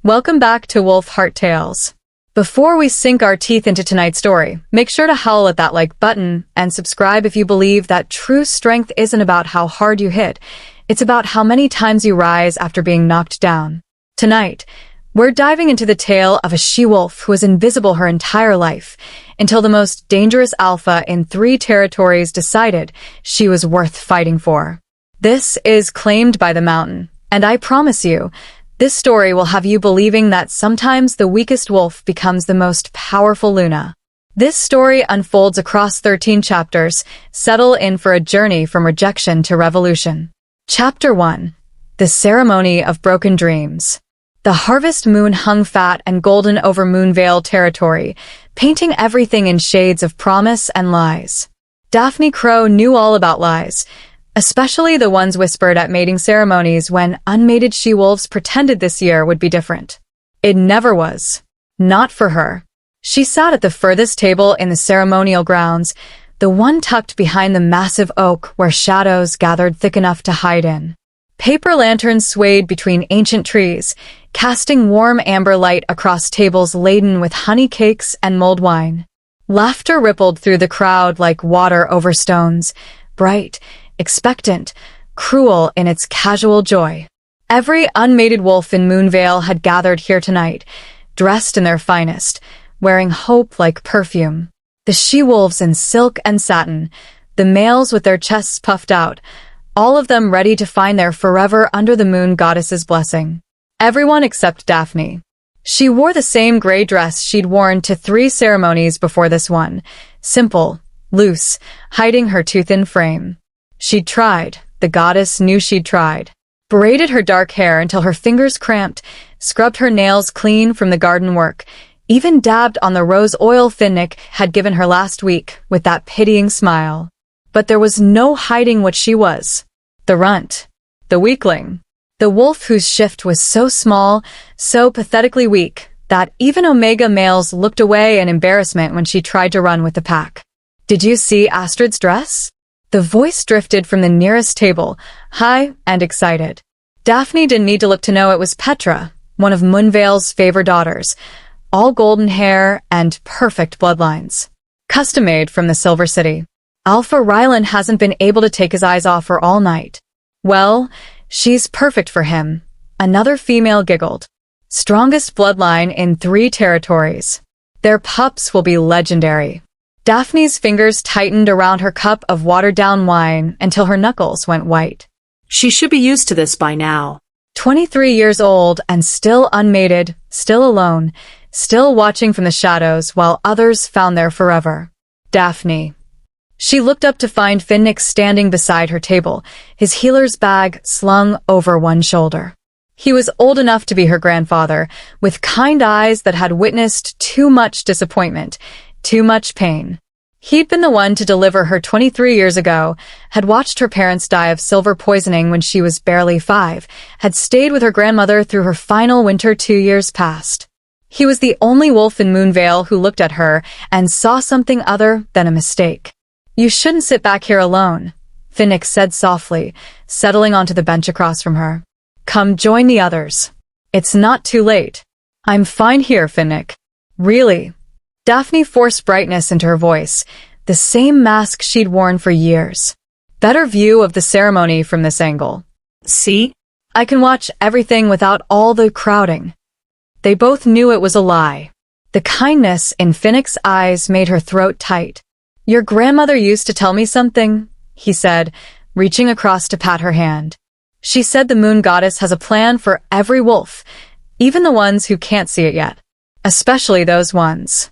Welcome back to Wolf Heart Tales. Before we sink our teeth into tonight's story, make sure to howl at that like button and subscribe if you believe that true strength isn't about how hard you hit, it's about how many times you rise after being knocked down. Tonight, we're diving into the tale of a she-wolf who was invisible her entire life, until the most dangerous alpha in 3 territories decided she was worth fighting for. This is Claimed by the Mountain, and I promise you, this story will have you believing that sometimes the weakest wolf becomes the most powerful Luna. This story unfolds across 13 chapters. Settle in for a journey from rejection to revolution. Chapter 1. The Ceremony of Broken Dreams. The harvest moon hung fat and golden over Moonvale territory, painting everything in shades of promise and lies. Daphne Crow knew all about lies, especially the ones whispered at mating ceremonies when unmated she-wolves pretended this year would be different. It never was. Not for her. She sat at the furthest table in the ceremonial grounds, the one tucked behind the massive oak where shadows gathered thick enough to hide in. Paper lanterns swayed between ancient trees, casting warm amber light across tables laden with honey cakes and mulled wine. Laughter rippled through the crowd like water over stones, bright, expectant, cruel in its casual joy. Every unmated wolf in Moonvale had gathered here tonight, dressed in their finest, wearing hope like perfume. The she-wolves in silk and satin, the males with their chests puffed out, all of them ready to find their forever under the moon goddess's blessing. Everyone except Daphne. She wore the same gray dress she'd worn to 3 ceremonies before this one, simple, loose, hiding her too-thin frame. She'd tried, the goddess knew she'd tried. Braided her dark hair until her fingers cramped, scrubbed her nails clean from the garden work, even dabbed on the rose oil Finnick had given her last week with that pitying smile. But there was no hiding what she was. The runt. The weakling. The wolf whose shift was so small, so pathetically weak, that even Omega males looked away in embarrassment when she tried to run with the pack. Did you see Astrid's dress? The voice drifted from the nearest table, high and excited. Daphne didn't need to look to know it was Petra, one of Moonvale's favorite daughters, all golden hair and perfect bloodlines. Custom-made from the Silver City. Alpha Rylan hasn't been able to take his eyes off her all night. Well, she's perfect for him. Another female giggled. Strongest bloodline in 3 territories. Their pups will be legendary. Daphne's fingers tightened around her cup of watered-down wine until her knuckles went white. She should be used to this by now. 23 years old and still unmated, still alone, still watching from the shadows while others found their forever. Daphne. She looked up to find Finnick standing beside her table, his healer's bag slung over one shoulder. He was old enough to be her grandfather, with kind eyes that had witnessed too much disappointment, too much pain. He'd been the one to deliver her 23 years ago, had watched her parents die of silver poisoning when she was barely 5, had stayed with her grandmother through her final winter 2 years past. He was the only wolf in Moonvale who looked at her and saw something other than a mistake. You shouldn't sit back here alone, Finnick said softly, settling onto the bench across from her. Come join the others. It's not too late. I'm fine here, Finnick. Really? Daphne forced brightness into her voice, the same mask she'd worn for years. Better view of the ceremony from this angle. See? I can watch everything without all the crowding. They both knew it was a lie. The kindness in Finnick's eyes made her throat tight. Your grandmother used to tell me something, he said, reaching across to pat her hand. She said the moon goddess has a plan for every wolf, even the ones who can't see it yet. Especially those ones.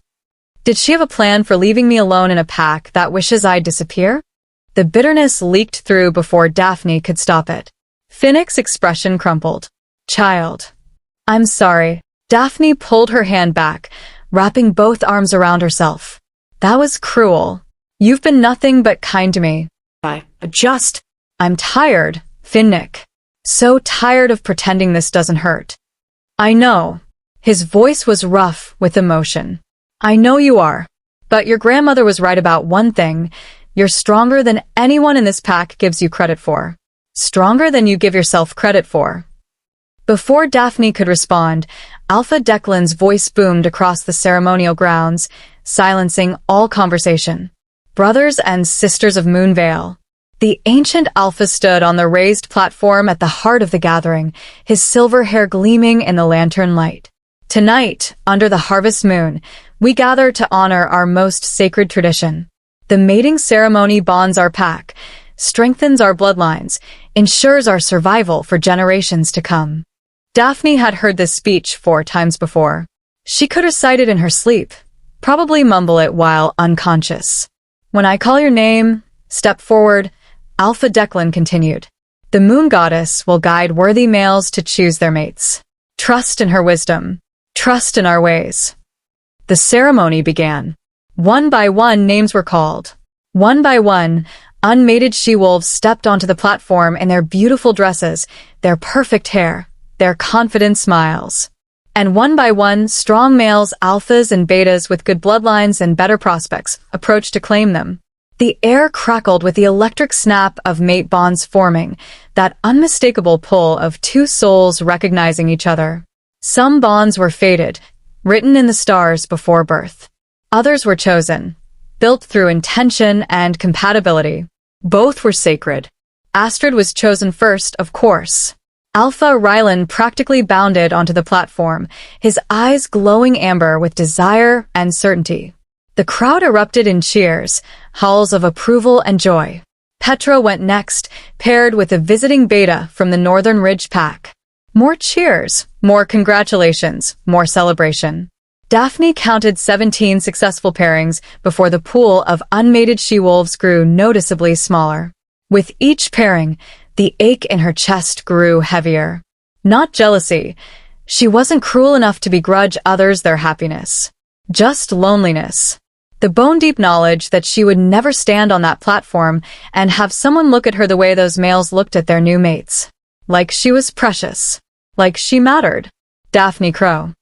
Did she have a plan for leaving me alone in a pack that wishes I'd disappear? The bitterness leaked through before Daphne could stop it. Finnick's expression crumpled. Child. I'm sorry. Daphne pulled her hand back, wrapping both arms around herself. That was cruel. You've been nothing but kind to me. I'm tired, Finnick. So tired of pretending this doesn't hurt. I know. His voice was rough with emotion. I know you are. But your grandmother was right about one thing. You're stronger than anyone in this pack gives you credit for. Stronger than you give yourself credit for. Before Daphne could respond, Alpha Declan's voice boomed across the ceremonial grounds, silencing all conversation. Brothers and sisters of Moonvale. The ancient Alpha stood on the raised platform at the heart of the gathering, his silver hair gleaming in the lantern light. Tonight, under the harvest moon, we gather to honor our most sacred tradition. The mating ceremony bonds our pack, strengthens our bloodlines, ensures our survival for generations to come. Daphne had heard this speech 4 times before. She could recite it in her sleep, probably mumble it while unconscious. When I call your name, step forward, Alpha Declan continued. The moon goddess will guide worthy males to choose their mates. Trust in her wisdom. Trust in our ways. The ceremony began. One by one, names were called. One by one, unmated she-wolves stepped onto the platform in their beautiful dresses, their perfect hair, their confident smiles. And one by one, strong males, alphas and betas with good bloodlines and better prospects, approached to claim them. The air crackled with the electric snap of mate bonds forming, that unmistakable pull of 2 souls recognizing each other. Some bonds were fated, written in the stars before birth. Others were chosen, built through intention and compatibility. Both were sacred. Astrid was chosen first, of course. Alpha Rylan practically bounded onto the platform, his eyes glowing amber with desire and certainty. The crowd erupted in cheers, howls of approval and joy. Petra went next, paired with a visiting beta from the Northern Ridge pack. More cheers, more congratulations, more celebration. Daphne counted 17 successful pairings before the pool of unmated she-wolves grew noticeably smaller. With each pairing, the ache in her chest grew heavier. Not jealousy. She wasn't cruel enough to begrudge others their happiness. Just loneliness. The bone-deep knowledge that she would never stand on that platform and have someone look at her the way those males looked at their new mates. Like she was precious. Like she mattered. Daphne Crow.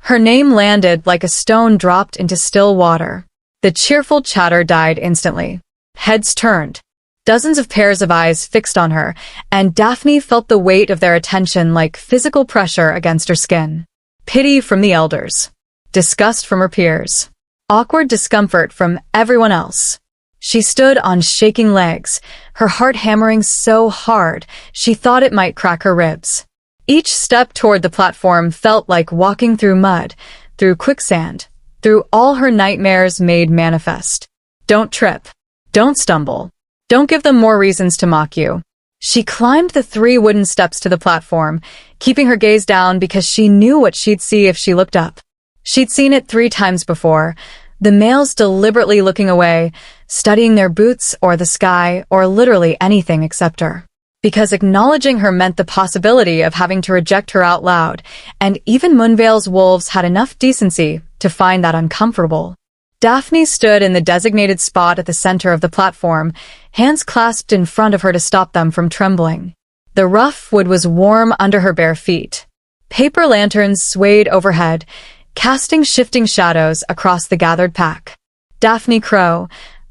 Her name landed like a stone dropped into still water. The cheerful chatter died instantly. Heads turned. Dozens of pairs of eyes fixed on her, and Daphne felt the weight of their attention like physical pressure against her skin. Pity from the elders. Disgust from her peers. Awkward discomfort from everyone else. She stood on shaking legs, her heart hammering so hard she thought it might crack her ribs. Each step toward the platform felt like walking through mud, through quicksand, through all her nightmares made manifest. Don't trip. Don't stumble. Don't give them more reasons to mock you. She climbed the 3 wooden steps to the platform, keeping her gaze down because she knew what she'd see if she looked up. She'd seen it 3 times before, the males deliberately looking away, studying their boots or the sky or literally anything except her. Because acknowledging her meant the possibility of having to reject her out loud, and even Moonvale's wolves had enough decency to find that uncomfortable. Daphne stood in the designated spot at the center of the platform, hands clasped in front of her to stop them from trembling. The rough wood was warm under her bare feet. Paper lanterns swayed overhead, casting shifting shadows across the gathered pack. Daphne Crow,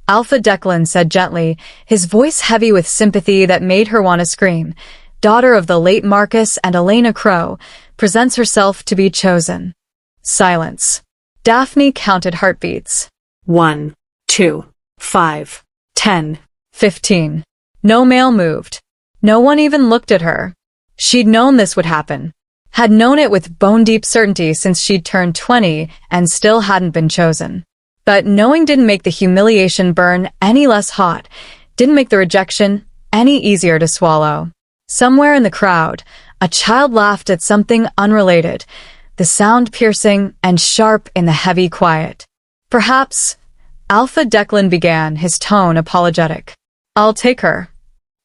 Alpha Declan said gently, his voice heavy with sympathy that made her want to scream, daughter of the late Marcus and Elena Crow, presents herself to be chosen. Silence. Daphne counted heartbeats. 1, 2, 5, 10. 15. No male moved. No one even looked at her. She'd known this would happen. Had known it with bone-deep certainty since she'd turned 20 and still hadn't been chosen. But knowing didn't make the humiliation burn any less hot, didn't make the rejection any easier to swallow. Somewhere in the crowd, a child laughed at something unrelated, the sound piercing and sharp in the heavy quiet. Perhaps, Alpha Declan began, his tone apologetic. I'll take her.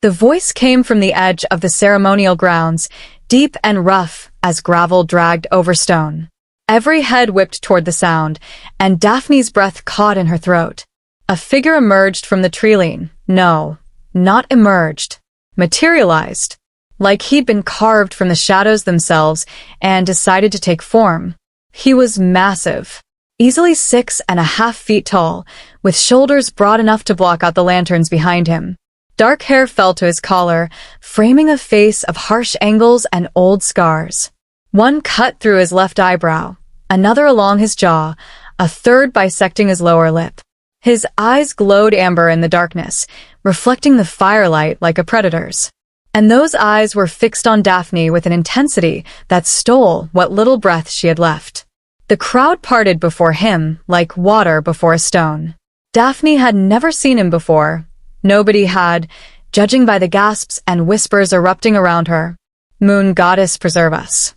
The voice came from the edge of the ceremonial grounds, deep and rough as gravel dragged over stone. Every head whipped toward the sound, and Daphne's breath caught in her throat. A figure emerged from the treeline. No, not emerged. Materialized. Like he'd been carved from the shadows themselves and decided to take form. He was massive. Easily 6.5 feet tall, with shoulders broad enough to block out the lanterns behind him. Dark hair fell to his collar, framing a face of harsh angles and old scars. One cut through his left eyebrow, another along his jaw, a third bisecting his lower lip. His eyes glowed amber in the darkness, reflecting the firelight like a predator's. And those eyes were fixed on Daphne with an intensity that stole what little breath she had left. The crowd parted before him like water before a stone. Daphne had never seen him before. Nobody had, judging by the gasps and whispers erupting around her. Moon goddess preserve us.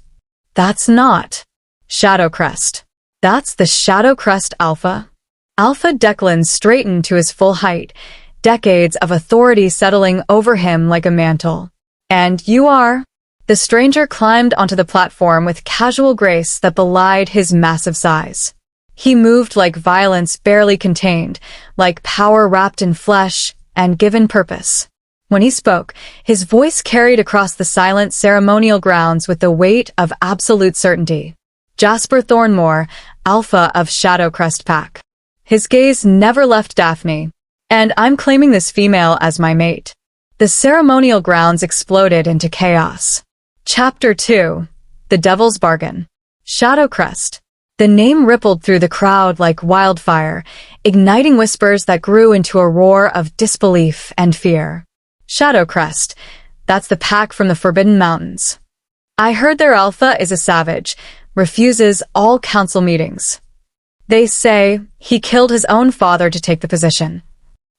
That's not Shadowcrest. That's the Shadowcrest Alpha. Alpha Declan straightened to his full height, decades of authority settling over him like a mantle. And you are? The stranger climbed onto the platform with casual grace that belied his massive size. He moved like violence barely contained, like power wrapped in flesh and given purpose. When he spoke, his voice carried across the silent ceremonial grounds with the weight of absolute certainty. Jasper Thornmore, Alpha of Shadowcrest Pack. His gaze never left Daphne. And I'm claiming this female as my mate. The ceremonial grounds exploded into chaos. Chapter 2. The Devil's Bargain. Shadowcrest. The name rippled through the crowd like wildfire, igniting whispers that grew into a roar of disbelief and fear. Shadowcrest. That's the pack from the Forbidden Mountains. I heard their alpha is a savage, refuses all council meetings. They say he killed his own father to take the position.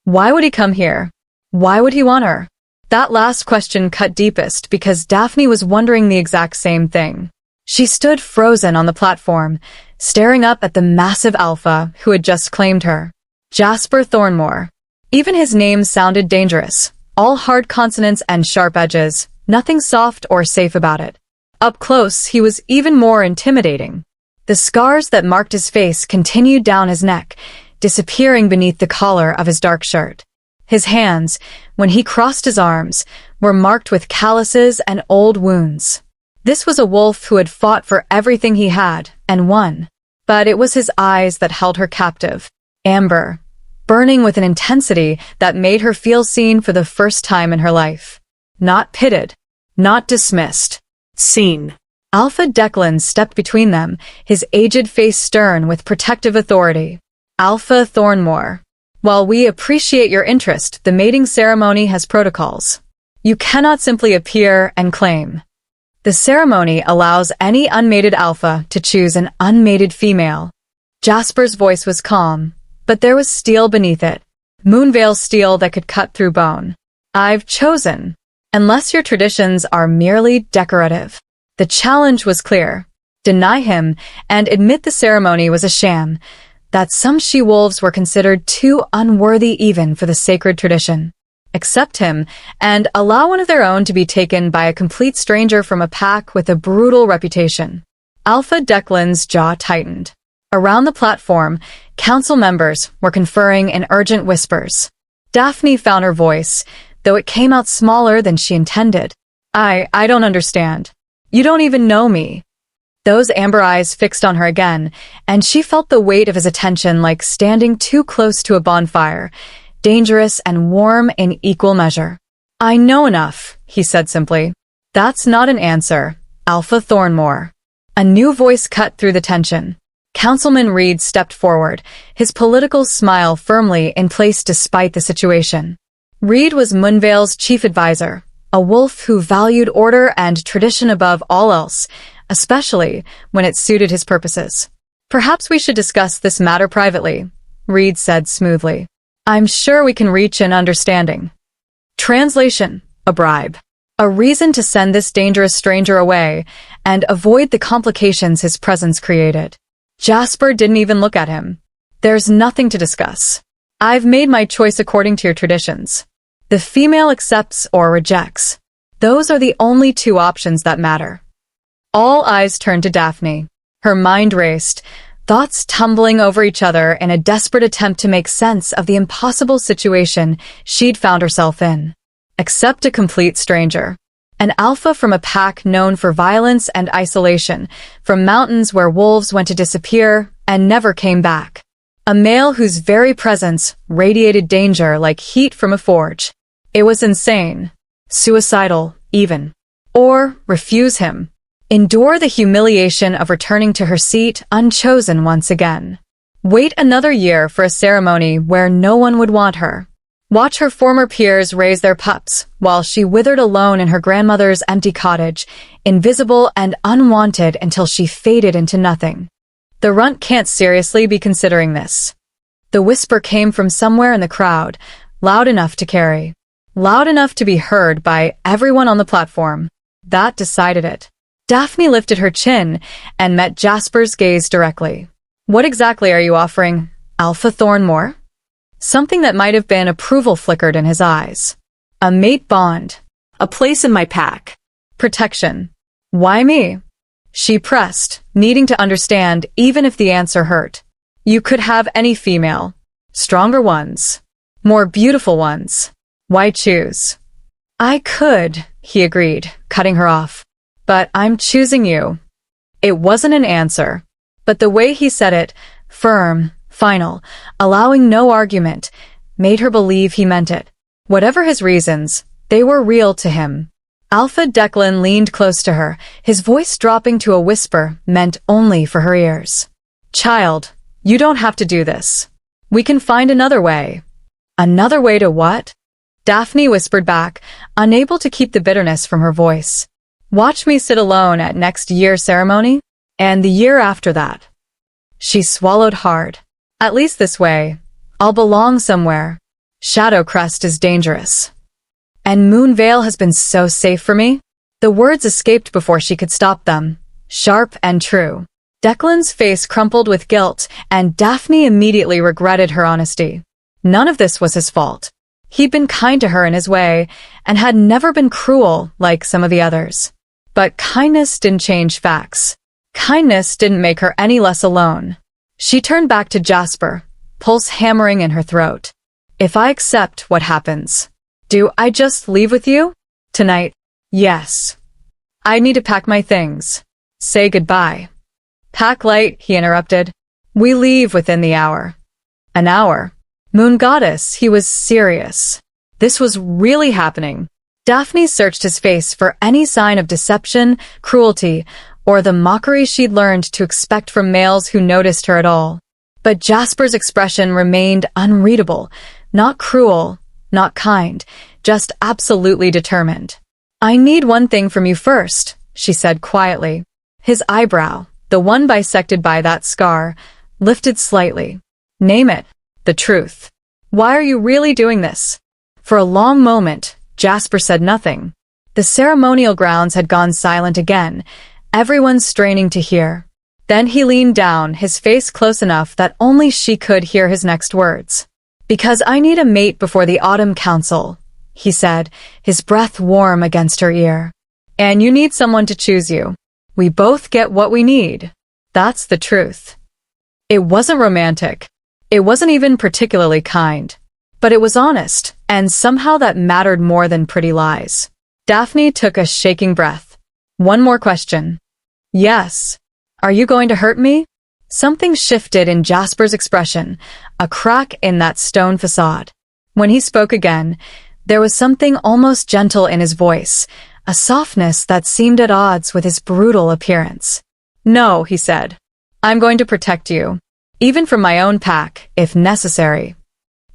Why would he come here? Why would he want her? That last question cut deepest because Daphne was wondering the exact same thing. She stood frozen on the platform, staring up at the massive alpha who had just claimed her. Jasper Thornmore. Even his name sounded dangerous. All hard consonants and sharp edges, nothing soft or safe about it. Up close, he was even more intimidating. The scars that marked his face continued down his neck, disappearing beneath the collar of his dark shirt. His hands, when he crossed his arms, were marked with calluses and old wounds. This was a wolf who had fought for everything he had and won. But it was his eyes that held her captive, amber, burning with an intensity that made her feel seen for the first time in her life. Not pitted, not dismissed. Seen. Alpha Declan stepped between them, his aged face stern with protective authority. Alpha Thornmore. While we appreciate your interest, the mating ceremony has protocols. You cannot simply appear and claim. The ceremony allows any unmated alpha to choose an unmated female. Jasper's voice was calm, but there was steel beneath it. Moonveil steel that could cut through bone. I've chosen. Unless your traditions are merely decorative. The challenge was clear. Deny him and admit the ceremony was a sham, that some she-wolves were considered too unworthy even for the sacred tradition. Accept him and allow one of their own to be taken by a complete stranger from a pack with a brutal reputation. Alpha Declan's jaw tightened. Around the platform, council members were conferring in urgent whispers. Daphne found her voice, though it came out smaller than she intended. I don't understand. You don't even know me. Those amber eyes fixed on her again, and she felt the weight of his attention like standing too close to a bonfire, dangerous and warm in equal measure. I know enough, he said simply. That's not an answer, Alpha Thornmore. A new voice cut through the tension. Councilman Reed stepped forward, his political smile firmly in place despite the situation. Reed was Moonveil's chief advisor, a wolf who valued order and tradition above all else, especially when it suited his purposes. Perhaps we should discuss this matter privately, Reed said smoothly. I'm sure we can reach an understanding. Translation: a bribe. A reason to send this dangerous stranger away and avoid the complications his presence created. Jasper didn't even look at him. There's nothing to discuss. I've made my choice according to your traditions. The female accepts or rejects. Those are the only two options that matter. All eyes turned to Daphne. Her mind raced, thoughts tumbling over each other in a desperate attempt to make sense of the impossible situation she'd found herself in. Accept a complete stranger. An alpha from a pack known for violence and isolation, from mountains where wolves went to disappear and never came back. A male whose very presence radiated danger like heat from a forge. It was insane. Suicidal, even. Or refuse him. Endure the humiliation of returning to her seat unchosen once again. Wait another year for a ceremony where no one would want her. Watch her former peers raise their pups, while she withered alone in her grandmother's empty cottage, invisible and unwanted until she faded into nothing. The runt can't seriously be considering this. The whisper came from somewhere in the crowd, loud enough to carry. Loud enough to be heard by everyone on the platform. That decided it. Daphne lifted her chin and met Jasper's gaze directly. What exactly are you offering, Alpha Thornmore? Something that might have been approval flickered in his eyes. A mate bond. A place in my pack. Protection. Why me? She pressed, needing to understand even if the answer hurt. You could have any female. Stronger ones. More beautiful ones. Why choose? I could, he agreed, cutting her off. But I'm choosing you. It wasn't an answer, but the way he said it, firm, final, allowing no argument, made her believe he meant it. Whatever his reasons, they were real to him. Alpha Declan leaned close to her, his voice dropping to a whisper meant only for her ears. Child, you don't have to do this. We can find another way. Another way to what? Daphne whispered back, unable to keep the bitterness from her voice. Watch me sit alone at next year's ceremony, and the year after that. She swallowed hard. At least this way, I'll belong somewhere. Shadowcrest is dangerous. And Moonvale has been so safe for me? The words escaped before she could stop them. Sharp and true. Declan's face crumpled with guilt, and Daphne immediately regretted her honesty. None of this was his fault. He'd been kind to her in his way, and had never been cruel like some of the others. But kindness didn't change facts. Kindness didn't make her any less alone. She turned back to Jasper, pulse hammering in her throat. If I accept what happens, do I just leave with you? Tonight? Yes. I need to pack my things. Say goodbye. Pack light, he interrupted. We leave within the hour. An hour? Moon Goddess, he was serious. This was really happening. Daphne searched his face for any sign of deception, cruelty, or the mockery she'd learned to expect from males who noticed her at all. But Jasper's expression remained unreadable, not cruel, not kind, just absolutely determined. I need one thing from you first, she said quietly. His eyebrow, the one bisected by that scar, lifted slightly. Name it. The truth. Why are you really doing this? For a long moment, Jasper said nothing. The ceremonial grounds had gone silent again, everyone straining to hear. Then he leaned down, his face close enough that only she could hear his next words. Because I need a mate before the Autumn Council, he said, his breath warm against her ear. And you need someone to choose you. We both get what we need. That's the truth. It wasn't romantic. It wasn't even particularly kind. But it was honest, and somehow that mattered more than pretty lies. Daphne took a shaking breath. One more question. Yes. Are you going to hurt me? Something shifted in Jasper's expression, a crack in that stone facade. When he spoke again, there was something almost gentle in his voice, a softness that seemed at odds with his brutal appearance. No, he said. I'm going to protect you, even from my own pack, if necessary.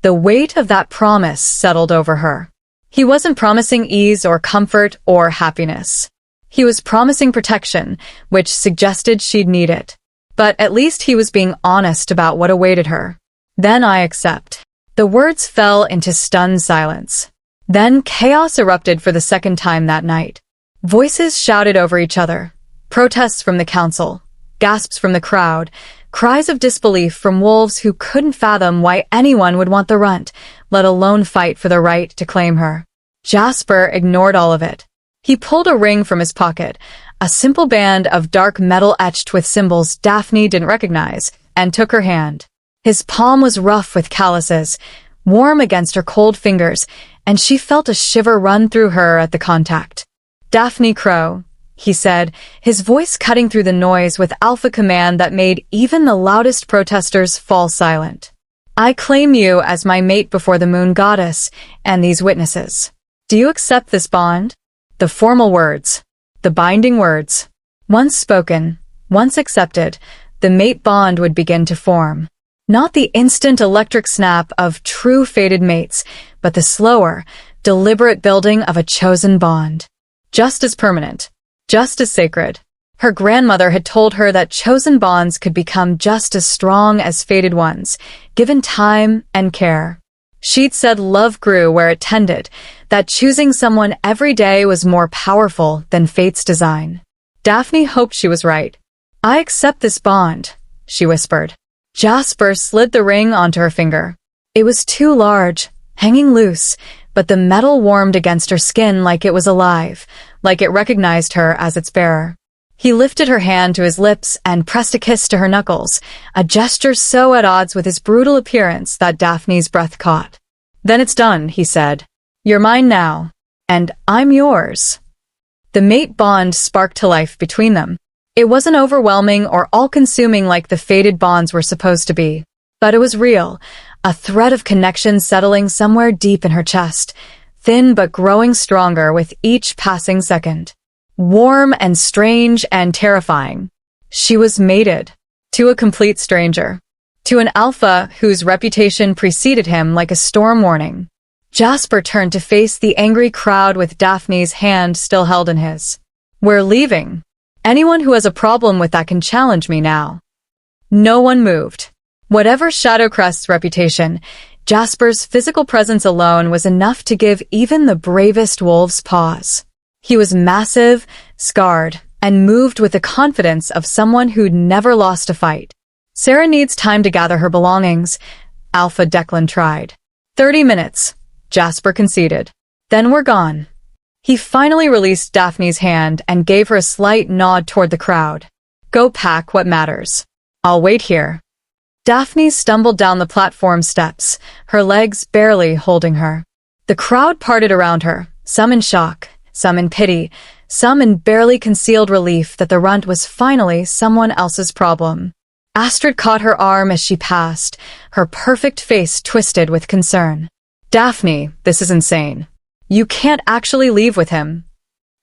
The weight of that promise settled over her. He wasn't promising ease or comfort or happiness. He was promising protection, which suggested she'd need it. But at least he was being honest about what awaited her. Then I accept. The words fell into stunned silence. Then chaos erupted for the second time that night. Voices shouted over each other. Protests from the council. Gasps from the crowd. Cries of disbelief from wolves who couldn't fathom why anyone would want the runt, let alone fight for the right to claim her. Jasper ignored all of it. He pulled a ring from his pocket, a simple band of dark metal etched with symbols Daphne didn't recognize, and took her hand. His palm was rough with calluses, warm against her cold fingers, and she felt a shiver run through her at the contact. Daphne Crow, he said, his voice cutting through the noise with alpha command that made even the loudest protesters fall silent. I claim you as my mate before the Moon Goddess and these witnesses. Do you accept this bond? The formal words. The binding words. Once spoken, once accepted, the mate bond would begin to form. Not the instant electric snap of true fated mates, but the slower, deliberate building of a chosen bond. Just as permanent, just as sacred. Her grandmother had told her that chosen bonds could become just as strong as fated ones, given time and care. She'd said love grew where it tended, that choosing someone every day was more powerful than fate's design. Daphne hoped she was right. "I accept this bond," she whispered. Jasper slid the ring onto her finger. It was too large, hanging loose, but the metal warmed against her skin like it was alive, like it recognized her as its bearer. He lifted her hand to his lips and pressed a kiss to her knuckles, a gesture so at odds with his brutal appearance that Daphne's breath caught. "Then it's done," he said. "You're mine now, and I'm yours." The mate bond sparked to life between them. It wasn't overwhelming or all-consuming like the fated bonds were supposed to be, but it was real, a thread of connection settling somewhere deep in her chest, thin but growing stronger with each passing second. Warm and strange and terrifying. She was mated. To a complete stranger. To an alpha whose reputation preceded him like a storm warning. Jasper turned to face the angry crowd with Daphne's hand still held in his. "We're leaving. Anyone who has a problem with that can challenge me now." No one moved. Whatever Shadowcrest's reputation, Jasper's physical presence alone was enough to give even the bravest wolves pause. He was massive, scarred, and moved with the confidence of someone who'd never lost a fight. "Sarah needs time to gather her belongings," Alpha Declan tried. 30 minutes, Jasper conceded. "Then we're gone." He finally released Daphne's hand and gave her a slight nod toward the crowd. "Go pack what matters. I'll wait here." Daphne stumbled down the platform steps, her legs barely holding her. The crowd parted around her, some in shock, some in pity, some in barely concealed relief that the runt was finally someone else's problem. Astrid caught her arm as she passed, her perfect face twisted with concern. "Daphne, this is insane. You can't actually leave with him."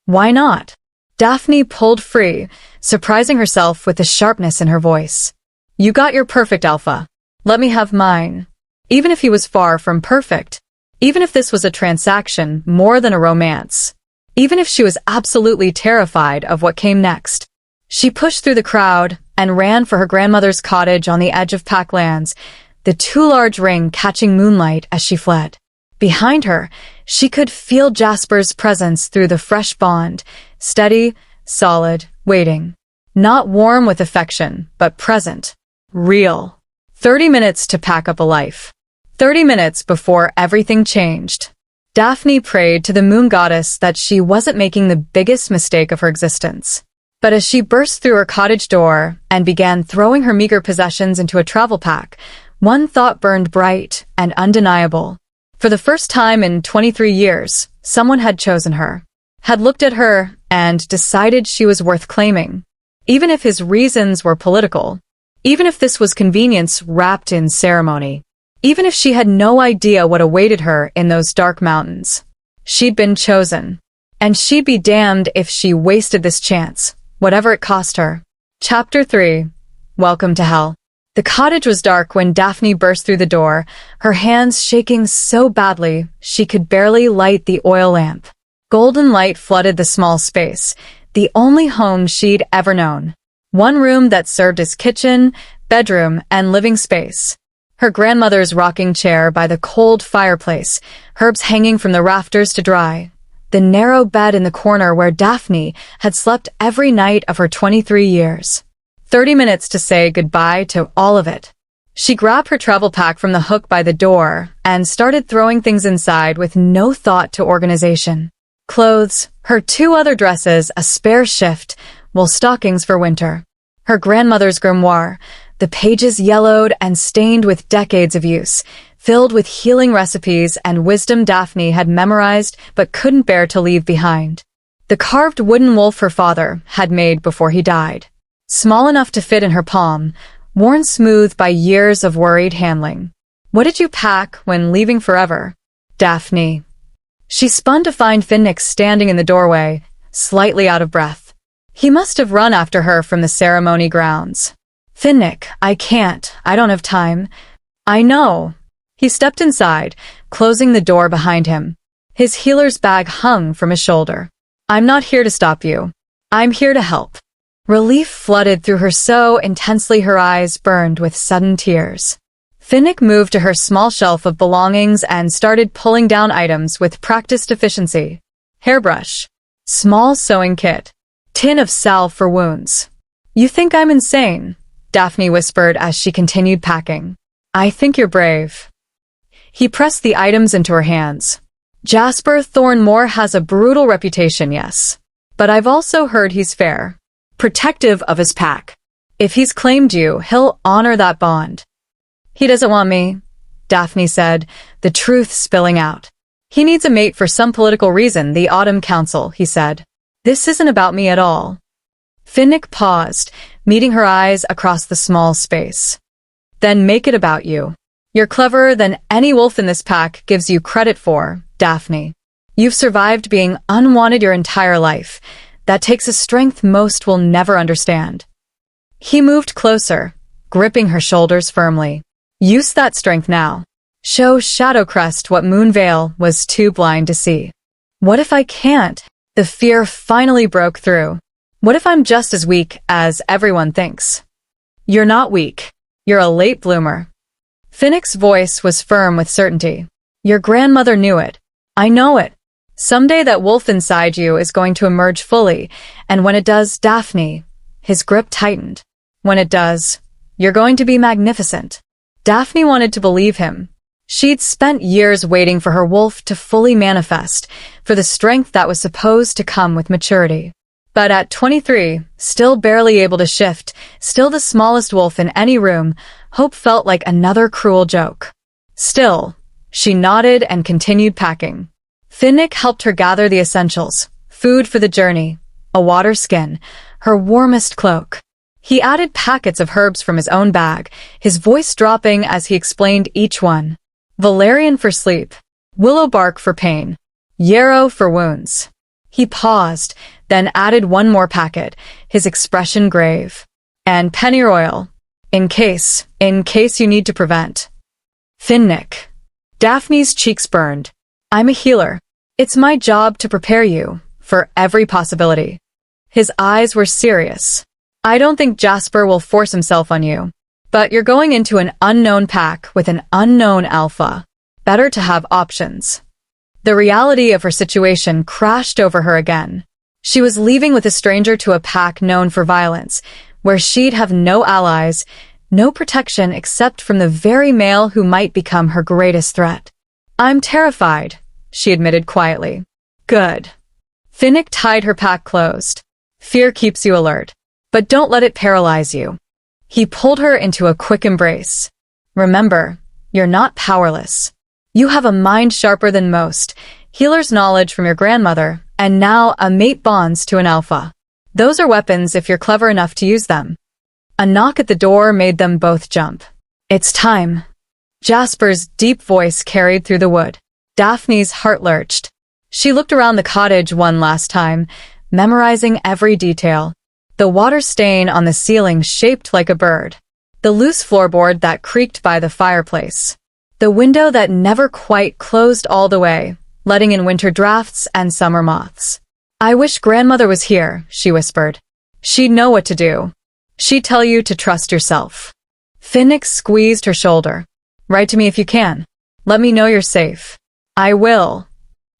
"Why not?" Daphne pulled free, surprising herself with the sharpness in her voice. "You got your perfect alpha. Let me have mine. Even if he was far from perfect. Even if this was a transaction more than a romance. Even if she was absolutely terrified of what came next." She pushed through the crowd and ran for her grandmother's cottage on the edge of Packlands, the too large ring catching moonlight as she fled. Behind her, she could feel Jasper's presence through the fresh bond, steady, solid, waiting. Not warm with affection, but present. Real. 30 minutes to pack up a life. 30 minutes before everything changed. Daphne prayed to the moon goddess that she wasn't making the biggest mistake of her existence. But as she burst through her cottage door and began throwing her meager possessions into a travel pack, one thought burned bright and undeniable. For the first time in 23 years, someone had chosen her, had looked at her and decided she was worth claiming. Even if his reasons were political, even if this was convenience wrapped in ceremony, even if she had no idea what awaited her in those dark mountains. She'd been chosen, and she'd be damned if she wasted this chance, whatever it cost her. Chapter 3. Welcome to Hell. The cottage was dark when Daphne burst through the door, her hands shaking so badly she could barely light the oil lamp. Golden light flooded the small space, the only home she'd ever known. One room that served as kitchen, bedroom, and living space. Her grandmother's rocking chair by the cold fireplace, herbs hanging from the rafters to dry. The narrow bed in the corner where Daphne had slept every night of her 23 years. 30 minutes to say goodbye to all of it. She grabbed her travel pack from the hook by the door and started throwing things inside with no thought to organization. Clothes, her 2 other dresses, a spare shift, wool stockings for winter. Her grandmother's grimoire, the pages yellowed and stained with decades of use, filled with healing recipes and wisdom Daphne had memorized but couldn't bear to leave behind. The carved wooden wolf her father had made before he died. Small enough to fit in her palm, worn smooth by years of worried handling. "What did you pack when leaving forever, Daphne?" She spun to find Finnick standing in the doorway, slightly out of breath. He must have run after her from the ceremony grounds. Finnick, I can't. I don't have time. I know. He stepped inside, closing the door behind him. His healer's bag hung from his shoulder. I'm not here to stop you. I'm here to help. Relief flooded through her so intensely her eyes burned with sudden tears. Finnick moved to her small shelf of belongings and started pulling down items with practiced efficiency. Hairbrush. Small sewing kit. Tin of salve for wounds. You think I'm insane? Daphne whispered as she continued packing. I think you're brave. He pressed the items into her hands. Jasper Thornmore has a brutal reputation, yes. But I've also heard he's fair. Protective of his pack. If he's claimed you, he'll honor that bond. He doesn't want me, Daphne said, the truth spilling out. He needs a mate for some political reason, the Autumn Council, he said. This isn't about me at all. Finnick paused, meeting her eyes across the small space. Then make it about you. You're cleverer than any wolf in this pack gives you credit for, Daphne. You've survived being unwanted your entire life. That takes a strength most will never understand. He moved closer, gripping her shoulders firmly. Use that strength now. Show Shadowcrest what Moonveil was too blind to see. What if I can't? The fear finally broke through. What if I'm just as weak as everyone thinks? You're not weak. You're a late bloomer. Finnick's voice was firm with certainty. Your grandmother knew it. I know it. Someday that wolf inside you is going to emerge fully, and when it does, Daphne, his grip tightened. When it does, you're going to be magnificent. Daphne wanted to believe him. She'd spent years waiting for her wolf to fully manifest, for the strength that was supposed to come with maturity. But at 23, still barely able to shift, still the smallest wolf in any room, hope felt like another cruel joke. Still, she nodded and continued packing. Finnick helped her gather the essentials, food for the journey, a water skin, her warmest cloak. He added packets of herbs from his own bag, his voice dropping as he explained each one. Valerian for sleep, willow bark for pain, yarrow for wounds. He paused, then added one more packet, his expression grave. And pennyroyal oil, in case you need to prevent. Finnick. Daphne's cheeks burned. I'm a healer. It's my job to prepare you for every possibility. His eyes were serious. I don't think Jasper will force himself on you. But you're going into an unknown pack with an unknown alpha. Better to have options. The reality of her situation crashed over her again. She was leaving with a stranger to a pack known for violence, where she'd have no allies, no protection except from the very male who might become her greatest threat. I'm terrified, she admitted quietly. Good. Finnick tied her pack closed. Fear keeps you alert, but don't let it paralyze you. He pulled her into a quick embrace. Remember, you're not powerless. You have a mind sharper than most, healer's knowledge from your grandmother, and now a mate bonds to an alpha. Those are weapons if you're clever enough to use them. A knock at the door made them both jump. It's time. Jasper's deep voice carried through the wood. Daphne's heart lurched. She looked around the cottage one last time, memorizing every detail. The water stain on the ceiling shaped like a bird. The loose floorboard that creaked by the fireplace. The window that never quite closed all the way, letting in winter drafts and summer moths. I wish grandmother was here, she whispered. She'd know what to do. She'd tell you to trust yourself. Finnick squeezed her shoulder. Write to me if you can. Let me know you're safe. I will.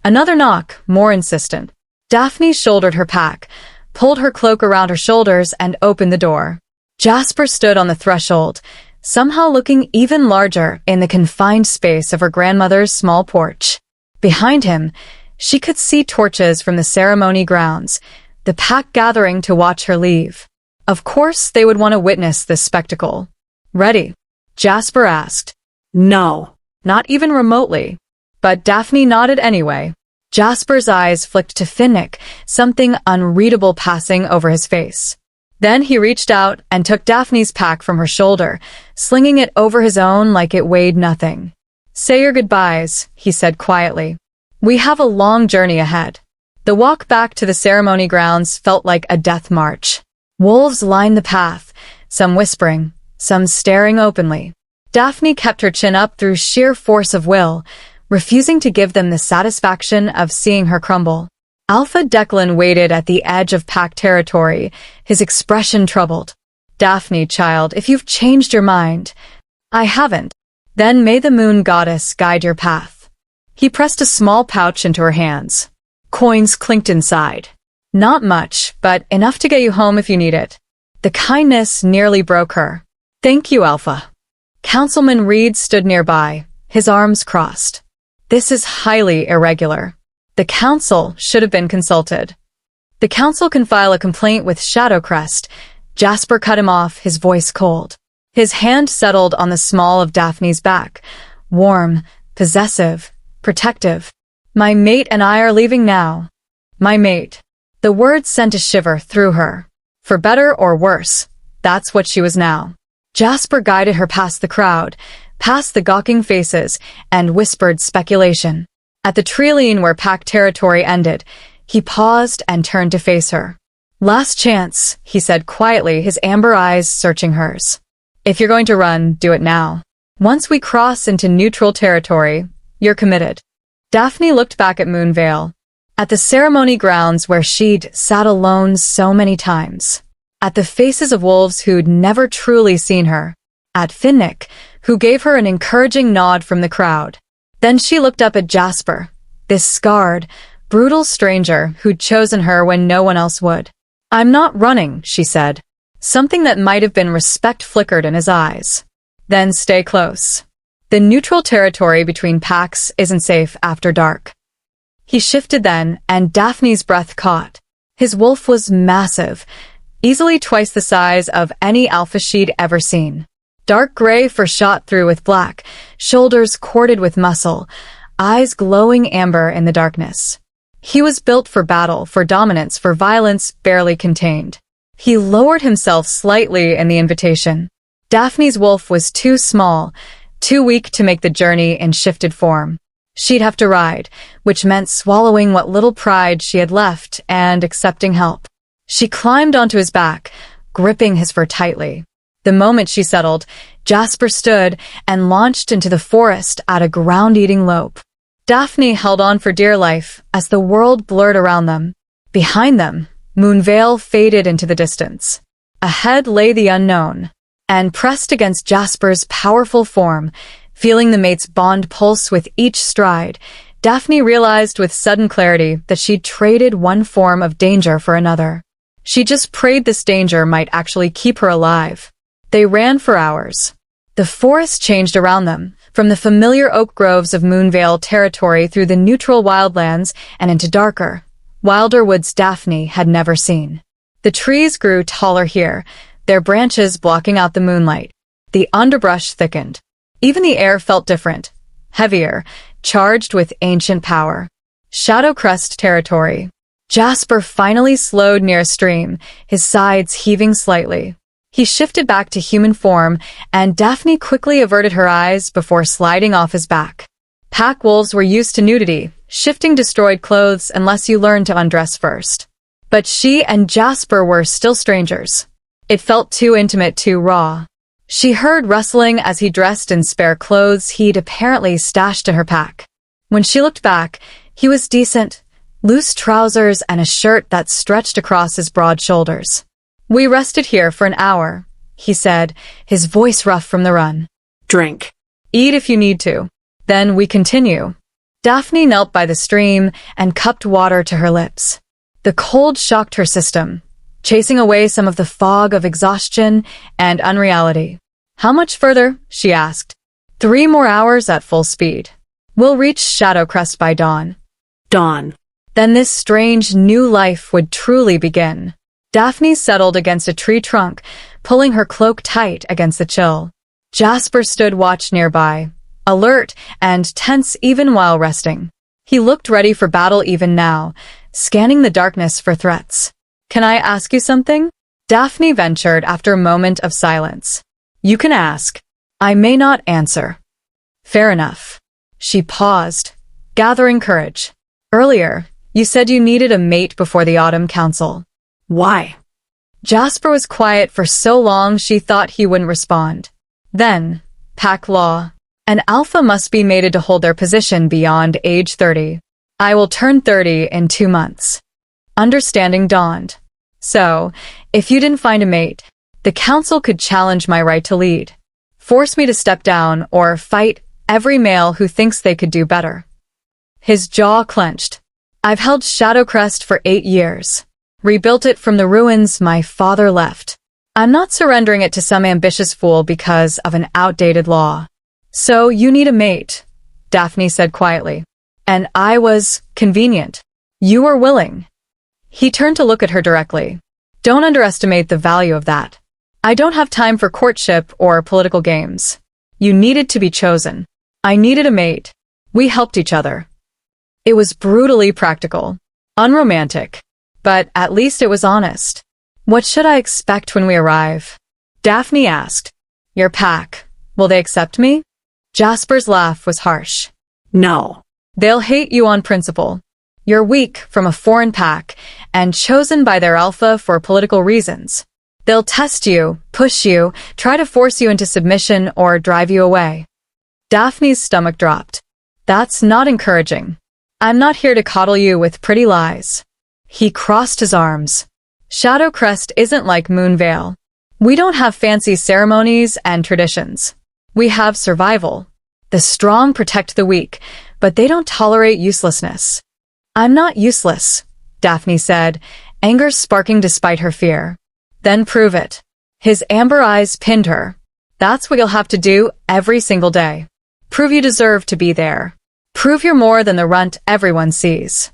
Another knock, more insistent. Daphne shouldered her pack, pulled her cloak around her shoulders, and opened the door. Jasper stood on the threshold, somehow looking even larger in the confined space of her grandmother's small porch. Behind him, she could see torches from the ceremony grounds, the pack gathering to watch her leave. Of course, they would want to witness this spectacle. Ready? Jasper asked. No, not even remotely. But Daphne nodded anyway. Jasper's eyes flicked to Finnick, something unreadable passing over his face. Then he reached out and took Daphne's pack from her shoulder, slinging it over his own like it weighed nothing. Say your goodbyes, he said quietly. We have a long journey ahead. The walk back to the ceremony grounds felt like a death march. Wolves lined the path, some whispering, some staring openly. Daphne kept her chin up through sheer force of will, refusing to give them the satisfaction of seeing her crumble. Alpha Declan waited at the edge of pack territory, his expression troubled. "Daphne, child, if you've changed your mind." "I haven't." "Then may the moon goddess guide your path." He pressed a small pouch into her hands. Coins clinked inside. "Not much, but enough to get you home if you need it." The kindness nearly broke her. "Thank you, Alpha." Councilman Reed stood nearby, his arms crossed. "This is highly irregular. The council should have been consulted." "The council can file a complaint with Shadowcrest." Jasper cut him off, his voice cold. His hand settled on the small of Daphne's back, warm, possessive, protective. "My mate and I are leaving now." "My mate." The word sent a shiver through her. For better or worse, that's what she was now. Jasper guided her past the crowd, past the gawking faces, and whispered speculation. At the treeline where pack territory ended, he paused and turned to face her. "Last chance," he said quietly, his amber eyes searching hers. "If you're going to run, do it now. Once we cross into neutral territory, you're committed." Daphne looked back at Moonvale, at the ceremony grounds where she'd sat alone so many times, at the faces of wolves who'd never truly seen her, at Finnick, who gave her an encouraging nod from the crowd. Then she looked up at Jasper, this scarred, brutal stranger who'd chosen her when no one else would. "I'm not running," she said. Something that might have been respect flickered in his eyes. "Then stay close. The neutral territory between packs isn't safe after dark." He shifted then, and Daphne's breath caught. His wolf was massive, easily twice the size of any alpha she'd ever seen. Dark gray fur shot through with black, shoulders corded with muscle, eyes glowing amber in the darkness. He was built for battle, for dominance, for violence barely contained. He lowered himself slightly in the invitation. Daphne's wolf was too small, too weak to make the journey in shifted form. She'd have to ride, which meant swallowing what little pride she had left and accepting help. She climbed onto his back, gripping his fur tightly. The moment she settled, Jasper stood and launched into the forest at a ground-eating lope. Daphne held on for dear life as the world blurred around them. Behind them, Moonvale faded into the distance. Ahead lay the unknown, and pressed against Jasper's powerful form, feeling the mate's bond pulse with each stride, Daphne realized with sudden clarity that she'd traded one form of danger for another. She just prayed this danger might actually keep her alive. They ran for hours. The forest changed around them, from the familiar oak groves of Moonvale territory through the neutral wildlands and into darker, wilder woods Daphne had never seen. The trees grew taller here, their branches blocking out the moonlight. The underbrush thickened. Even the air felt different, heavier, charged with ancient power. Shadowcrest territory. Jasper finally slowed near a stream, his sides heaving slightly. He shifted back to human form, and Daphne quickly averted her eyes before sliding off his back. Pack wolves were used to nudity, shifting destroyed clothes unless you learned to undress first. But she and Jasper were still strangers. It felt too intimate, too raw. She heard rustling as he dressed in spare clothes he'd apparently stashed in her pack. When she looked back, he was decent, loose trousers and a shirt that stretched across his broad shoulders. "We rested here for an hour," he said, his voice rough from the run. "Drink." "Eat if you need to. Then we continue." Daphne knelt by the stream and cupped water to her lips. The cold shocked her system, chasing away some of the fog of exhaustion and unreality. "How much further?" she asked. 3 more hours at full speed. We'll reach Shadowcrest by dawn." Dawn. Then this strange new life would truly begin. Daphne settled against a tree trunk, pulling her cloak tight against the chill. Jasper stood watch nearby, alert and tense even while resting. He looked ready for battle even now, scanning the darkness for threats. "Can I ask you something?" Daphne ventured after a moment of silence. "You can ask. I may not answer." "Fair enough." She paused, gathering courage. Earlier, You said you needed a mate before the Autumn Council. Why? Jasper was quiet for so long she thought he wouldn't respond. Then, pack law. An alpha must be mated to hold their position beyond age 30. I will turn 30 in 2 months. Understanding dawned. So, if you didn't find a mate, the council could challenge my right to lead, force me to step down, or fight every male who thinks they could do better. His jaw clenched. I've held Shadowcrest for 8 years. Rebuilt it from the ruins my father left. I'm not surrendering it to some ambitious fool because of an outdated law. So you need a mate, Daphne said quietly. And I was convenient. You were willing. He turned to look at her directly. Don't underestimate the value of that. I don't have time for courtship or political games. You needed to be chosen. I needed a mate. We helped each other. It was brutally practical. Unromantic. But at least it was honest. What should I expect when we arrive? Daphne asked. Your pack. Will they accept me? Jasper's laugh was harsh. No. They'll hate you on principle. You're weak from a foreign pack and chosen by their alpha for political reasons. They'll test you, push you, try to force you into submission or drive you away. Daphne's stomach dropped. That's not encouraging. I'm not here to coddle you with pretty lies. He crossed his arms. Shadowcrest isn't like Moonvale. We don't have fancy ceremonies and traditions. We have survival. The strong protect the weak, but they don't tolerate uselessness. I'm not useless, Daphne said, anger sparking despite her fear. Then prove it. His amber eyes pinned her. That's what you'll have to do every single day. Prove you deserve to be there. Prove you're more than the runt everyone sees.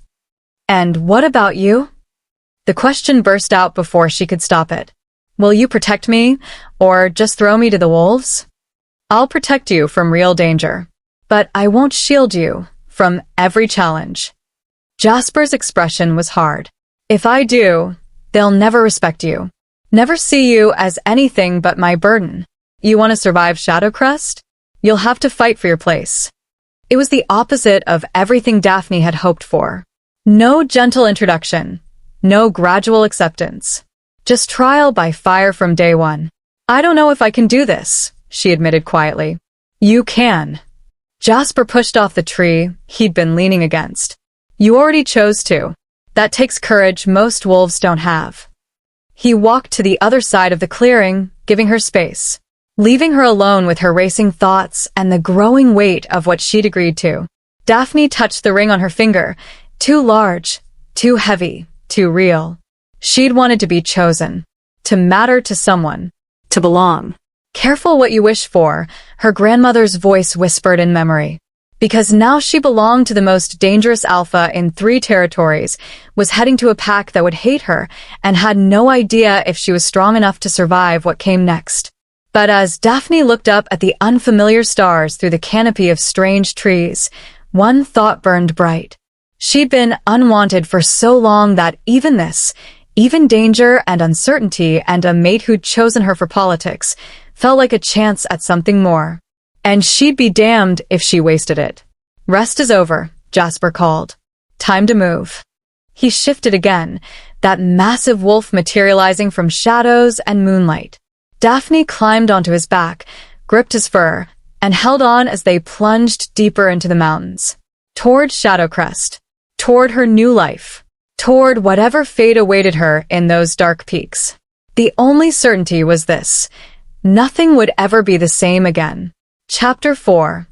And what about you? The question burst out before she could stop it. Will you protect me, or just throw me to the wolves? I'll protect you from real danger, but I won't shield you from every challenge. Jasper's expression was hard. If I do, they'll never respect you. Never see you as anything but my burden. You want to survive Shadowcrest? You'll have to fight for your place. It was the opposite of everything Daphne had hoped for. No gentle introduction. No gradual acceptance. Just trial by fire from day one. I don't know if I can do this, she admitted quietly. You can. Jasper pushed off the tree he'd been leaning against. You already chose to. That takes courage most wolves don't have. He walked to the other side of the clearing, giving her space, leaving her alone with her racing thoughts and the growing weight of what she'd agreed to. Daphne touched the ring on her finger. Too large, too heavy, too real. She'd wanted to be chosen, to matter to someone, To belong. Careful what you wish for, her grandmother's voice whispered in memory. Because now she belonged to the most dangerous alpha in 3 territories, was heading to a pack that would hate her, and had no idea if she was strong enough to survive what came next. But as Daphne looked up at the unfamiliar stars through the canopy of strange trees, one thought burned bright. She'd been unwanted for so long that even danger and uncertainty and a mate who'd chosen her for politics, felt like a chance at something more. And she'd be damned if she wasted it. Rest is over, Jasper called. Time to move. He shifted again, that massive wolf materializing from shadows and moonlight. Daphne climbed onto his back, gripped his fur, and held on as they plunged deeper into the mountains. Toward Shadowcrest. Toward her new life. Toward whatever fate awaited her in those dark peaks. The only certainty was this. Nothing would ever be the same again. Chapter 4.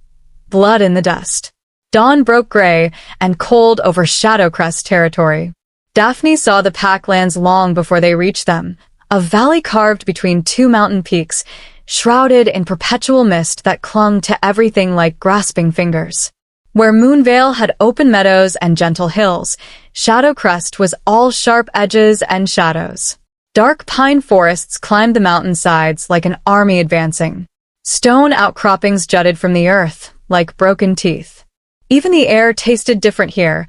Blood in the Dust. Dawn broke gray and cold over Shadowcrest territory. Daphne saw the packlands long before they reached them, a valley carved between 2 mountain peaks, shrouded in perpetual mist that clung to everything like grasping fingers. Where Moonvale had open meadows and gentle hills, Shadowcrest was all sharp edges and shadows. Dark pine forests climbed the mountainsides like an army advancing. Stone outcroppings jutted from the earth, like broken teeth. Even the air tasted different here,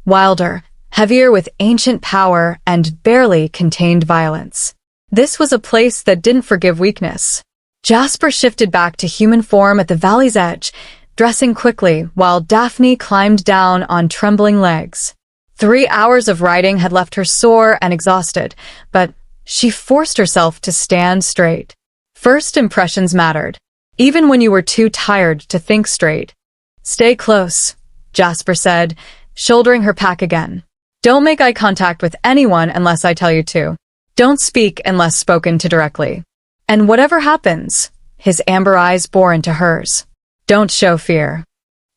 wilder, heavier with ancient power and barely contained violence. This was a place that didn't forgive weakness. Jasper shifted back to human form at the valley's edge, dressing quickly while Daphne climbed down on trembling legs. 3 hours of riding had left her sore and exhausted, but she forced herself to stand straight. First impressions mattered, even when you were too tired to think straight. "Stay close," Jasper said, shouldering her pack again. "Don't make eye contact with anyone unless I tell you to. Don't speak unless spoken to directly. And whatever happens," his amber eyes bore into hers, "don't show fear."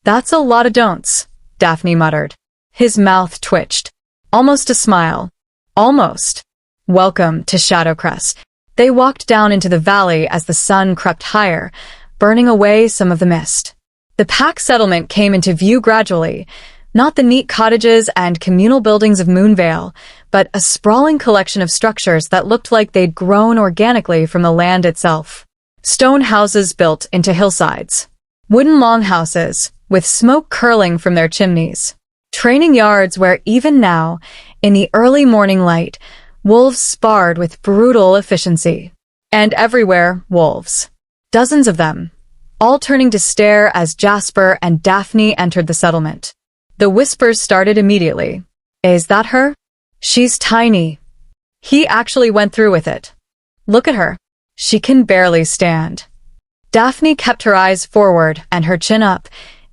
"That's a lot of don'ts," Daphne muttered. His mouth twitched. Almost a smile. Almost. "Welcome to Shadowcrest." They walked down into the valley as the sun crept higher, burning away some of the mist. The pack settlement came into view gradually, not the neat cottages and communal buildings of Moonvale, but a sprawling collection of structures that looked like they'd grown organically from the land itself. Stone houses built into hillsides. Wooden longhouses, with smoke curling from their chimneys. Training yards where even now, in the early morning light, wolves sparred with brutal efficiency. And everywhere, wolves. Dozens of them, all turning to stare as Jasper and Daphne entered the settlement. The whispers started immediately. "Is that her? She's tiny." He actually went through with it. "Look at her. She can barely stand." Daphne kept her eyes forward and her chin up,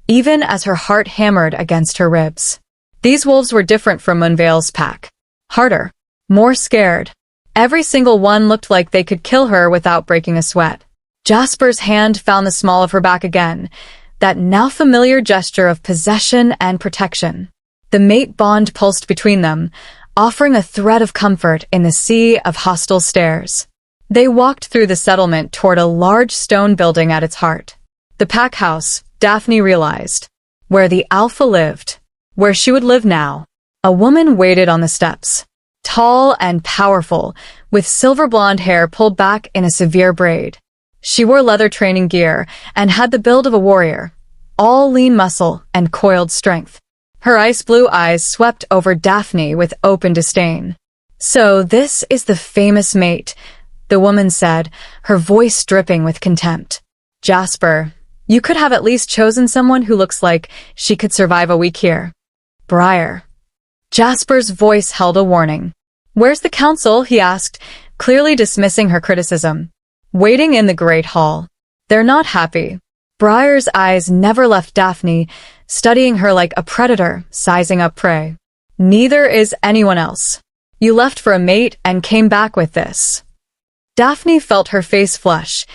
even as her heart hammered against her ribs. These wolves were different from Moonvale's pack. Harder. More scared. Every single one looked like they could kill her without breaking a sweat. Jasper's hand found the small of her back again, that now familiar gesture of possession and protection. The mate bond pulsed between them, offering a thread of comfort in the sea of hostile stares. They walked through the settlement toward a large stone building at its heart. The pack house, Daphne realized. Where the Alpha lived. Where she would live now. A woman waited on the steps. Tall and powerful, with silver blonde hair pulled back in a severe braid. She wore leather training gear and had the build of a warrior, all lean muscle and coiled strength. Her ice blue eyes swept over Daphne with open disdain. "So this is the famous mate," the woman said, her voice dripping with contempt. "Jasper, you could have at least chosen someone who looks like she could survive a week here." "Briar." Jasper's voice held a warning. "Where's the council?" he asked, clearly dismissing her criticism. "Waiting in the Great Hall. They're not happy." Briar's eyes never left Daphne, studying her like a predator, sizing up prey. "Neither is anyone else. You left for a mate and came back with this." Daphne felt her face flush,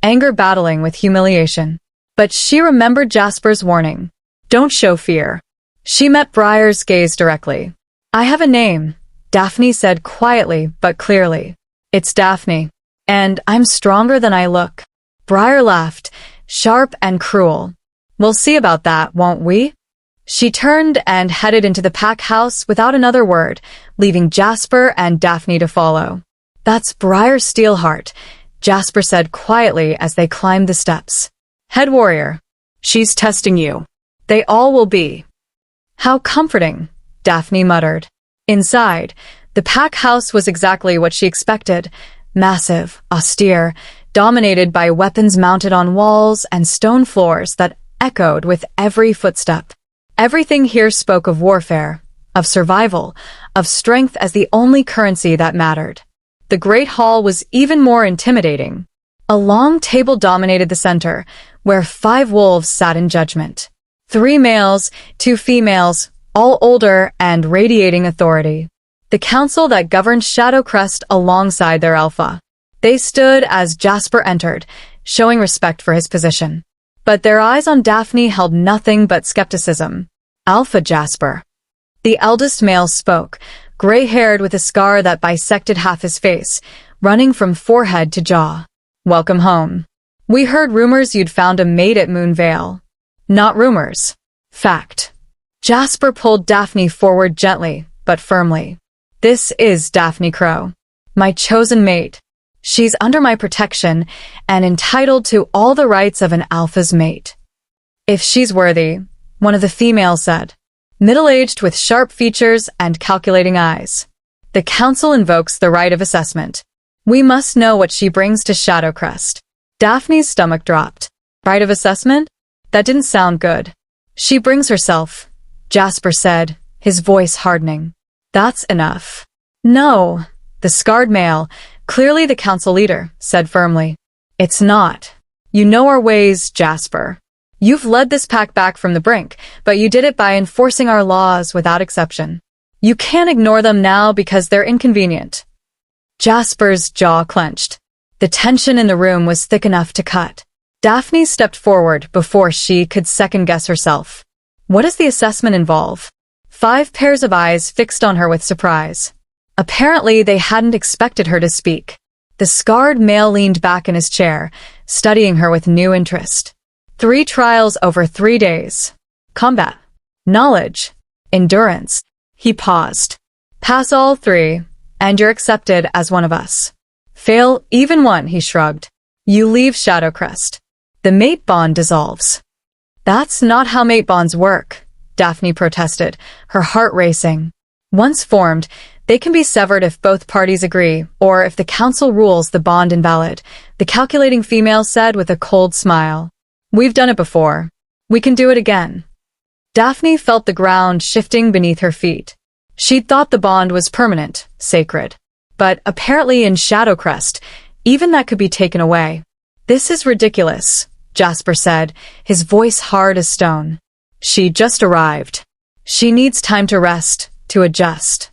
anger battling with humiliation. But she remembered Jasper's warning. "Don't show fear." She met Briar's gaze directly. "I have a name," Daphne said quietly but clearly. "It's Daphne. And I'm stronger than I look." Briar laughed, sharp and cruel. "We'll see about that, won't we?" She turned and headed into the pack house without another word, leaving Jasper and Daphne to follow. "That's Briar Steelheart," Jasper said quietly as they climbed the steps. "Head warrior. She's testing you." "They all will be." "How comforting," Daphne muttered. Inside, the pack house was exactly what she expected. Massive, austere, dominated by weapons mounted on walls and stone floors that echoed with every footstep. Everything here spoke of warfare, of survival, of strength as the only currency that mattered. The Great Hall was even more intimidating. A long table dominated the center, where 5 wolves sat in judgment. 3 males, 2 females, all older and radiating authority. The council that governed Shadowcrest alongside their alpha. They stood as Jasper entered, showing respect for his position. But their eyes on Daphne held nothing but skepticism. "Alpha Jasper." The eldest male spoke, gray-haired with a scar that bisected half his face, running from forehead to jaw. "Welcome home. We heard rumors you'd found a mate at Moonvale." "Not rumors. Fact." Jasper pulled Daphne forward gently, but firmly. "This is Daphne Crow. My chosen mate. She's under my protection and entitled to all the rights of an alpha's mate." "If she's worthy," one of the females said, middle-aged with sharp features and calculating eyes. "The council invokes the right of assessment. We must know what she brings to Shadowcrest." Daphne's stomach dropped. "Right of assessment? That didn't sound good." "She brings herself," Jasper said, his voice hardening. That's enough. No, the scarred male, clearly the council leader, said firmly. It's not. You know our ways, Jasper. You've led this pack back from the brink, but you did it by enforcing our laws without exception. You can't ignore them now because they're inconvenient. Jasper's jaw clenched. The tension in the room was thick enough to cut. Daphne stepped forward before she could second-guess herself. What does the assessment involve? 5 pairs of eyes fixed on her with surprise. Apparently, they hadn't expected her to speak. The scarred male leaned back in his chair, studying her with new interest. 3 trials over 3 days. Combat. Knowledge. Endurance. He paused. Pass all 3, and you're accepted as one of us. Fail even one, he shrugged. You leave Shadowcrest. The mate bond dissolves. That's not how mate bonds work, Daphne protested, her heart racing. Once formed, they can be severed if both parties agree, or if the council rules the bond invalid, the calculating female said with a cold smile. We've done it before. We can do it again. Daphne felt the ground shifting beneath her feet. She'd thought the bond was permanent, sacred. But apparently in Shadowcrest, even that could be taken away. This is ridiculous, Jasper said, his voice hard as stone. She just arrived. She needs time to rest, to adjust.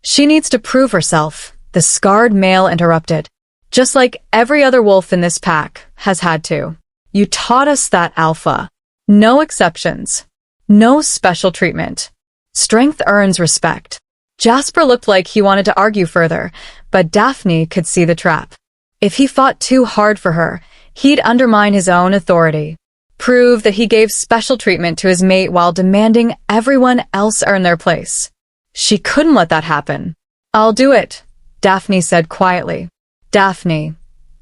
She needs to prove herself, the scarred male interrupted. Just like every other wolf in this pack has had to. You taught us that, Alpha. No exceptions. No special treatment. Strength earns respect. Jasper looked like he wanted to argue further, but Daphne could see the trap. If he fought too hard for her, he'd undermine his own authority. Prove that he gave special treatment to his mate while demanding everyone else earn their place. She couldn't let that happen. I'll do it, Daphne said quietly. Daphne,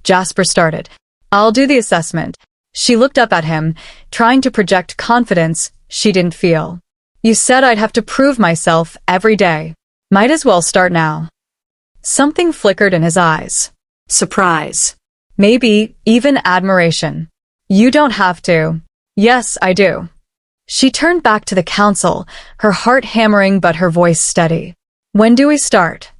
Jasper started. I'll do the assessment. She looked up at him, trying to project confidence she didn't feel. You said I'd have to prove myself every day. Might as well start now. Something flickered in his eyes. Surprise. Maybe even admiration. You don't have to. Yes, I do. She turned back to the council, her heart hammering but her voice steady. When do we start?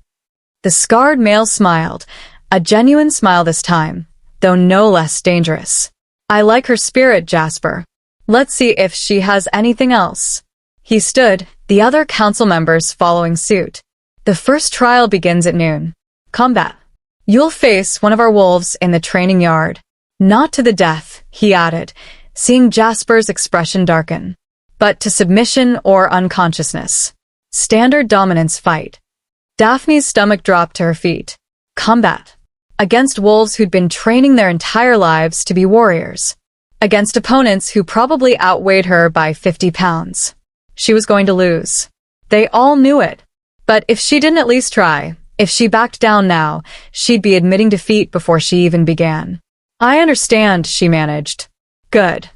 The scarred male smiled, a genuine smile this time, though no less dangerous. I like her spirit, Jasper. Let's see if she has anything else. He stood, the other council members following suit. The first trial begins at noon. Combat. You'll face one of our wolves in the training yard. Not to the death, he added, seeing Jasper's expression darken, but to submission or unconsciousness. Standard dominance fight. Daphne's stomach dropped to her feet. Combat. Against wolves who'd been training their entire lives to be warriors. Against opponents who probably outweighed her by 50 pounds. She was going to lose. They all knew it. But if she didn't at least try, if she backed down now, she'd be admitting defeat before she even began. I understand, she managed. Good.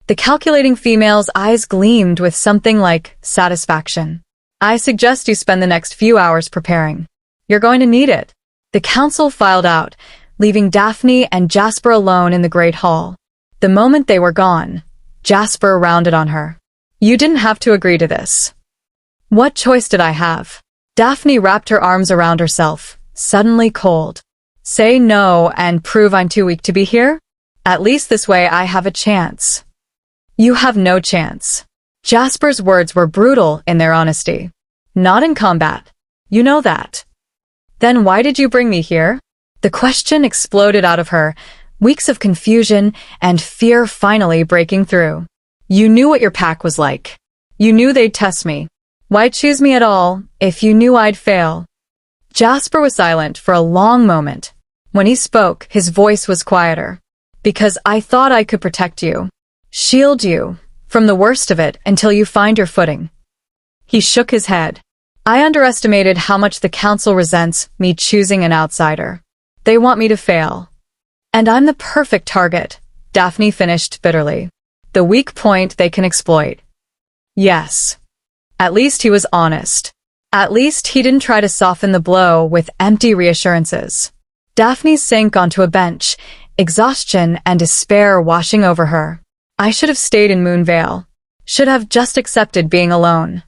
The calculating female's eyes gleamed with something like satisfaction. I suggest you spend the next few hours preparing. You're going to need it. The council filed out, leaving Daphne and Jasper alone in the Great Hall. The moment they were gone, Jasper rounded on her. You didn't have to agree to this. What choice did I have? Daphne wrapped her arms around herself, suddenly cold. Say no and prove I'm too weak to be here? At least this way I have a chance. You have no chance. Jasper's words were brutal in their honesty. Not in combat. You know that. Then why did you bring me here? The question exploded out of her, weeks of confusion and fear finally breaking through. You knew what your pack was like. You knew they'd test me. Why choose me at all, if you knew I'd fail? Jasper was silent for a long moment. When he spoke, his voice was quieter. Because I thought I could protect you. Shield you, from the worst of it until you find your footing. He shook his head. I underestimated how much the council resents me choosing an outsider. They want me to fail. And I'm the perfect target, Daphne finished bitterly. The weak point they can exploit. Yes. At least he was honest. At least he didn't try to soften the blow with empty reassurances. Daphne sank onto a bench, exhaustion and despair washing over her. I should have stayed in Moonvale. Should have just accepted being alone.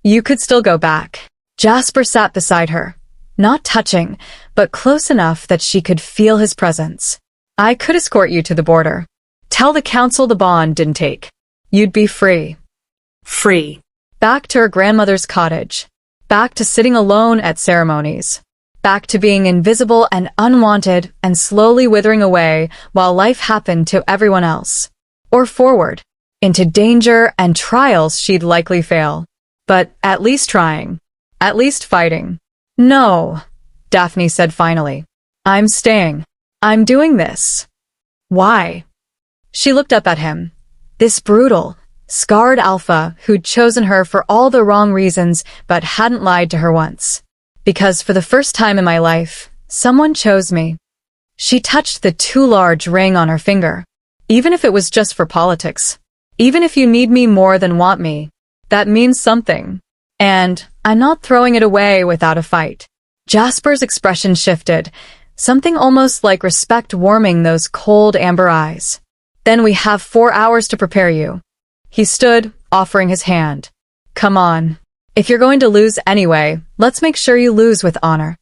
You could still go back. Jasper sat beside her, not touching, but close enough that she could feel his presence. I could escort you to the border. Tell the council the bond didn't take. You'd be free. Free. Back to her grandmother's cottage. Back to sitting alone at ceremonies. Back to being invisible and unwanted and slowly withering away while life happened to everyone else. Or forward, into danger and trials she'd likely fail. But at least trying. At least fighting. No, Daphne said finally. I'm staying. I'm doing this. Why? She looked up at him. This brutal, scarred alpha who'd chosen her for all the wrong reasons but hadn't lied to her once. Because for the first time in my life, someone chose me. She touched the too large ring on her finger. Even if it was just for politics. Even if you need me more than want me, that means something. And I'm not throwing it away without a fight. Jasper's expression shifted, something almost like respect warming those cold amber eyes. Then we have 4 hours to prepare you. He stood, offering his hand. Come on. If you're going to lose anyway, let's make sure you lose with honor.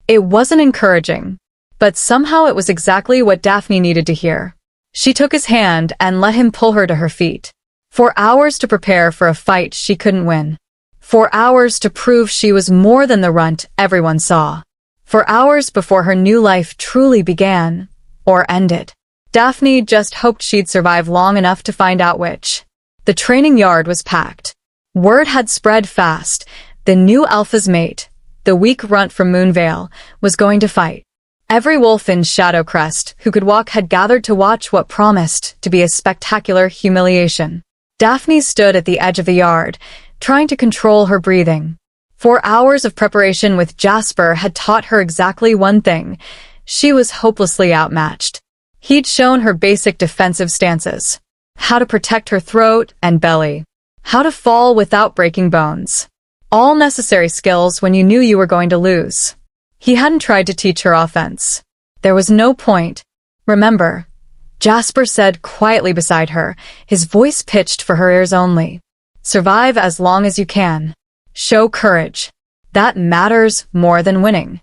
It wasn't encouraging, but somehow it was exactly what Daphne needed to hear. She took his hand and let him pull her to her feet. 4 hours to prepare for a fight she couldn't win. 4 hours to prove she was more than the runt everyone saw. 4 hours before her new life truly began, or ended. Daphne just hoped she'd survive long enough to find out which. The training yard was packed. Word had spread fast. The new Alpha's mate, the weak runt from Moonvale, was going to fight. Every wolf in Shadowcrest who could walk had gathered to watch what promised to be a spectacular humiliation. Daphne stood at the edge of the yard, trying to control her breathing. 4 hours of preparation with Jasper had taught her exactly one thing. She was hopelessly outmatched. He'd shown her basic defensive stances. How to protect her throat and belly. How to fall without breaking bones. All necessary skills when you knew you were going to lose. He hadn't tried to teach her offense. There was no point. Remember, Jasper said quietly beside her, his voice pitched for her ears only. Survive as long as you can. Show courage. That matters more than winning.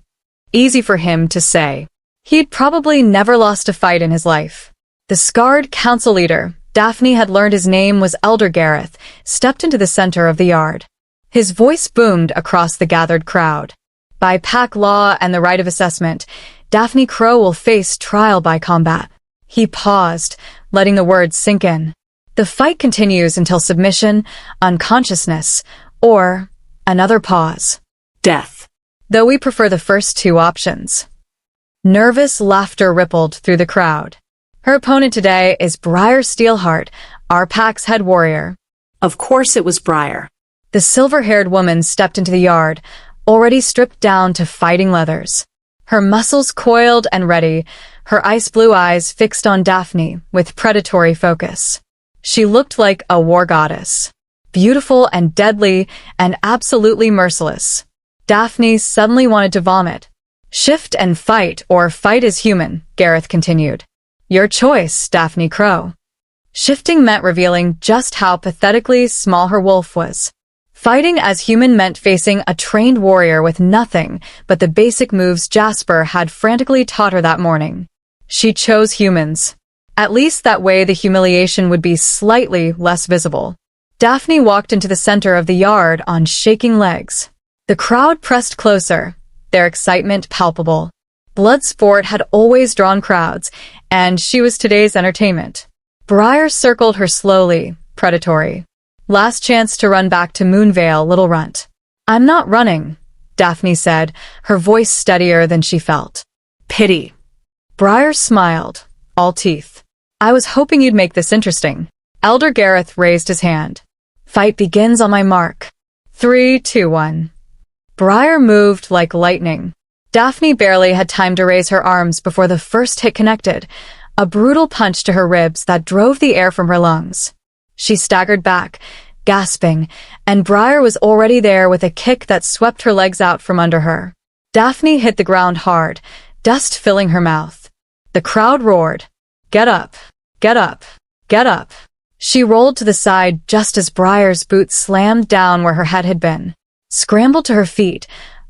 Easy for him to say. He'd probably never lost a fight in his life. The scarred council leader, Daphne had learned his name was Elder Gareth, stepped into the center of the yard. His voice boomed across the gathered crowd. By pack law and the right of assessment, Daphne Crow will face trial by combat. He paused, letting the words sink in. The fight continues until submission, unconsciousness, or another pause. Death. Though we prefer the first 2 options. Nervous laughter rippled through the crowd. Her opponent today is Briar Steelheart, our pack's head warrior. Of course it was Briar. The silver-haired woman stepped into the yard, already stripped down to fighting leathers. Her muscles coiled and ready, her ice-blue eyes fixed on Daphne with predatory focus. She looked like a war goddess. Beautiful and deadly and absolutely merciless. Daphne suddenly wanted to vomit. Shift and fight, or fight as human, Gareth continued. Your choice, Daphne Crow. Shifting meant revealing just how pathetically small her wolf was. Fighting as human meant facing a trained warrior with nothing but the basic moves Jasper had frantically taught her that morning. She chose humans. At least that way the humiliation would be slightly less visible. Daphne walked into the center of the yard on shaking legs. The crowd pressed closer, their excitement palpable. Blood sport had always drawn crowds, and she was today's entertainment. Briar circled her slowly, predatory. Last chance to run back to Moonvale, little runt. I'm not running, Daphne said, her voice steadier than she felt. Pity. Briar smiled, all teeth. I was hoping you'd make this interesting. Elder Gareth raised his hand. Fight begins on my mark. 3, 2, 1. Briar moved like lightning. Daphne barely had time to raise her arms before the first hit connected, a brutal punch to her ribs that drove the air from her lungs. She staggered back, gasping, and Briar was already there with a kick that swept her legs out from under her. Daphne hit the ground hard, dust filling her mouth. The crowd roared. Get up, get up, get up. She rolled to the side just as Briar's boot slammed down where her head had been. Scrambled to her feet,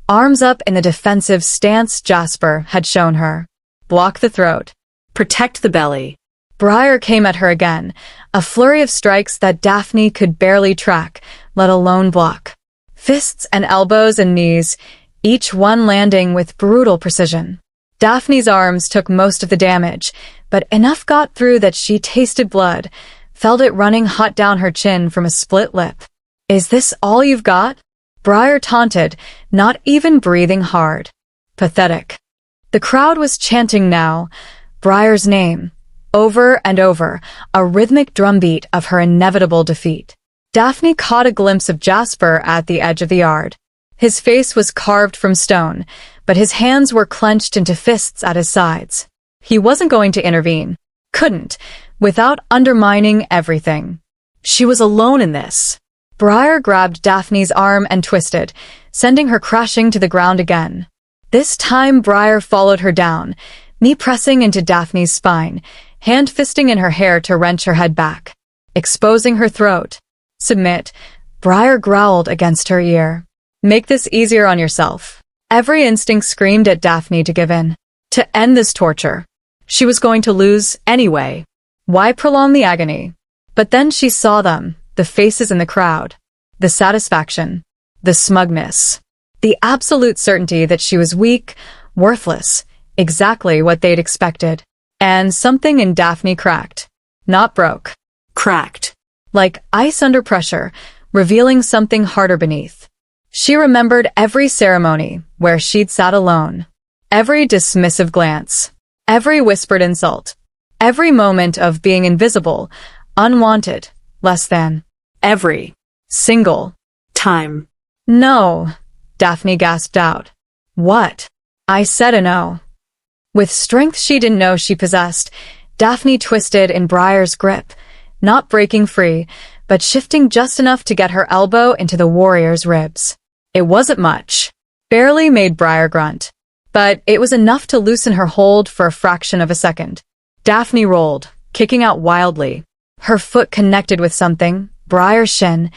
arms up in the defensive stance Jasper had shown her. Block the throat. Protect the belly. Briar came at her again, a flurry of strikes that Daphne could barely track, let alone block. Fists and elbows and knees, each one landing with brutal precision. Daphne's arms took most of the damage, but enough got through that she tasted blood, felt it running hot down her chin from a split lip. "Is this all you've got?" Briar taunted, not even breathing hard. Pathetic. The crowd was chanting now, Briar's name, over and over, a rhythmic drumbeat of her inevitable defeat. Daphne caught a glimpse of Jasper at the edge of the yard. His face was carved from stone, but his hands were clenched into fists at his sides. He wasn't going to intervene. Couldn't, without undermining everything. She was alone in this. Briar grabbed Daphne's arm and twisted, sending her crashing to the ground again. This time Briar followed her down, knee pressing into Daphne's spine, hand fisting in her hair to wrench her head back, exposing her throat. "Submit," Briar growled against her ear. "Make this easier on yourself." Every instinct screamed at Daphne to give in, to end this torture. She was going to lose anyway. Why prolong the agony? But then she saw them, the faces in the crowd, the satisfaction, the smugness, the absolute certainty that she was weak, worthless, exactly what they'd expected. And something in Daphne cracked. Not broke. Cracked. Like ice under pressure, revealing something harder beneath. She remembered every ceremony where she'd sat alone, every dismissive glance, every whispered insult, every moment of being invisible, unwanted, less than, Every single time. "No," Daphne gasped out. "What?" "I said a no." With strength she didn't know she possessed, Daphne twisted in Briar's grip, not breaking free, but shifting just enough to get her elbow into the warrior's ribs. It wasn't much. Barely made Briar grunt. But it was enough to loosen her hold for a fraction of a second. Daphne rolled, kicking out wildly. Her foot connected with something, Briar's shin,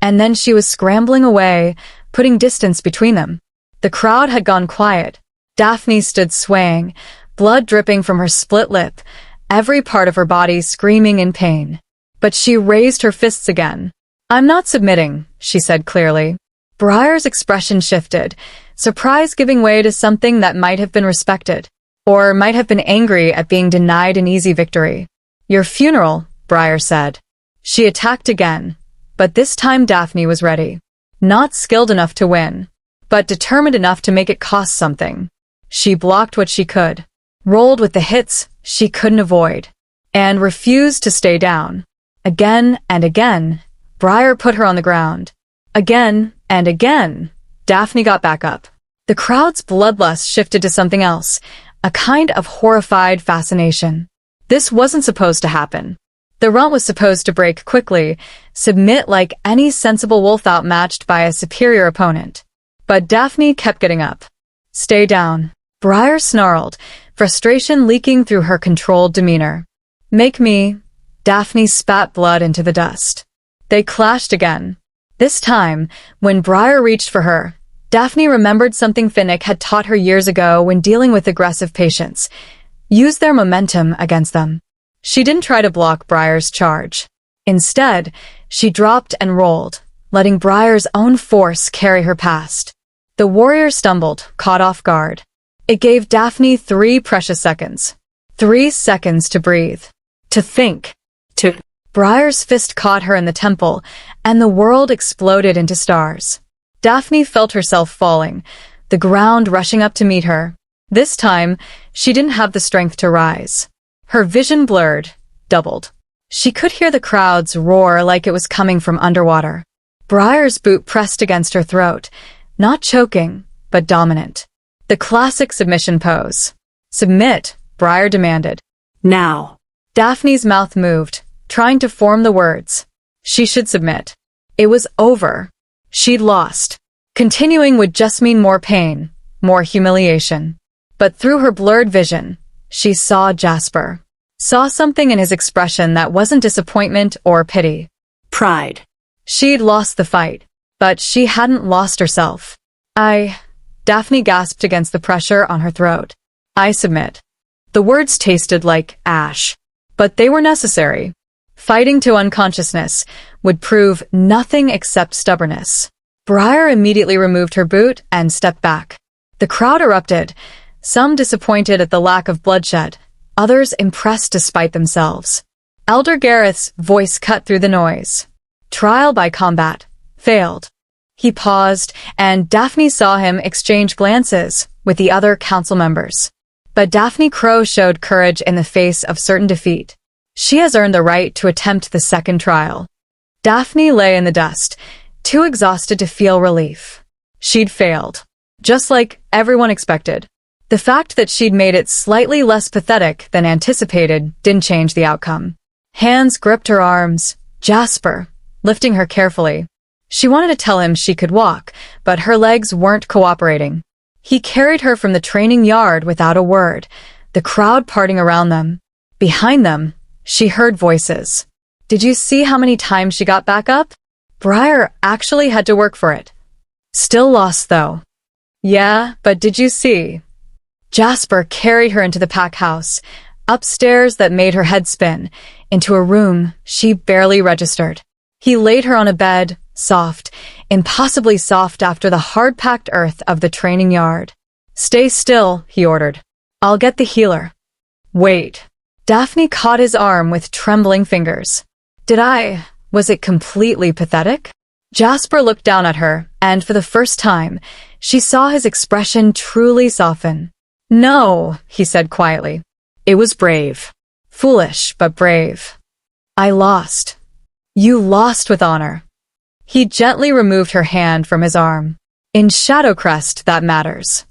and then she was scrambling away, putting distance between them. The crowd had gone quiet. Daphne stood swaying, blood dripping from her split lip, every part of her body screaming in pain. But she raised her fists again. "I'm not submitting," she said clearly. Briar's expression shifted, surprise giving way to something that might have been respected, or might have been angry at being denied an easy victory. "Your funeral," Briar said. She attacked again, but this time Daphne was ready. Not skilled enough to win, but determined enough to make it cost something. She blocked what she could, rolled with the hits she couldn't avoid, and refused to stay down. Again and again, Briar put her on the ground. Again and again, Daphne got back up. The crowd's bloodlust shifted to something else, a kind of horrified fascination. This wasn't supposed to happen. The runt was supposed to break quickly, submit like any sensible wolf outmatched by a superior opponent. But Daphne kept getting up. "Stay down," Briar snarled, frustration leaking through her controlled demeanor. "Make me," Daphne spat blood into the dust. They clashed again. This time, when Briar reached for her, Daphne remembered something Finnick had taught her years ago when dealing with aggressive patients. Use their momentum against them. She didn't try to block Briar's charge. Instead, she dropped and rolled, letting Briar's own force carry her past. The warrior stumbled, caught off guard. It gave Daphne 3 precious seconds. 3 seconds to breathe. To think. To Briar's fist caught her in the temple, and the world exploded into stars. Daphne felt herself falling, the ground rushing up to meet her. This time, she didn't have the strength to rise. Her vision blurred, doubled. She could hear the crowds roar like it was coming from underwater. Briar's boot pressed against her throat, not choking, but dominant. The classic submission pose. "Submit," Briar demanded. now. Daphne's mouth moved, trying to form the words. She should submit. It was over. She'd lost. Continuing would just mean more pain, more humiliation. But through her blurred vision, she saw Jasper. saw something in his expression that wasn't disappointment or pity. Pride. She'd lost the fight, but she hadn't lost herself. Daphne gasped against the pressure on her throat. I submit. The words tasted like ash, but they were necessary. Fighting to unconsciousness would prove nothing except stubbornness. Briar immediately removed her boot and stepped back. The crowd erupted, some disappointed at the lack of bloodshed, others impressed despite themselves. Elder Gareth's voice cut through the noise. Trial by combat. Failed. He paused, and Daphne saw him exchange glances with the other council members. But Daphne Crow showed courage in the face of certain defeat. She has earned the right to attempt the second trial. Daphne lay in the dust, too exhausted to feel relief. She'd failed, just like everyone expected. The fact that she'd made it slightly less pathetic than anticipated didn't change the outcome. Hands gripped her arms. Jasper, lifting her carefully. She wanted to tell him she could walk, but her legs weren't cooperating. He carried her from the training yard without a word, the crowd parting around them. Behind them, she heard voices. Did you see how many times she got back up? Briar actually had to work for it. Still lost, though. Yeah, but did you see? Jasper carried her into the pack house, upstairs that made her head spin, into a room she barely registered. He laid her on a bed, soft, impossibly soft after the hard-packed earth of the training yard. Stay still, he ordered. I'll get the healer. Wait. Daphne caught his arm with trembling fingers. Was it completely pathetic? Jasper looked down at her, and for the first time, she saw his expression truly soften. No, he said quietly. It was brave. Foolish, but brave. I lost. You lost with honor. He gently removed her hand from his arm. In Shadowcrest, that matters.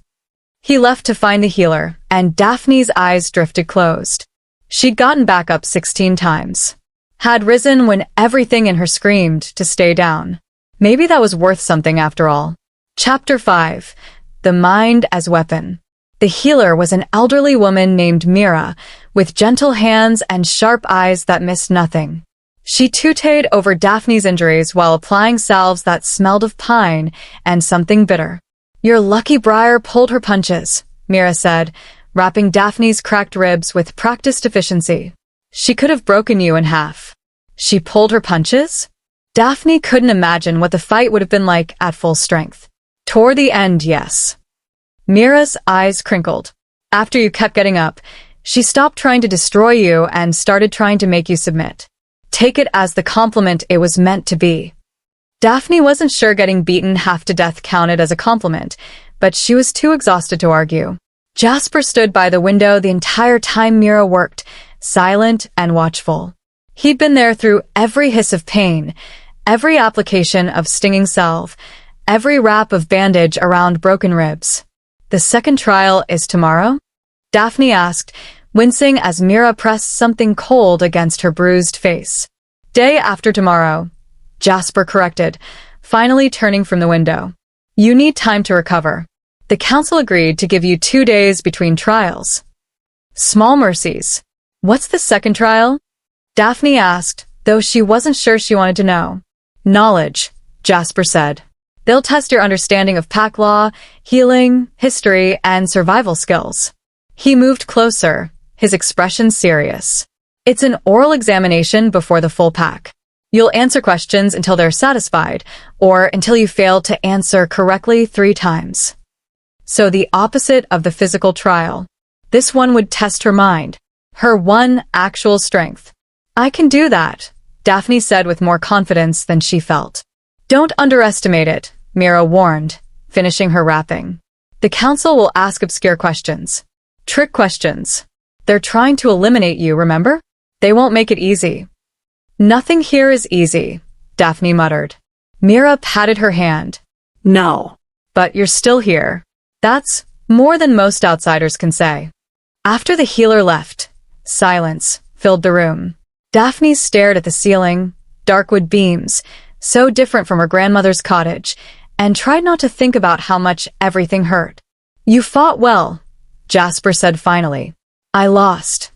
He left to find the healer, and Daphne's eyes drifted closed. She'd gotten back up 16 times. Had risen when everything in her screamed to stay down. Maybe that was worth something after all. Chapter 5. The Mind as Weapon. The healer was an elderly woman named Mira, with gentle hands and sharp eyes that missed nothing. She tutored over Daphne's injuries while applying salves that smelled of pine and something bitter. Your lucky Briar pulled her punches, Mira said, wrapping Daphne's cracked ribs with practiced efficiency. She could have broken you in half. She pulled her punches? Daphne couldn't imagine what the fight would have been like at full strength. Toward the end, yes. Mira's eyes crinkled. After you kept getting up, she stopped trying to destroy you and started trying to make you submit. Take it as the compliment it was meant to be. Daphne wasn't sure getting beaten half to death counted as a compliment, but she was too exhausted to argue. Jasper stood by the window the entire time Mira worked, silent and watchful. He'd been there through every hiss of pain, every application of stinging salve, every wrap of bandage around broken ribs. The second trial is tomorrow? Daphne asked, wincing as Mira pressed something cold against her bruised face. Day after tomorrow, Jasper corrected, finally turning from the window. You need time to recover. The council agreed to give you 2 days between trials. Small mercies. What's the second trial? Daphne asked, though she wasn't sure she wanted to know. Knowledge, Jasper said. They'll test your understanding of pack law, healing, history, and survival skills. He moved closer, his expression serious. It's an oral examination before the full pack. You'll answer questions until they're satisfied, or until you fail to answer correctly 3 times. So the opposite of the physical trial. This one would test her mind, her one actual strength. I can do that, Daphne said with more confidence than she felt. Don't underestimate it, Mira warned, finishing her wrapping. The council will ask obscure questions. Trick questions. They're trying to eliminate you, remember? They won't make it easy. Nothing here is easy, Daphne muttered. Mira patted her hand. No. But you're still here. That's more than most outsiders can say. After the healer left, silence filled the room. Daphne stared at the ceiling, dark wood beams, so different from her grandmother's cottage, and tried not to think about how much everything hurt. You fought well, Jasper said finally. I lost.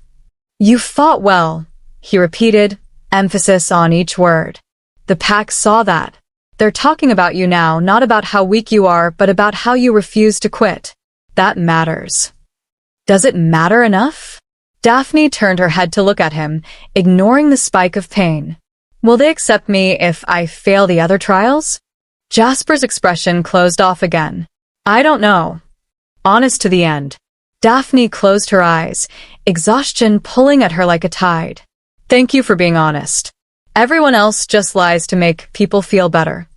You fought well, he repeated, emphasis on each word. The pack saw that. They're talking about you now, not about how weak you are, but about how you refuse to quit. That matters. Does it matter enough? Daphne turned her head to look at him, ignoring the spike of pain. Will they accept me if I fail the other trials? Jasper's expression closed off again. I don't know. Honest to the end. Daphne closed her eyes, exhaustion pulling at her like a tide. Thank you for being honest. Everyone else just lies to make people feel better.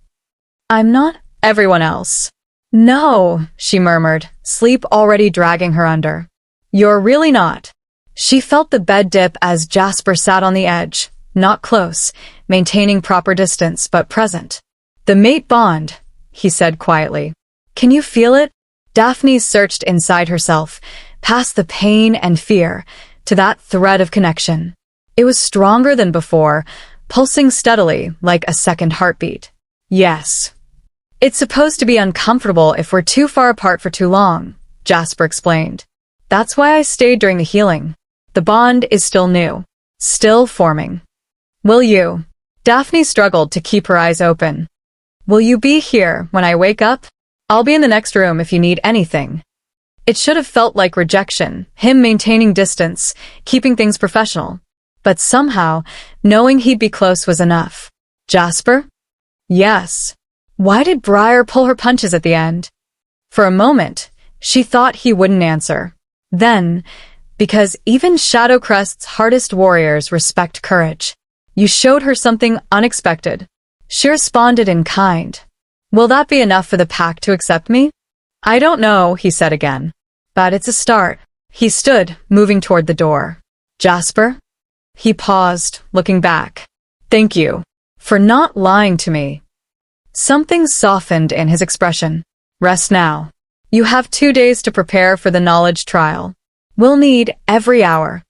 I'm not everyone else. No, she murmured, sleep already dragging her under. You're really not. She felt the bed dip as Jasper sat on the edge, not close, maintaining proper distance but present. The mate bond, he said quietly. Can you feel it? Daphne searched inside herself, past the pain and fear, to that thread of connection. It was stronger than before, pulsing steadily like a second heartbeat. Yes. It's supposed to be uncomfortable if we're too far apart for too long, Jasper explained. That's why I stayed during the healing. The bond is still new, still forming. Will you? Daphne struggled to keep her eyes open. Will you be here when I wake up? I'll be in the next room if you need anything. It should have felt like rejection, him maintaining distance, keeping things professional. But somehow, knowing he'd be close was enough. Jasper? Yes. Why did Briar pull her punches at the end? For a moment, she thought he wouldn't answer. Then, because even Shadowcrest's hardest warriors respect courage. You showed her something unexpected. She responded in kind. Will that be enough for the pack to accept me? I don't know, he said again. But it's a start. He stood, moving toward the door. Jasper? He paused, looking back. Thank you for not lying to me. Something softened in his expression. Rest now. You have 2 days to prepare for the knowledge trial. We'll need every hour.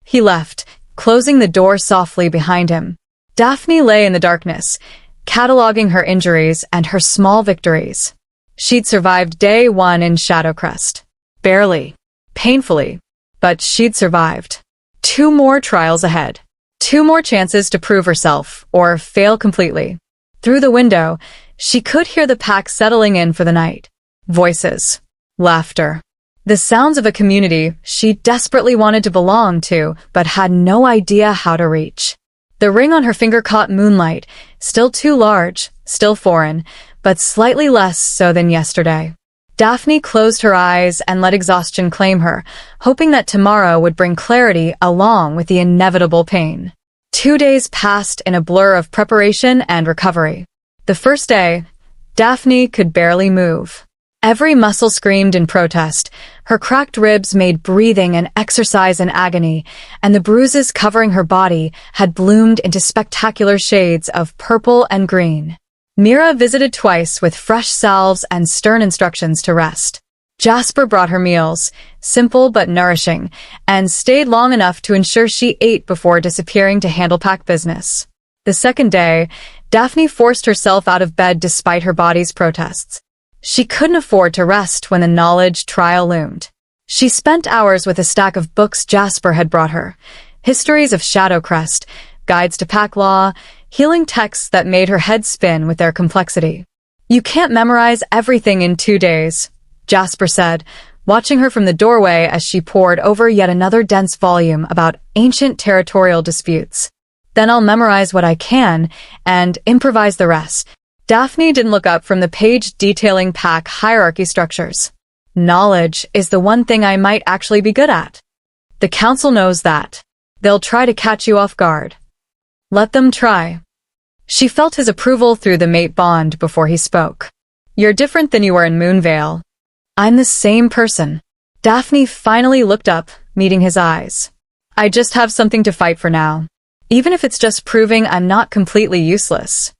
He left, closing the door softly behind him. Daphne lay in the darkness, cataloging her injuries and her small victories. She'd survived day 1 in Shadowcrest. Barely. Painfully. But she'd survived. 2 more trials ahead. 2 more chances to prove herself, or fail completely. Through the window, she could hear the pack settling in for the night. Voices. Laughter. The sounds of a community she desperately wanted to belong to, but had no idea how to reach. The ring on her finger caught moonlight, still too large, still foreign, but slightly less so than yesterday. Daphne closed her eyes and let exhaustion claim her, hoping that tomorrow would bring clarity along with the inevitable pain. 2 days passed in a blur of preparation and recovery. The first day, Daphne could barely move. Every muscle screamed in protest. Her cracked ribs made breathing an exercise in agony, and the bruises covering her body had bloomed into spectacular shades of purple and green. Mira visited twice with fresh salves and stern instructions to rest. Jasper brought her meals, simple but nourishing, and stayed long enough to ensure she ate before disappearing to handle pack business. The second day, Daphne forced herself out of bed despite her body's protests. She couldn't afford to rest when the knowledge trial loomed. She spent hours with a stack of books Jasper had brought her, histories of Shadowcrest, guides to pack law, healing texts that made her head spin with their complexity. You can't memorize everything in 2 days, Jasper said, watching her from the doorway as she pored over yet another dense volume about ancient territorial disputes. Then I'll memorize what I can and improvise the rest. Daphne didn't look up from the page detailing pack hierarchy structures. Knowledge is the one thing I might actually be good at. The council knows that. They'll try to catch you off guard. Let them try. She felt his approval through the mate bond before he spoke. You're different than you were in Moonvale. I'm the same person. Daphne finally looked up, meeting his eyes. I just have something to fight for now. Even if it's just proving I'm not completely useless.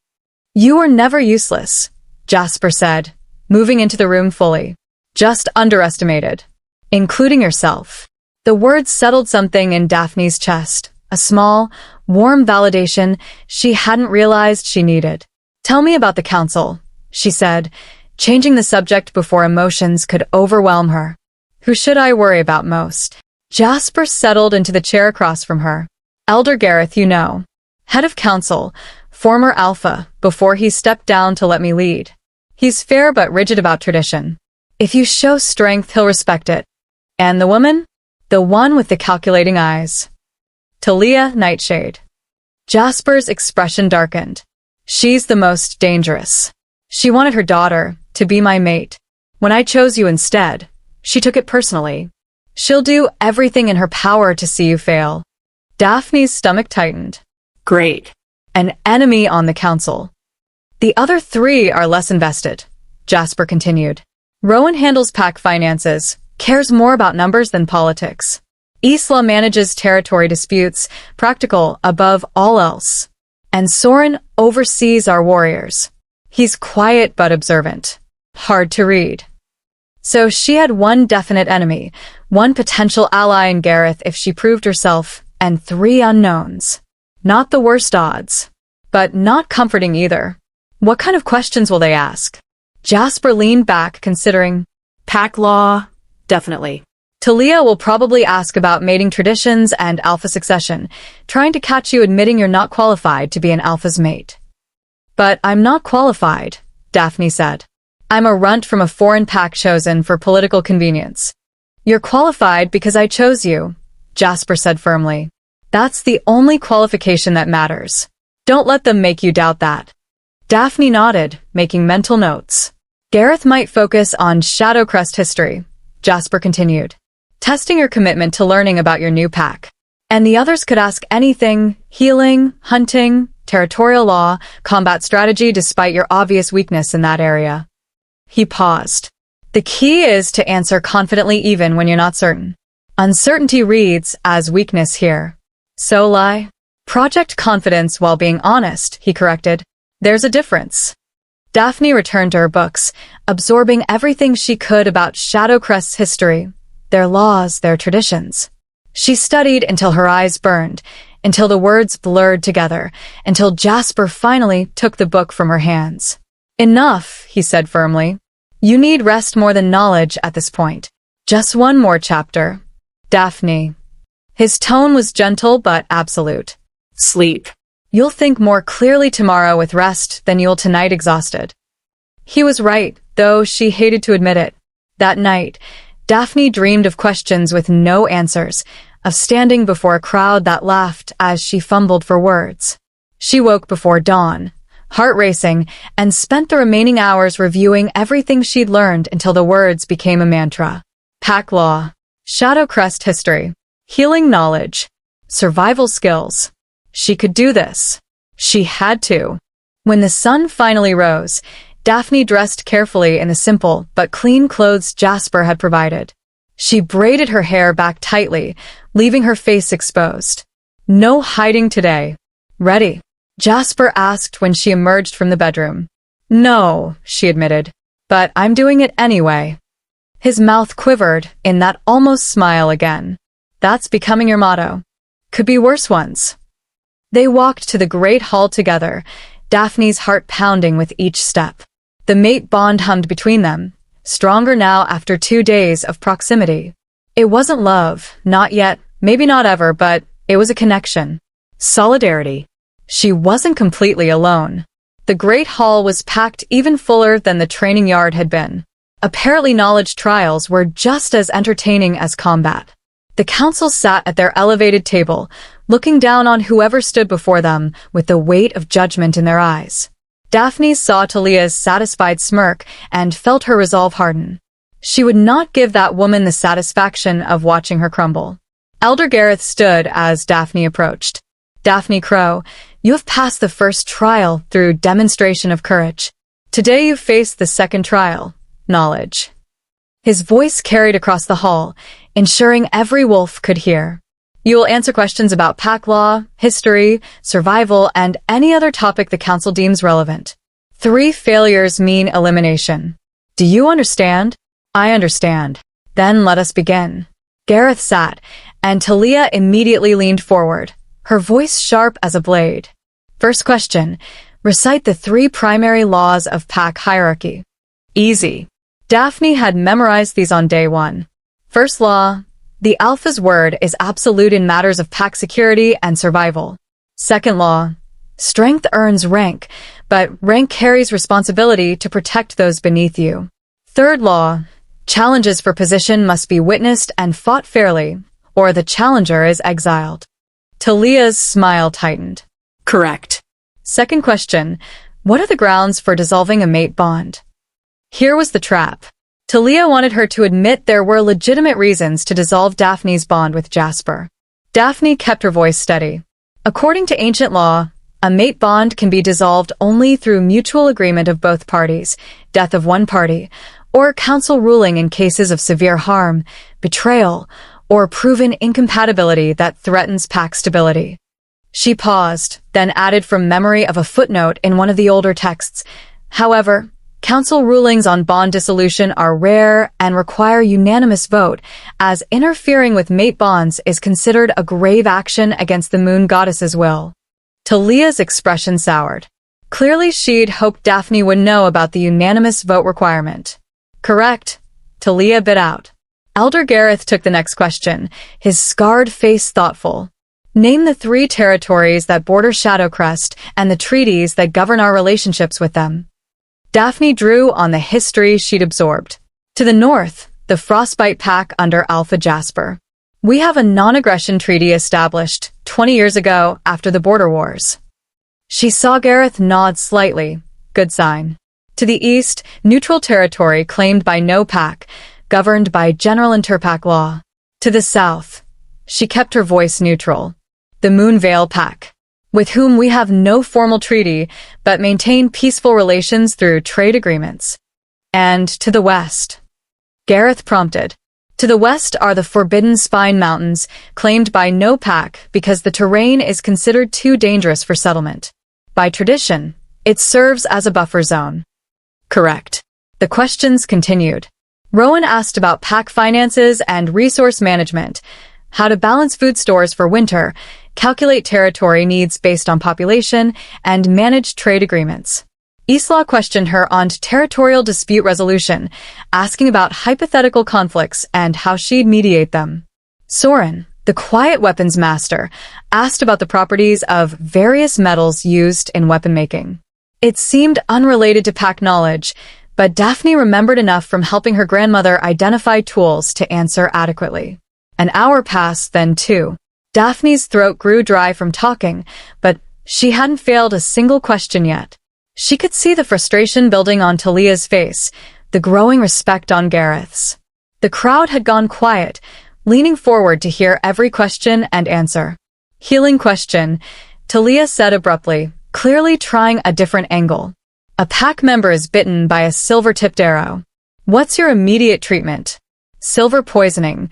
You were never useless, Jasper said, moving into the room fully. Just underestimated. Including yourself. The words settled something in Daphne's chest, a small, warm validation she hadn't realized she needed. Tell me about the council, she said, changing the subject before emotions could overwhelm her. Who should I worry about most? Jasper settled into the chair across from her. Elder Gareth, you know. Head of council, former Alpha, before he stepped down to let me lead. He's fair but rigid about tradition. If you show strength, he'll respect it. And the woman? The one with the calculating eyes. Talia Nightshade. Jasper's expression darkened. She's the most dangerous. She wanted her daughter to be my mate. When I chose you instead, she took it personally. She'll do everything in her power to see you fail. Daphne's stomach tightened. Great. An enemy on the council. The other three are less invested, Jasper continued. Rowan handles pack finances, cares more about numbers than politics. Isla manages territory disputes, practical above all else. And Soren oversees our warriors. He's quiet but observant. Hard to read. So she had one definite enemy, one potential ally in Gareth if she proved herself, and three unknowns. Not the worst odds, but not comforting either. What kind of questions will they ask? Jasper leaned back, considering. Pack law? Definitely. Talia will probably ask about mating traditions and alpha succession, trying to catch you admitting you're not qualified to be an alpha's mate. But I'm not qualified, Daphne said. I'm a runt from a foreign pack chosen for political convenience. You're qualified because I chose you, Jasper said firmly. That's the only qualification that matters. Don't let them make you doubt that. Daphne nodded, making mental notes. Gareth might focus on Shadowcrest history, Jasper continued, testing your commitment to learning about your new pack. And the others could ask anything, healing, hunting, territorial law, combat strategy despite your obvious weakness in that area. He paused. The key is to answer confidently even when you're not certain. Uncertainty reads as weakness here. So lie. Project confidence while being honest, he corrected. There's a difference. Daphne returned to her books, absorbing everything she could about Shadowcrest's history, their laws, their traditions. She studied until her eyes burned, until the words blurred together, until Jasper finally took the book from her hands. Enough, he said firmly. You need rest more than knowledge at this point. Just one more chapter. Daphne. His tone was gentle but absolute. Sleep. You'll think more clearly tomorrow with rest than you'll tonight exhausted. He was right, though she hated to admit it. That night, Daphne dreamed of questions with no answers, of standing before a crowd that laughed as she fumbled for words. She woke before dawn, heart racing, and spent the remaining hours reviewing everything she'd learned until the words became a mantra. Pack law, Shadowcrest history, healing knowledge, survival skills. She could do this. She had to. When the sun finally rose, Daphne dressed carefully in the simple but clean clothes Jasper had provided. She braided her hair back tightly, leaving her face exposed. No hiding today. Ready? Jasper asked when she emerged from the bedroom. No, she admitted, but I'm doing it anyway. His mouth quivered in that almost smile again. That's becoming your motto. Could be worse ones. They walked to the great hall together, Daphne's heart pounding with each step. The mate bond hummed between them, stronger now after 2 days of proximity. It wasn't love, not yet, maybe not ever, but it was a connection. Solidarity. She wasn't completely alone. The great hall was packed even fuller than the training yard had been. Apparently knowledge trials were just as entertaining as combat. The council sat at their elevated table, looking down on whoever stood before them with the weight of judgment in their eyes. Daphne saw Talia's satisfied smirk and felt her resolve harden. She would not give that woman the satisfaction of watching her crumble. Elder Gareth stood as Daphne approached. Daphne Crow, you have passed the first trial through demonstration of courage. Today you face the second trial, knowledge. His voice carried across the hall, ensuring every wolf could hear. You will answer questions about pack law, history, survival, and any other topic the council deems relevant. 3 failures mean elimination. Do you understand? I understand. Then let us begin. Gareth sat, and Talia immediately leaned forward, her voice sharp as a blade. First question, recite the 3 primary laws of pack hierarchy. Easy. Daphne had memorized these on day 1. First law, The Alpha's word is absolute in matters of pack security and survival. Second law. Strength earns rank, but rank carries responsibility to protect those beneath you. Third law. Challenges for position must be witnessed and fought fairly, or the challenger is exiled. Talia's smile tightened. Correct. Second question. What are the grounds for dissolving a mate bond? Here was the trap. Talia wanted her to admit there were legitimate reasons to dissolve Daphne's bond with Jasper. Daphne kept her voice steady. According to ancient law, a mate bond can be dissolved only through mutual agreement of both parties, death of one party, or council ruling in cases of severe harm, betrayal, or proven incompatibility that threatens pack stability. She paused, then added from memory of a footnote in one of the older texts. However, council rulings on bond dissolution are rare and require unanimous vote, as interfering with mate bonds is considered a grave action against the moon goddess's will. Talia's expression soured. Clearly she'd hoped Daphne would know about the unanimous vote requirement. Correct, Talia bit out. Elder Gareth took the next question, his scarred face thoughtful. Name the 3 territories that border Shadowcrest and the treaties that govern our relationships with them. Daphne drew on the history she'd absorbed. To the north, the Frostbite Pack under Alpha Jasper. We have a non-aggression treaty established 20 years ago after the border wars. She saw Gareth nod slightly. Good sign. To the east, neutral territory claimed by no pack, governed by general interpack law. To the south, she kept her voice neutral. The Moonveil Pack, with whom we have no formal treaty, but maintain peaceful relations through trade agreements. And to the west. Gareth prompted. To the west are the Forbidden Spine Mountains, claimed by no pack because the terrain is considered too dangerous for settlement. By tradition, it serves as a buffer zone. Correct. The questions continued. Rowan asked about pack finances and resource management, how to balance food stores for winter, calculate territory needs based on population, and manage trade agreements. Isla questioned her on territorial dispute resolution, asking about hypothetical conflicts and how she'd mediate them. Soren, the quiet weapons master, asked about the properties of various metals used in weapon making. It seemed unrelated to pack knowledge, but Daphne remembered enough from helping her grandmother identify tools to answer adequately. An hour passed, then 2. Daphne's throat grew dry from talking, but she hadn't failed a single question yet. She could see the frustration building on Talia's face, the growing respect on Gareth's. The crowd had gone quiet, leaning forward to hear every question and answer. Healing question, Talia said abruptly, clearly trying a different angle. A pack member is bitten by a silver-tipped arrow. What's your immediate treatment? Silver poisoning.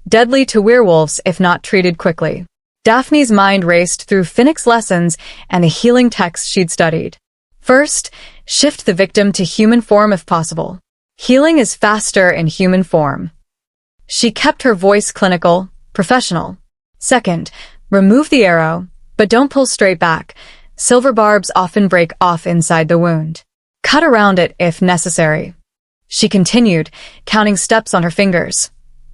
Deadly to werewolves if not treated quickly. Daphne's mind raced through Finnick's lessons and the healing texts she'd studied. First, shift the victim to human form if possible. Healing is faster in human form. She kept her voice clinical, professional. Second, remove the arrow, but don't pull straight back. Silver barbs often break off inside the wound. Cut around it if necessary. She continued, counting steps on her fingers.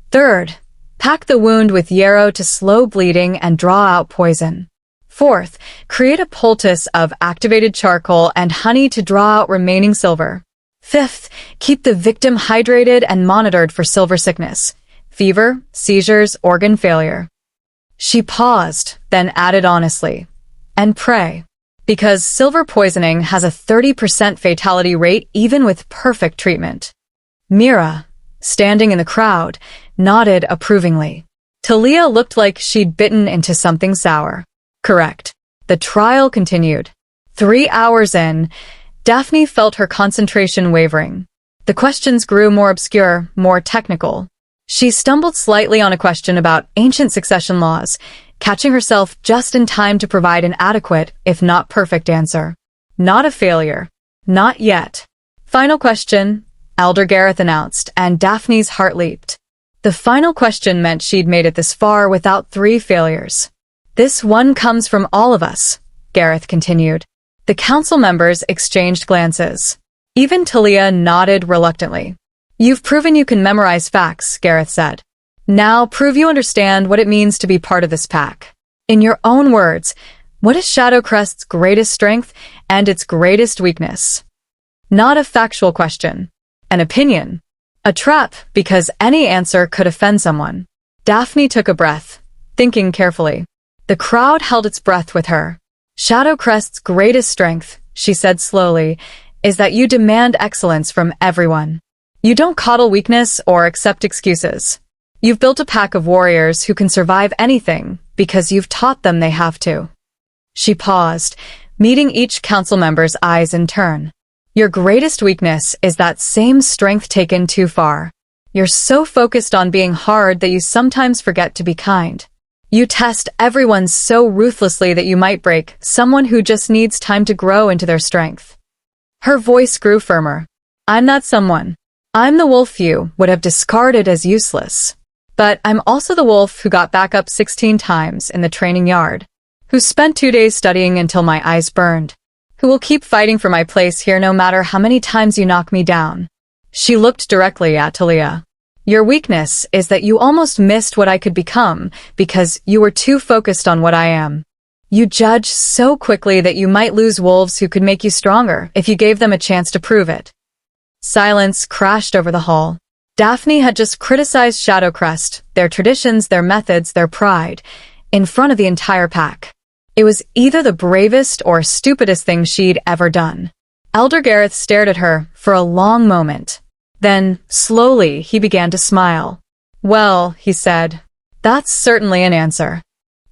Third, pack the wound with yarrow to slow bleeding and draw out poison. Fourth, create a poultice of activated charcoal and honey to draw out remaining silver. Fifth, keep the victim hydrated and monitored for silver sickness, fever, seizures, organ failure. She paused, then added honestly, and pray, because silver poisoning has a 30% fatality rate even with perfect treatment. Mira, standing in the crowd, nodded approvingly. Talia looked like she'd bitten into something sour. Correct. The trial continued. 3 hours in, Daphne felt her concentration wavering. The questions grew more obscure, more technical. She stumbled slightly on a question about ancient succession laws, catching herself just in time to provide an adequate, if not perfect answer. Not a failure. Not yet. Final question, Elder Gareth announced, and Daphne's heart leaped. The final question meant she'd made it this far without 3 failures. This one comes from all of us, Gareth continued. The council members exchanged glances. Even Talia nodded reluctantly. You've proven you can memorize facts, Gareth said. Now prove you understand what it means to be part of this pack. In your own words, what is Shadowcrest's greatest strength and its greatest weakness? Not a factual question. An opinion. A trap, because any answer could offend someone. Daphne took a breath, thinking carefully. The crowd held its breath with her. Shadowcrest's greatest strength, she said slowly, is that you demand excellence from everyone. You don't coddle weakness or accept excuses. You've built a pack of warriors who can survive anything because you've taught them they have to. She paused, meeting each council member's eyes in turn. Your greatest weakness is that same strength taken too far. You're so focused on being hard that you sometimes forget to be kind. You test everyone so ruthlessly that you might break someone who just needs time to grow into their strength. Her voice grew firmer. I'm not someone. I'm the wolf you would have discarded as useless. But I'm also the wolf who got back up 16 times in the training yard, who spent 2 days studying until my eyes burned, who will keep fighting for my place here no matter how many times you knock me down. She looked directly at Talia. Your weakness is that you almost missed what I could become because you were too focused on what I am. You judge so quickly that you might lose wolves who could make you stronger if you gave them a chance to prove it. Silence crashed over the hall. Daphne had just criticized Shadowcrest, their traditions, their methods, their pride, in front of the entire pack. It was either the bravest or stupidest thing she'd ever done. Elder Gareth stared at her for a long moment. Then, slowly, he began to smile. Well, he said, that's certainly an answer.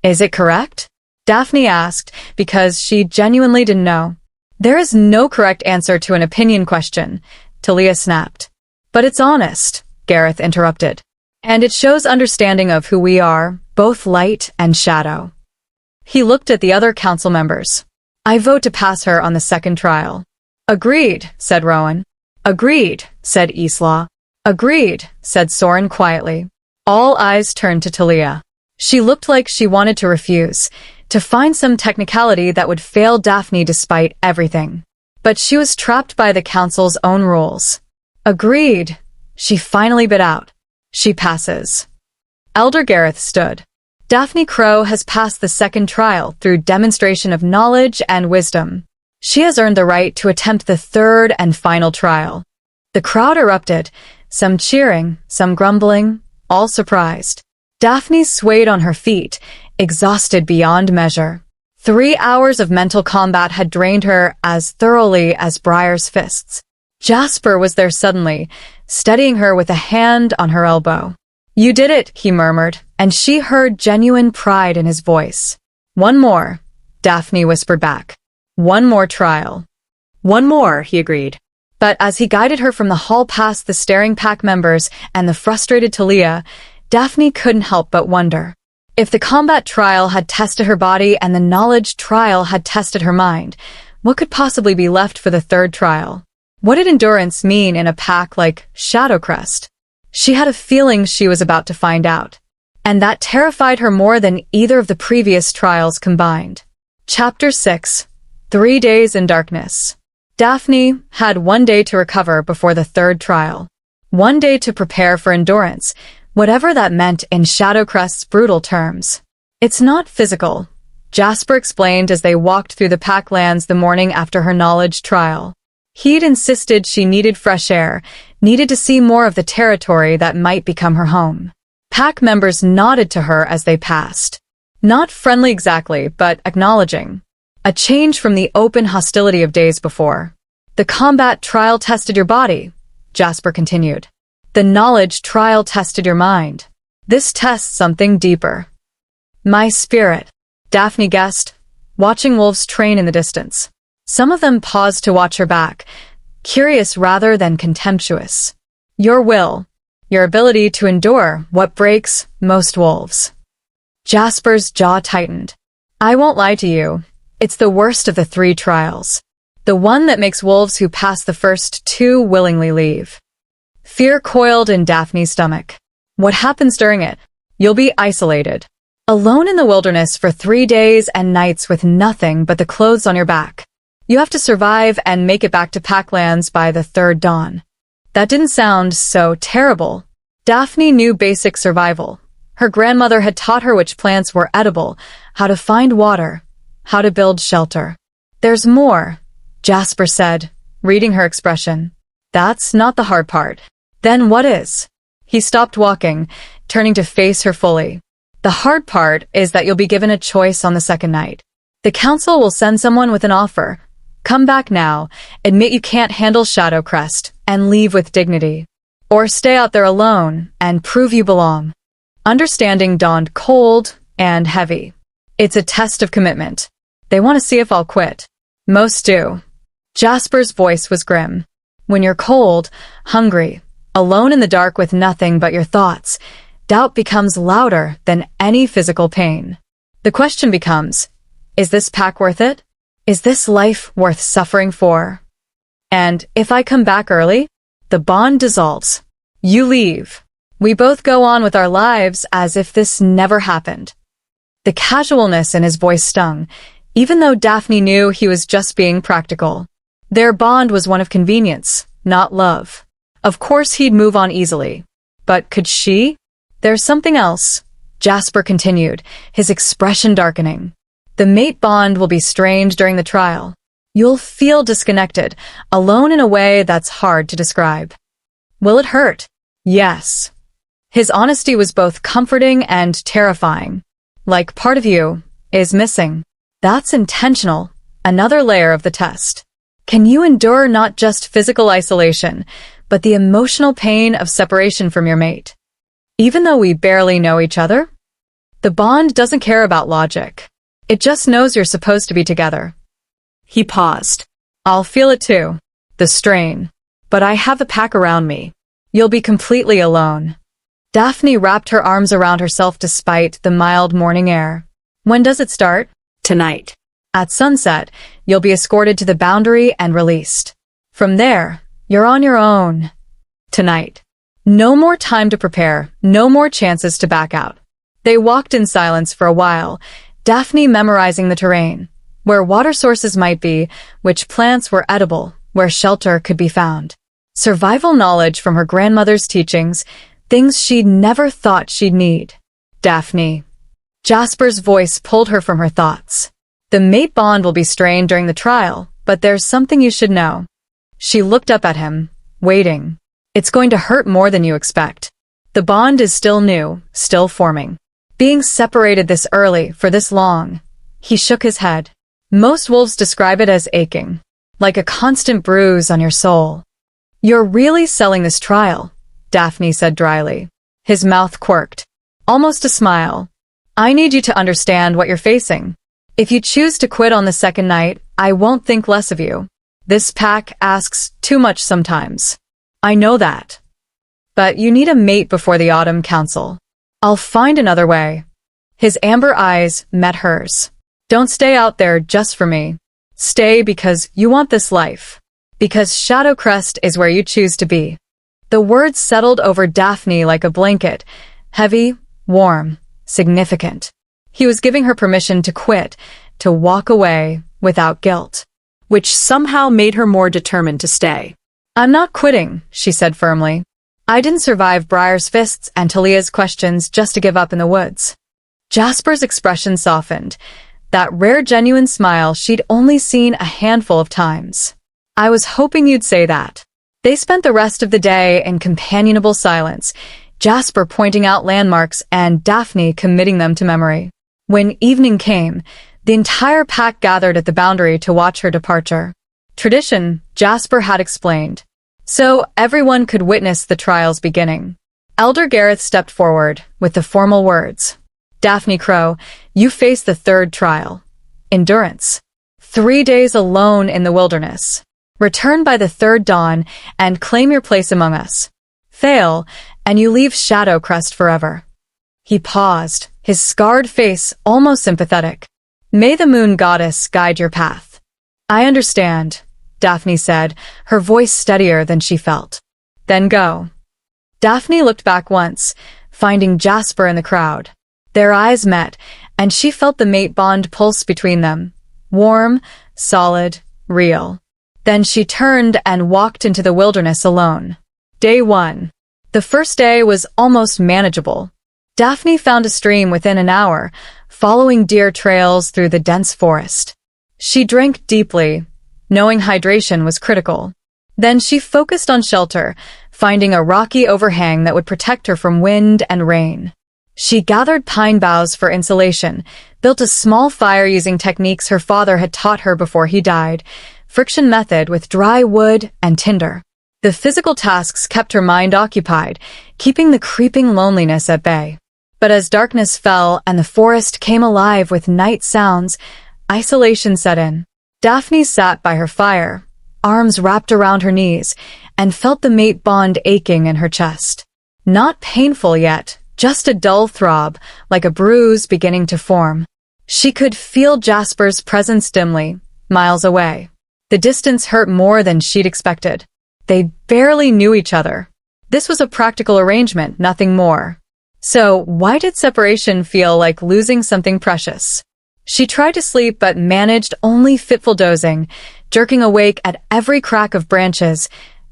Is it correct? Daphne asked, because she genuinely didn't know. There is no correct answer to an opinion question, Talia snapped. But it's honest, Gareth interrupted. And it shows understanding of who we are, both light and shadow. He looked at the other council members. I vote to pass her on the second trial. Agreed, said Rowan. Agreed, said Islaw. Agreed, said Soren quietly. All eyes turned to Talia. She looked like she wanted to refuse, to find some technicality that would fail Daphne despite everything. But she was trapped by the council's own rules. Agreed, she finally bit out. She passes. Elder Gareth stood. Daphne Crow has passed the second trial through demonstration of knowledge and wisdom. She has earned the right to attempt the third and final trial. The crowd erupted, some cheering, some grumbling, all surprised. Daphne swayed on her feet, exhausted beyond measure. 3 hours of mental combat had drained her as thoroughly as Briar's fists. Jasper was there suddenly, steadying her with a hand on her elbow. You did it, he murmured, and she heard genuine pride in his voice. One more, Daphne whispered back. One more trial. One more, he agreed. But as he guided her from the hall past the staring pack members and the frustrated Talia, Daphne couldn't help but wonder. If the combat trial had tested her body and the knowledge trial had tested her mind, what could possibly be left for the third trial? What did endurance mean in a pack like Shadowcrest? She had a feeling she was about to find out, and that terrified her more than either of the previous trials combined. Chapter 6. 3 Days in Darkness. Daphne had 1 day to recover before the third trial. 1 day to prepare for endurance, whatever that meant in Shadowcrest's brutal terms. It's not physical, Jasper explained as they walked through the packlands the morning after her knowledge trial. He'd insisted she needed fresh air, needed to see more of the territory that might become her home. Pack members nodded to her as they passed. Not friendly exactly, but acknowledging. A change from the open hostility of days before. The combat trial tested your body, Jasper continued. The knowledge trial tested your mind. This tests something deeper. My spirit, Daphne guessed, watching wolves train in the distance. Some of them paused to watch her back, curious rather than contemptuous. Your will, your ability to endure what breaks most wolves. Jasper's jaw tightened. I won't lie to you, it's the worst of the 3 trials. The one that makes wolves who pass the first 2 willingly leave. Fear coiled in Daphne's stomach. What happens during it? You'll be isolated. Alone in the wilderness for 3 days and nights with nothing but the clothes on your back. You have to survive and make it back to Packlands by the third dawn. That didn't sound so terrible. Daphne knew basic survival. Her grandmother had taught her which plants were edible, how to find water, how to build shelter. There's more, Jasper said, reading her expression. That's not the hard part. Then what is? He stopped walking, turning to face her fully. The hard part is that you'll be given a choice on the second night. The council will send someone with an offer. Come back now, admit you can't handle Shadowcrest, and leave with dignity. Or stay out there alone and prove you belong. Understanding dawned cold and heavy. It's a test of commitment. They want to see if I'll quit. Most do. Jasper's voice was grim. When you're cold, hungry, alone in the dark with nothing but your thoughts, doubt becomes louder than any physical pain. The question becomes, is this pack worth it? Is this life worth suffering for? And if I come back early, the bond dissolves. You leave. We both go on with our lives as if this never happened. The casualness in his voice stung, even though Daphne knew he was just being practical. Their bond was one of convenience, not love. Of course he'd move on easily. But could she? There's something else, Jasper continued, his expression darkening. The mate bond will be strained during the trial. You'll feel disconnected, alone in a way that's hard to describe. Will it hurt? Yes. His honesty was both comforting and terrifying. Like part of you is missing. That's intentional, another layer of the test. Can you endure not just physical isolation, but the emotional pain of separation from your mate? Even though we barely know each other? The bond doesn't care about logic. It just knows you're supposed to be together. He paused. I'll feel it too. The strain. But I have a pack around me. You'll be completely alone. Daphne wrapped her arms around herself despite the mild morning air. When does it start? Tonight. At sunset, you'll be escorted to the boundary and released. From there, you're on your own. Tonight. No more time to prepare, no more chances to back out. They walked in silence for a while, Daphne memorizing the terrain, where water sources might be, which plants were edible, where shelter could be found. Survival knowledge from her grandmother's teachings, things she'd never thought she'd need. Daphne. Jasper's voice pulled her from her thoughts. The mate bond will be strained during the trial, but there's something you should know. She looked up at him, waiting. It's going to hurt more than you expect. The bond is still new, still forming. Being separated this early, for this long. He shook his head. Most wolves describe it as aching, like a constant bruise on your soul. You're really selling this trial, Daphne said dryly. His mouth quirked. Almost a smile. I need you to understand what you're facing. If you choose to quit on the second night, I won't think less of you. This pack asks too much sometimes. I know that. But you need a mate before the autumn council. I'll find another way. His amber eyes met hers. Don't stay out there just for me. Stay because you want this life. Because Shadowcrest is where you choose to be. The words settled over Daphne like a blanket, heavy, warm, significant. He was giving her permission to quit, to walk away without guilt, which somehow made her more determined to stay. I'm not quitting, she said firmly. I didn't survive Briar's fists and Talia's questions just to give up in the woods. Jasper's expression softened, that rare genuine smile she'd only seen a handful of times. I was hoping you'd say that. They spent the rest of the day in companionable silence, Jasper pointing out landmarks and Daphne committing them to memory. When evening came, the entire pack gathered at the boundary to watch her departure. Tradition, Jasper had explained. So everyone could witness the trial's beginning. Elder Gareth stepped forward with the formal words. Daphne Crow, you face the third trial. Endurance. 3 days alone in the wilderness. Return by the third dawn and claim your place among us. Fail, and you leave Shadowcrest forever. He paused, his scarred face almost sympathetic. May the moon goddess guide your path. I understand, Daphne said, her voice steadier than she felt. Then go. Daphne looked back once, finding Jasper in the crowd. Their eyes met, and she felt the mate bond pulse between them. Warm, solid, real. Then she turned and walked into the wilderness alone. Day 1. The first day was almost manageable. Daphne found a stream within an hour, following deer trails through the dense forest. She drank deeply, knowing hydration was critical. Then she focused on shelter, finding a rocky overhang that would protect her from wind and rain. She gathered pine boughs for insulation, built a small fire using techniques her father had taught her before he died, friction method with dry wood and tinder. The physical tasks kept her mind occupied, keeping the creeping loneliness at bay. But as darkness fell and the forest came alive with night sounds, isolation set in. Daphne sat by her fire, arms wrapped around her knees, and felt the mate bond aching in her chest. Not painful yet, just a dull throb, like a bruise beginning to form. She could feel Jasper's presence dimly, miles away. The distance hurt more than she'd expected. They barely knew each other. This was a practical arrangement, nothing more. So, why did separation feel like losing something precious? She tried to sleep but managed only fitful dozing, jerking awake at every crack of branches,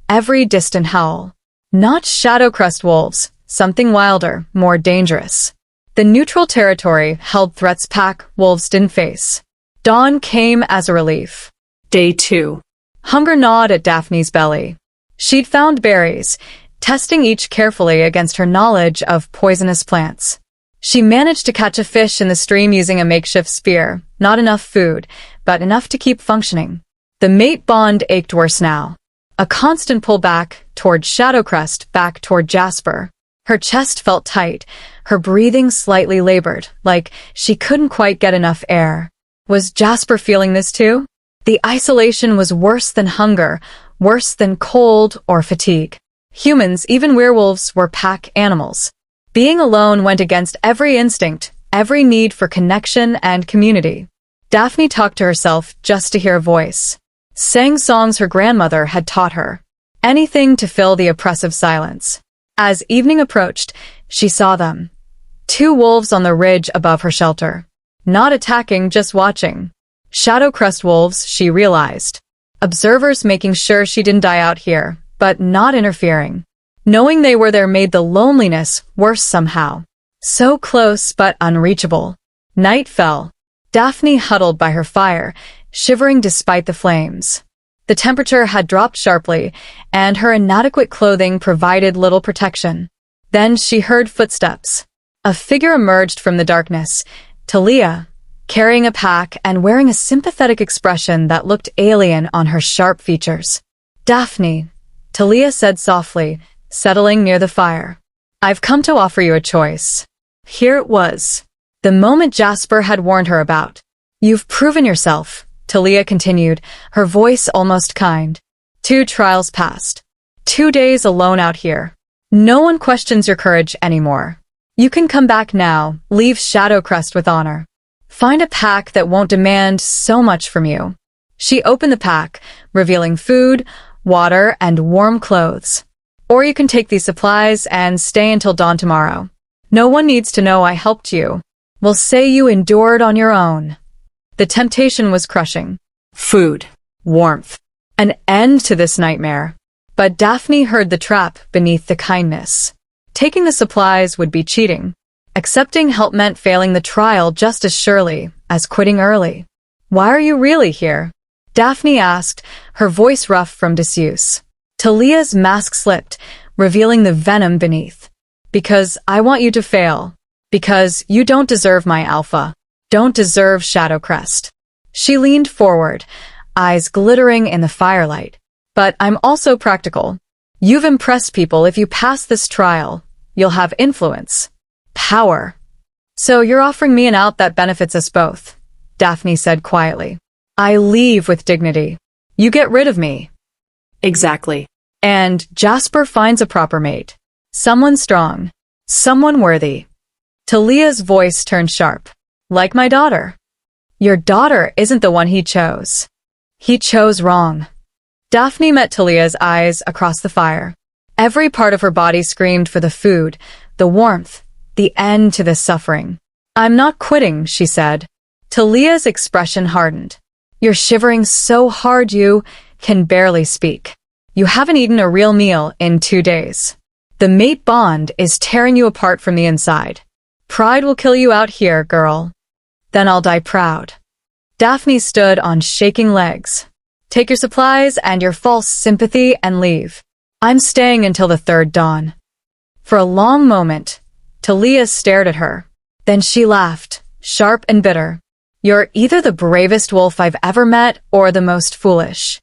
every distant howl. Not Shadowcrest wolves, something wilder, more dangerous. The neutral territory held threats pack wolves didn't face. Dawn came as a relief. Day 2. Hunger gnawed at Daphne's belly. She'd found berries, testing each carefully against her knowledge of poisonous plants. She managed to catch a fish in the stream using a makeshift spear, not enough food, but enough to keep functioning. The mate bond ached worse now. A constant pull back toward Shadowcrest, back toward Jasper. Her chest felt tight, her breathing slightly labored, like she couldn't quite get enough air. Was Jasper feeling this too? The isolation was worse than hunger, worse than cold or fatigue. Humans, even werewolves, were pack animals. Being alone went against every instinct, every need for connection and community. Daphne talked to herself just to hear a voice. Sang songs her grandmother had taught her. Anything to fill the oppressive silence. As evening approached, she saw them. 2 wolves on the ridge above her shelter. Not attacking, just watching. Shadowcrest wolves, she realized. Observers making sure she didn't die out here, but not interfering. Knowing they were there made the loneliness worse somehow. So close but unreachable. Night fell. Daphne huddled by her fire, shivering despite the flames. The temperature had dropped sharply, and her inadequate clothing provided little protection. Then she heard footsteps. A figure emerged from the darkness, Talia, carrying a pack and wearing a sympathetic expression that looked alien on her sharp features. Daphne, Talia said softly, settling near the fire. I've come to offer you a choice. Here it was. The moment Jasper had warned her about. You've proven yourself, Talia continued, her voice almost kind. 2 trials passed. 2 days alone out here. No one questions your courage anymore. You can come back now, leave Shadowcrest with honor. Find a pack that won't demand so much from you. She opened the pack, revealing food, water, and warm clothes. Or you can take these supplies and stay until dawn tomorrow. No one needs to know I helped you. We'll say you endured on your own. The temptation was crushing. Food. Warmth. An end to this nightmare. But Daphne heard the trap beneath the kindness. Taking the supplies would be cheating. Accepting help meant failing the trial just as surely as quitting early. Why are you really here? Daphne asked, her voice rough from disuse. Talia's mask slipped, revealing the venom beneath. Because I want you to fail. Because you don't deserve my Alpha. Don't deserve Shadowcrest. She leaned forward, eyes glittering in the firelight. But I'm also practical. You've impressed people. If you pass this trial, you'll have influence. Power. So you're offering me an out that benefits us both, Daphne said quietly. I leave with dignity. You get rid of me. Exactly. And Jasper finds a proper mate. Someone strong. Someone worthy. Talia's voice turned sharp. Like my daughter. Your daughter isn't the one he chose. He chose wrong. Daphne met Talia's eyes across the fire. Every part of her body screamed for the food, the warmth, the end to this suffering. I'm not quitting, she said. Talia's expression hardened. You're shivering so hard you can barely speak. You haven't eaten a real meal in 2 days. The mate bond is tearing you apart from the inside. Pride will kill you out here, girl. Then I'll die proud. Daphne stood on shaking legs. Take your supplies and your false sympathy and leave. I'm staying until the third dawn. For a long moment, Talia stared at her. Then she laughed, sharp and bitter. You're either the bravest wolf I've ever met or the most foolish.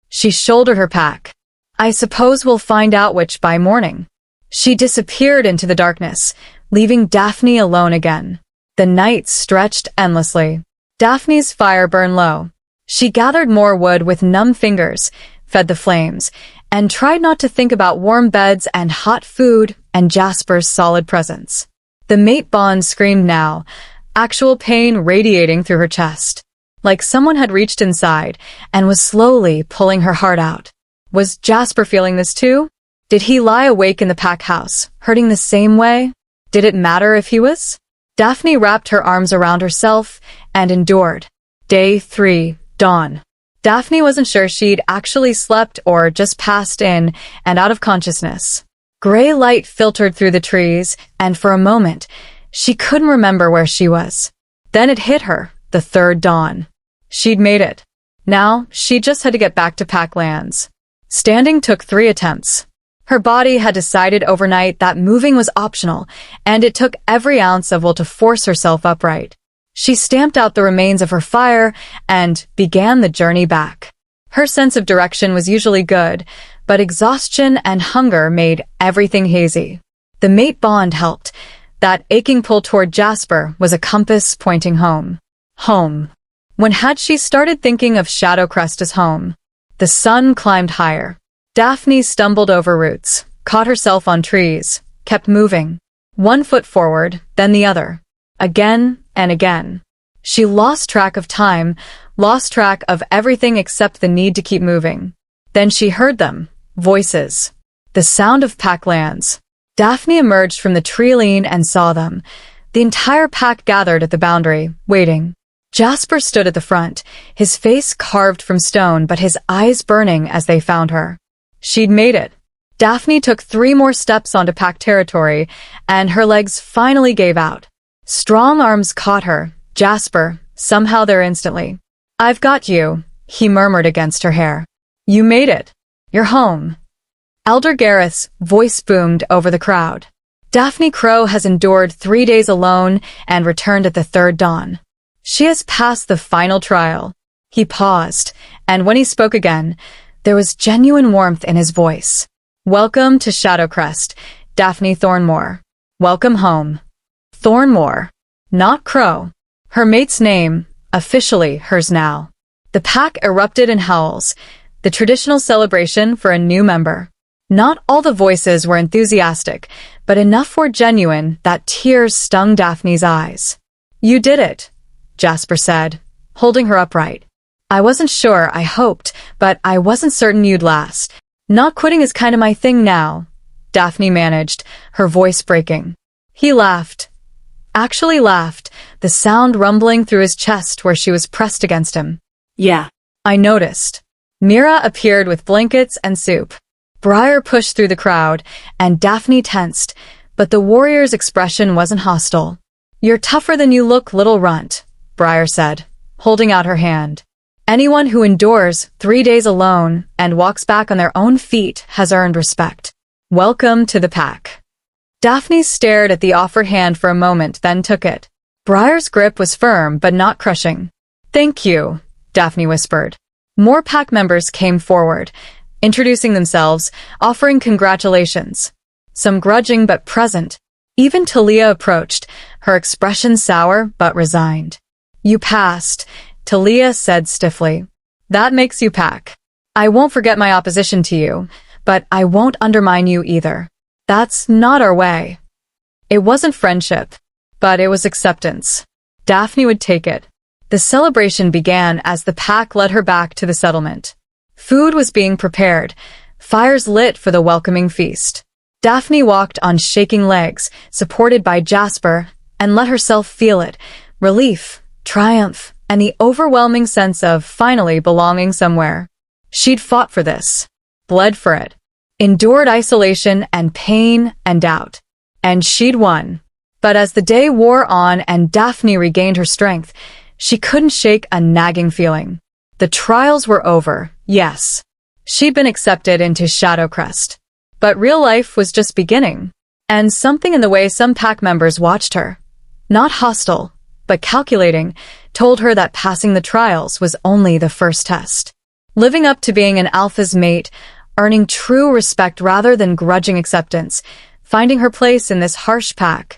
She shouldered her pack. I suppose we'll find out which by morning. She disappeared into the darkness, leaving Daphne alone again. The night stretched endlessly. Daphne's fire burned low. She gathered more wood with numb fingers, fed the flames, and tried not to think about warm beds and hot food and Jasper's solid presence. The mate bond screamed now, actual pain radiating through her chest, like someone had reached inside and was slowly pulling her heart out. Was Jasper feeling this too? Did he lie awake in the pack house, hurting the same way? Did it matter if he was? Daphne wrapped her arms around herself and endured. Day 3, dawn. Daphne wasn't sure she'd actually slept or just passed in and out of consciousness. Gray light filtered through the trees, and for a moment, she couldn't remember where she was. Then it hit her, the third dawn. She'd made it. Now, she just had to get back to Packlands. Standing took 3 attempts. Her body had decided overnight that moving was optional, and it took every ounce of will to force herself upright. She stamped out the remains of her fire and began the journey back. Her sense of direction was usually good, but exhaustion and hunger made everything hazy. The mate bond helped. That aching pull toward Jasper was a compass pointing home. Home. When had she started thinking of Shadowcrest as home? The sun climbed higher. Daphne stumbled over roots, caught herself on trees, kept moving. 1 foot forward, then the other. Again and again. She lost track of time, lost track of everything except the need to keep moving. Then she heard them. Voices. The sound of Packlands. Daphne emerged from the tree-line and saw them. The entire pack gathered at the boundary, waiting. Jasper stood at the front, his face carved from stone but his eyes burning as they found her. She'd made it. Daphne took 3 more steps onto pack territory, and her legs finally gave out. Strong arms caught her. Jasper, somehow there instantly. I've got you, he murmured against her hair. You made it. You're home. Elder Gareth's voice boomed over the crowd. Daphne Crow has endured 3 days alone and returned at the third dawn. She has passed the final trial. He paused, and when he spoke again, there was genuine warmth in his voice. Welcome to Shadowcrest, Daphne Thornmore. Welcome home. Thornmore, not Crow. Her mate's name, officially hers now. The pack erupted in howls, the traditional celebration for a new member. Not all the voices were enthusiastic, but enough were genuine that tears stung Daphne's eyes. You did it, Jasper said, holding her upright. I wasn't sure, I hoped, but I wasn't certain you'd last. Not quitting is kind of my thing now, Daphne managed, her voice breaking. He laughed. Actually laughed, the sound rumbling through his chest where she was pressed against him. Yeah. I noticed. Mira appeared with blankets and soup. Briar pushed through the crowd, and Daphne tensed, but the warrior's expression wasn't hostile. You're tougher than you look, little runt, Briar said, holding out her hand. Anyone who endures 3 days alone and walks back on their own feet has earned respect. Welcome to the pack. Daphne stared at the offered hand for a moment, then took it. Briar's grip was firm but not crushing. Thank you, Daphne whispered. More pack members came forward, introducing themselves, offering congratulations. Some grudging but present. Even Talia approached, her expression sour but resigned. You passed, Talia said stiffly. That makes you pack. I won't forget my opposition to you, but I won't undermine you either. That's not our way. It wasn't friendship, but it was acceptance. Daphne would take it. The celebration began as the pack led her back to the settlement. Food was being prepared, fires lit for the welcoming feast. Daphne walked on shaking legs, supported by Jasper, and let herself feel it, relief, triumph, and the overwhelming sense of finally belonging somewhere. She'd fought for this, bled for it. endured isolation and pain and doubt. And she'd won. But as the day wore on and Daphne regained her strength, she couldn't shake a nagging feeling. The trials were over, yes. She'd been accepted into Shadowcrest. But real life was just beginning. And something in the way some pack members watched her, not hostile, but calculating, told her that passing the trials was only the first test. Living up to being an alpha's mate, earning true respect rather than grudging acceptance, finding her place in this harsh pack,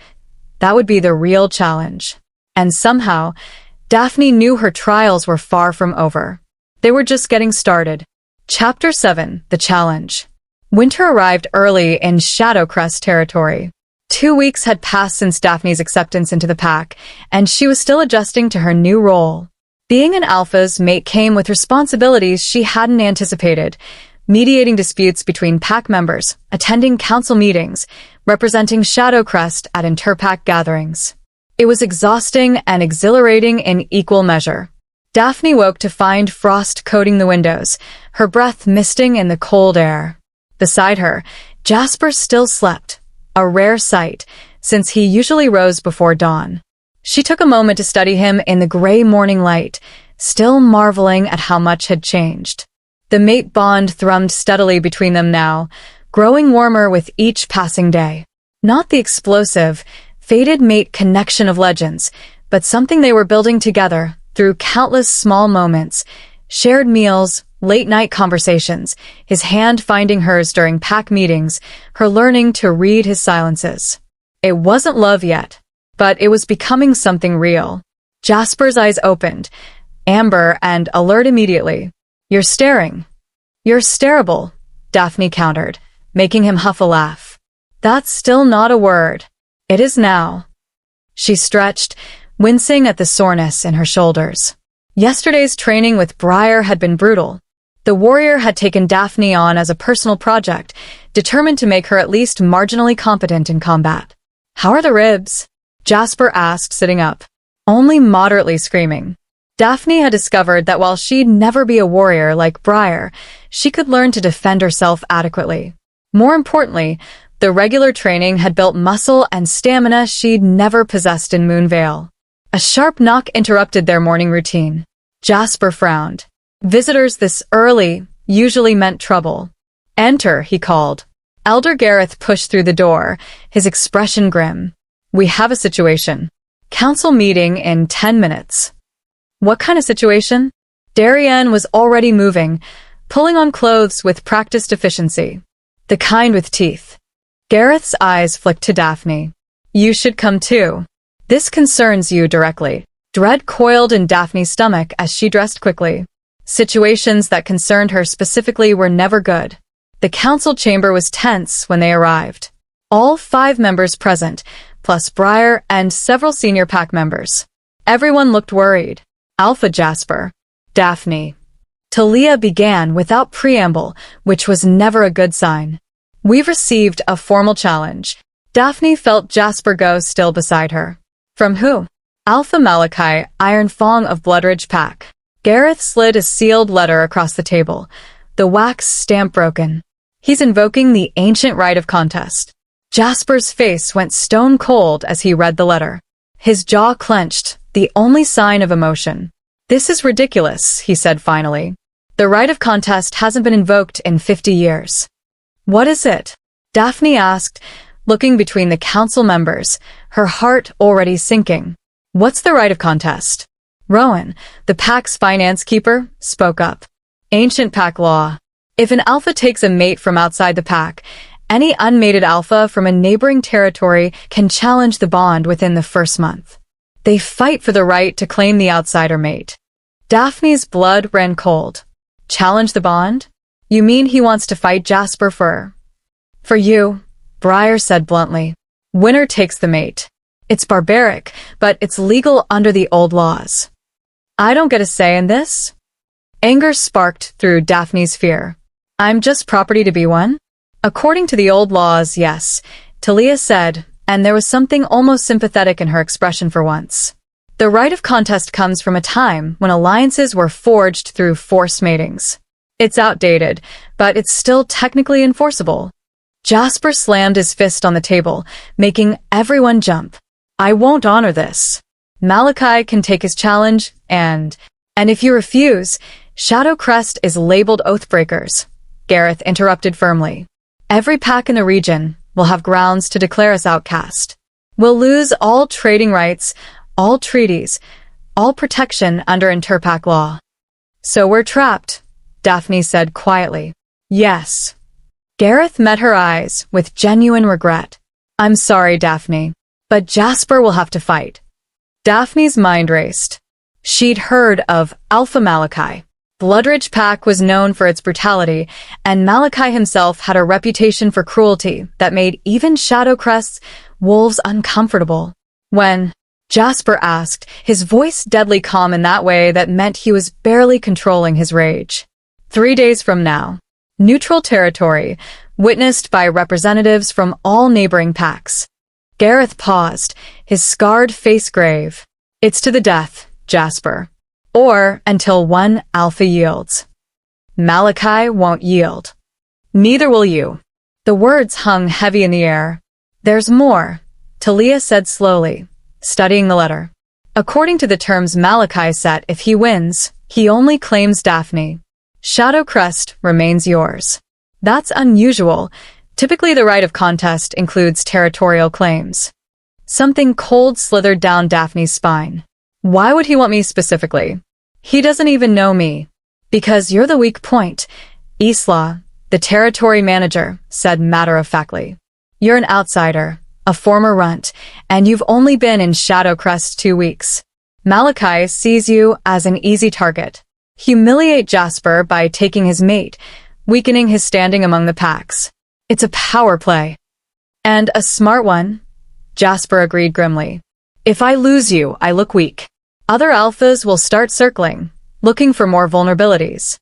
that would be the real challenge. And somehow, Daphne knew her trials were far from over. They were just getting started. Chapter 7, The Challenge. Winter arrived early in Shadowcrest territory. 2 weeks had passed since Daphne's acceptance into the pack, and she was still adjusting to her new role. Being an alpha's mate came with responsibilities she hadn't anticipated, mediating disputes between pack members, attending council meetings, representing Shadowcrest at interpack gatherings. It was exhausting and exhilarating in equal measure. Daphne woke to find frost coating the windows, her breath misting in the cold air. Beside her, Jasper still slept, a rare sight, since he usually rose before dawn. She took a moment to study him in the gray morning light, still marveling at how much had changed. The mate bond thrummed steadily between them now, growing warmer with each passing day. Not the explosive, fated mate connection of legends, but something they were building together through countless small moments, shared meals, late-night conversations, his hand finding hers during pack meetings, her learning to read his silences. It wasn't love yet, but it was becoming something real. Jasper's eyes opened, amber and alert immediately. "You're staring." "You're starable," Daphne countered, making him huff a laugh. "That's still not a word." "It is now." She stretched, wincing at the soreness in her shoulders. Yesterday's training with Briar had been brutal. The warrior had taken Daphne on as a personal project, determined to make her at least marginally competent in combat. "How are the ribs?" Jasper asked, sitting up. "Only moderately screaming." Daphne had discovered that while she'd never be a warrior like Briar, she could learn to defend herself adequately. More importantly, the regular training had built muscle and stamina she'd never possessed in Moonvale. A sharp knock interrupted their morning routine. Jasper frowned. Visitors this early usually meant trouble. "Enter," he called. Elder Gareth pushed through the door, his expression grim. "We have a situation. Council meeting in 10 minutes. "What kind of situation?" Darien was already moving, pulling on clothes with practiced efficiency. "The kind with teeth." Gareth's eyes flicked to Daphne. "You should come too. This concerns you directly." Dread coiled in Daphne's stomach as she dressed quickly. Situations that concerned her specifically were never good. The council chamber was tense when they arrived. All 5 members present, plus Briar and several senior pack members. Everyone looked worried. Alpha Jasper. Daphne. Talia began without preamble, which was never a good sign. "We've received a formal challenge." Daphne felt Jasper go still beside her. "From who?" "Alpha Malachi, Iron Fong of Bloodridge Pack." Gareth slid a sealed letter across the table, the wax stamp broken. "He's invoking the ancient rite of contest." Jasper's face went stone cold as he read the letter. His jaw clenched, the only sign of emotion. "This is ridiculous," he said finally. "The rite of contest hasn't been invoked in 50 years. "What is it?" Daphne asked, looking between the council members, her heart already sinking. "What's the rite of contest?" Rowan, the pack's finance keeper, spoke up. "Ancient pack law. If an alpha takes a mate from outside the pack, any unmated alpha from a neighboring territory can challenge the bond within the first month. They fight for the right to claim the outsider mate." Daphne's blood ran cold. "Challenge the bond? You mean he wants to fight Jasper for you?" Briar said bluntly. "Winner takes the mate. It's barbaric, but it's legal under the old laws." "I don't get a say in this?" Anger sparked through Daphne's fear. "I'm just property to be won?" "According to the old laws, yes," Talia said, and there was something almost sympathetic in her expression for once. "The rite of contest comes from a time when alliances were forged through forced matings. It's outdated, but it's still technically enforceable. Jasper slammed his fist on the table, making everyone jump. I won't honor this. Malachi can take his challenge, and if you refuse, Shadowcrest is labeled Oathbreakers, Gareth interrupted firmly. Every pack in the region will have grounds to declare us outcast. We'll lose all trading rights, all treaties, all protection under interpack law. So we're trapped, Daphne said quietly. Yes. Gareth met her eyes with genuine regret. I'm sorry, Daphne, but Jasper will have to fight. Daphne's mind raced. She'd heard of Alpha Malachi. Bloodridge Pack was known for its brutality, and Malachi himself had a reputation for cruelty that made even Shadowcrest's wolves uncomfortable. When Jasper asked, his voice deadly calm in that way that meant he was barely controlling his rage. 3 days from now. Neutral territory, witnessed by representatives from all neighboring packs. Gareth paused, his scarred face grave. It's to the death, Jasper. Or until one alpha yields. Malachi won't yield. Neither will you. The words hung heavy in the air. There's more, Talia said slowly, studying the letter. According to the terms Malachi set, if he wins, he only claims Daphne. Shadowcrest remains yours. That's unusual. Typically the right of contest includes territorial claims. Something cold slithered down Daphne's spine. Why would he want me specifically? He doesn't even know me. Because you're the weak point, Isla, the territory manager, said matter-of-factly. You're an outsider, a former runt, and you've only been in Shadowcrest 2 weeks. Malachi sees you as an easy target. Humiliate Jasper by taking his mate, weakening his standing among the packs. It's a power play. And a smart one, Jasper agreed grimly. If I lose you, I look weak. Other alphas will start circling, looking for more vulnerabilities.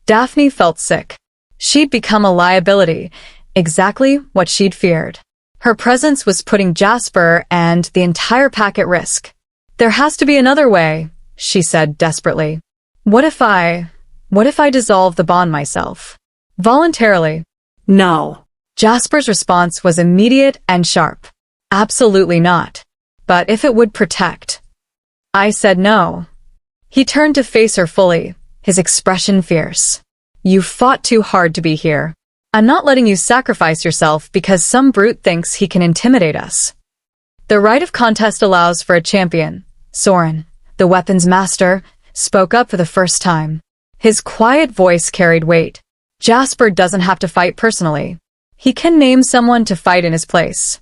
Daphne felt sick. She'd become a liability, exactly what she'd feared. Her presence was putting Jasper and the entire pack at risk. There has to be another way, she said desperately. What if I dissolve the bond myself? Voluntarily. No. Jasper's response was immediate and sharp. Absolutely not. But if it would protect. I said no. He turned to face her fully, his expression fierce. You fought too hard to be here. I'm not letting you sacrifice yourself because some brute thinks he can intimidate us. The right of contest allows for a champion. Soren, the weapons master, spoke up for the first time. His quiet voice carried weight. Jasper doesn't have to fight personally. He can name someone to fight in his place.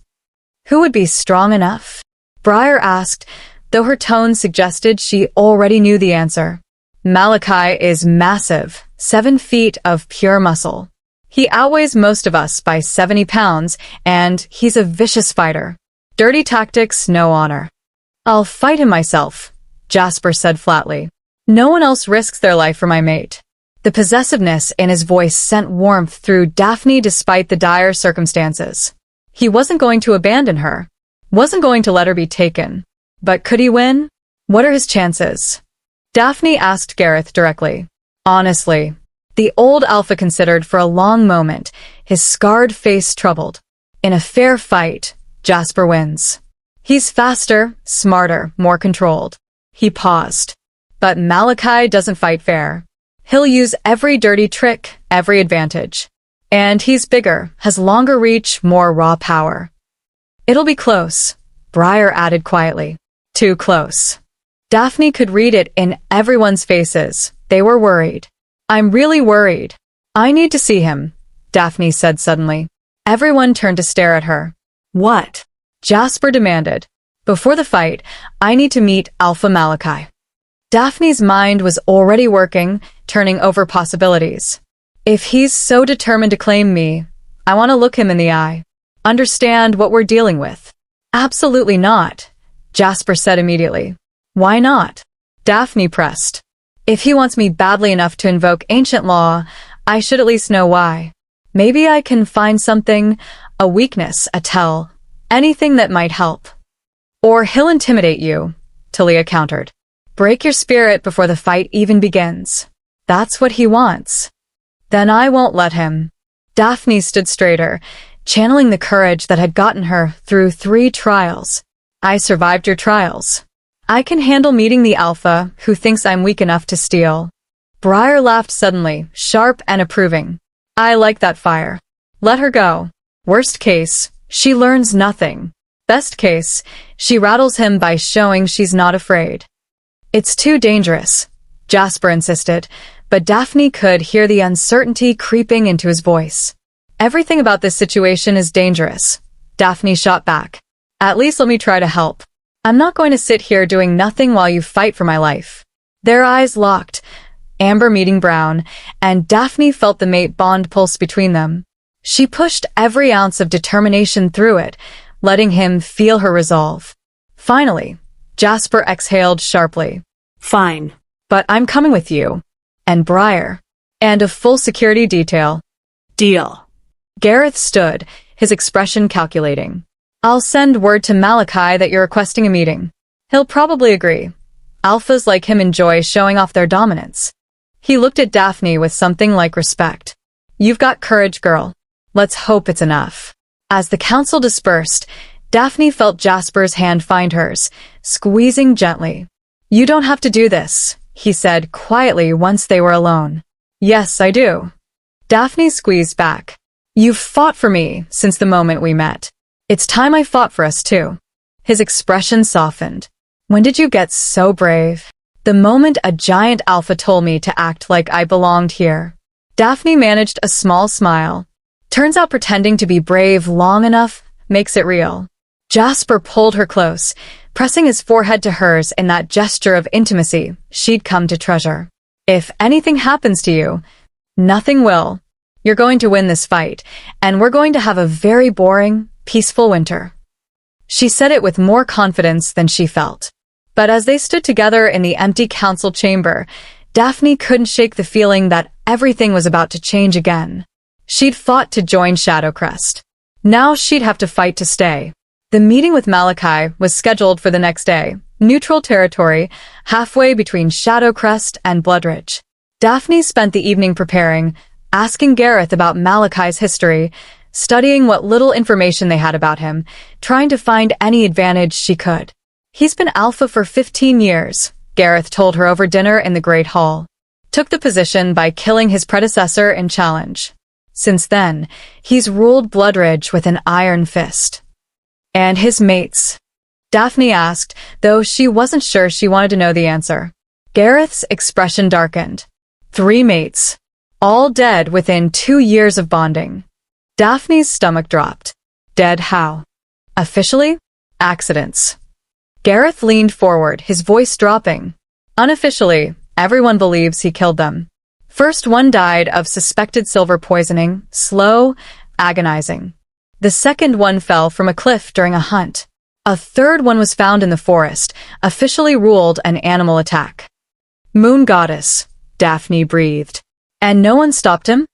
Who would be strong enough? Briar asked, though her tone suggested she already knew the answer. Malachi is massive, 7 feet of pure muscle. He outweighs most of us by 70 pounds, and he's a vicious fighter. Dirty tactics, no honor. I'll fight him myself, Jasper said flatly. No one else risks their life for my mate. The possessiveness in his voice sent warmth through Daphne despite the dire circumstances. He wasn't going to abandon her. Wasn't going to let her be taken. But could he win? What are his chances? Daphne asked Gareth directly. Honestly. The old alpha considered for a long moment, his scarred face troubled. In a fair fight, Jasper wins. He's faster, smarter, more controlled. He paused. But Malachi doesn't fight fair. He'll use every dirty trick, every advantage. And he's bigger, has longer reach, more raw power. It'll be close, Briar added quietly. Too close. Daphne could read it in everyone's faces. They were worried. I'm really worried. I need to see him, Daphne said suddenly. Everyone turned to stare at her. What? Jasper demanded. Before the fight, I need to meet Alpha Malachi. Daphne's mind was already working, turning over possibilities. If he's so determined to claim me, I want to look him in the eye. Understand what we're dealing with. Absolutely not, Jasper said immediately. Why not? Daphne pressed. If he wants me badly enough to invoke ancient law, I should at least know why. Maybe I can find something, a weakness, a tell, anything that might help. Or he'll intimidate you, Talia countered. Break your spirit before the fight even begins. That's what he wants. Then I won't let him. Daphne stood straighter, channeling the courage that had gotten her through 3 trials. I survived your trials. I can handle meeting the Alpha who thinks I'm weak enough to steal. Briar laughed suddenly, sharp and approving. I like that fire. Let her go. Worst case, she learns nothing. Best case, she rattles him by showing she's not afraid. It's too dangerous, Jasper insisted, but Daphne could hear the uncertainty creeping into his voice. Everything about this situation is dangerous, Daphne shot back. At least let me try to help. I'm not going to sit here doing nothing while you fight for my life. Their eyes locked, amber meeting brown, and Daphne felt the mate bond pulse between them. She pushed every ounce of determination through it, letting him feel her resolve. Finally, Jasper exhaled sharply. Fine. But I'm coming with you. And Briar. And a full security detail. Deal. Gareth stood, his expression calculating. I'll send word to Malachi that you're requesting a meeting. He'll probably agree. Alphas like him enjoy showing off their dominance. He looked at Daphne with something like respect. You've got courage, girl. Let's hope it's enough. As the council dispersed, Daphne felt Jasper's hand find hers, squeezing gently. You don't have to do this, he said quietly once they were alone. Yes, I do. Daphne squeezed back. You've fought for me since the moment we met. It's time I fought for us too. His expression softened. When did you get so brave? The moment a giant alpha told me to act like I belonged here. Daphne managed a small smile. Turns out pretending to be brave long enough makes it real. Jasper pulled her close, pressing his forehead to hers in that gesture of intimacy she'd come to treasure. If anything happens to you, nothing will. You're going to win this fight, and we're going to have a very boring, peaceful winter. She said it with more confidence than she felt. But as they stood together in the empty council chamber, Daphne couldn't shake the feeling that everything was about to change again. She'd fought to join Shadowcrest. Now she'd have to fight to stay. The meeting with Malachi was scheduled for the next day, neutral territory, halfway between Shadowcrest and Bloodridge. Daphne spent the evening preparing, asking Gareth about Malachi's history, studying what little information they had about him, trying to find any advantage she could. He's been Alpha for 15 years, Gareth told her over dinner in the Great Hall. Took the position by killing his predecessor in challenge. Since then, he's ruled Bloodridge with an iron fist. And his mates? Daphne asked, though she wasn't sure she wanted to know the answer. Gareth's expression darkened. 3 mates. All dead within 2 years of bonding. Daphne's stomach dropped. Dead how? Officially? Accidents. Gareth leaned forward, his voice dropping. Unofficially, everyone believes he killed them. First one died of suspected silver poisoning, slow, agonizing. The second one fell from a cliff during a hunt. A third one was found in the forest, officially ruled an animal attack. Moon goddess, Daphne breathed. And no one stopped him?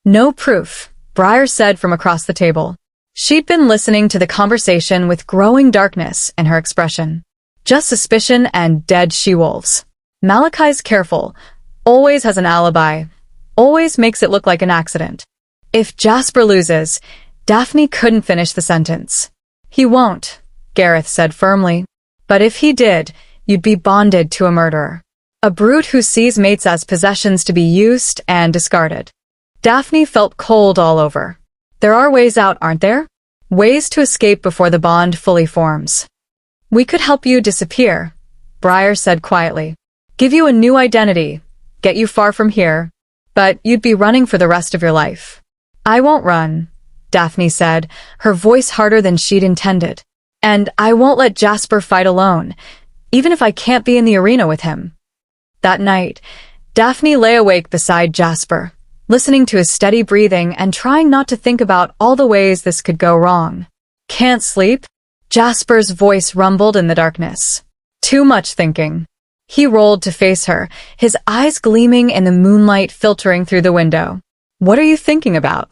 No proof, Briar said from across the table. She'd been listening to the conversation with growing darkness in her expression. Just suspicion and dead she-wolves. Malachi's careful, always has an alibi, always makes it look like an accident. If Jasper loses, Daphne couldn't finish the sentence. He won't, Gareth said firmly. But if he did, you'd be bonded to a murderer. A brute who sees mates as possessions to be used and discarded. Daphne felt cold all over. There are ways out, aren't there? Ways to escape before the bond fully forms. We could help you disappear, Briar said quietly. Give you a new identity, get you far from here, but you'd be running for the rest of your life. I won't run, Daphne said, her voice harder than she'd intended. And I won't let Jasper fight alone, even if I can't be in the arena with him. That night, Daphne lay awake beside Jasper, listening to his steady breathing and trying not to think about all the ways this could go wrong. Can't sleep? Jasper's voice rumbled in the darkness. Too much thinking. He rolled to face her, his eyes gleaming in the moonlight filtering through the window. What are you thinking about?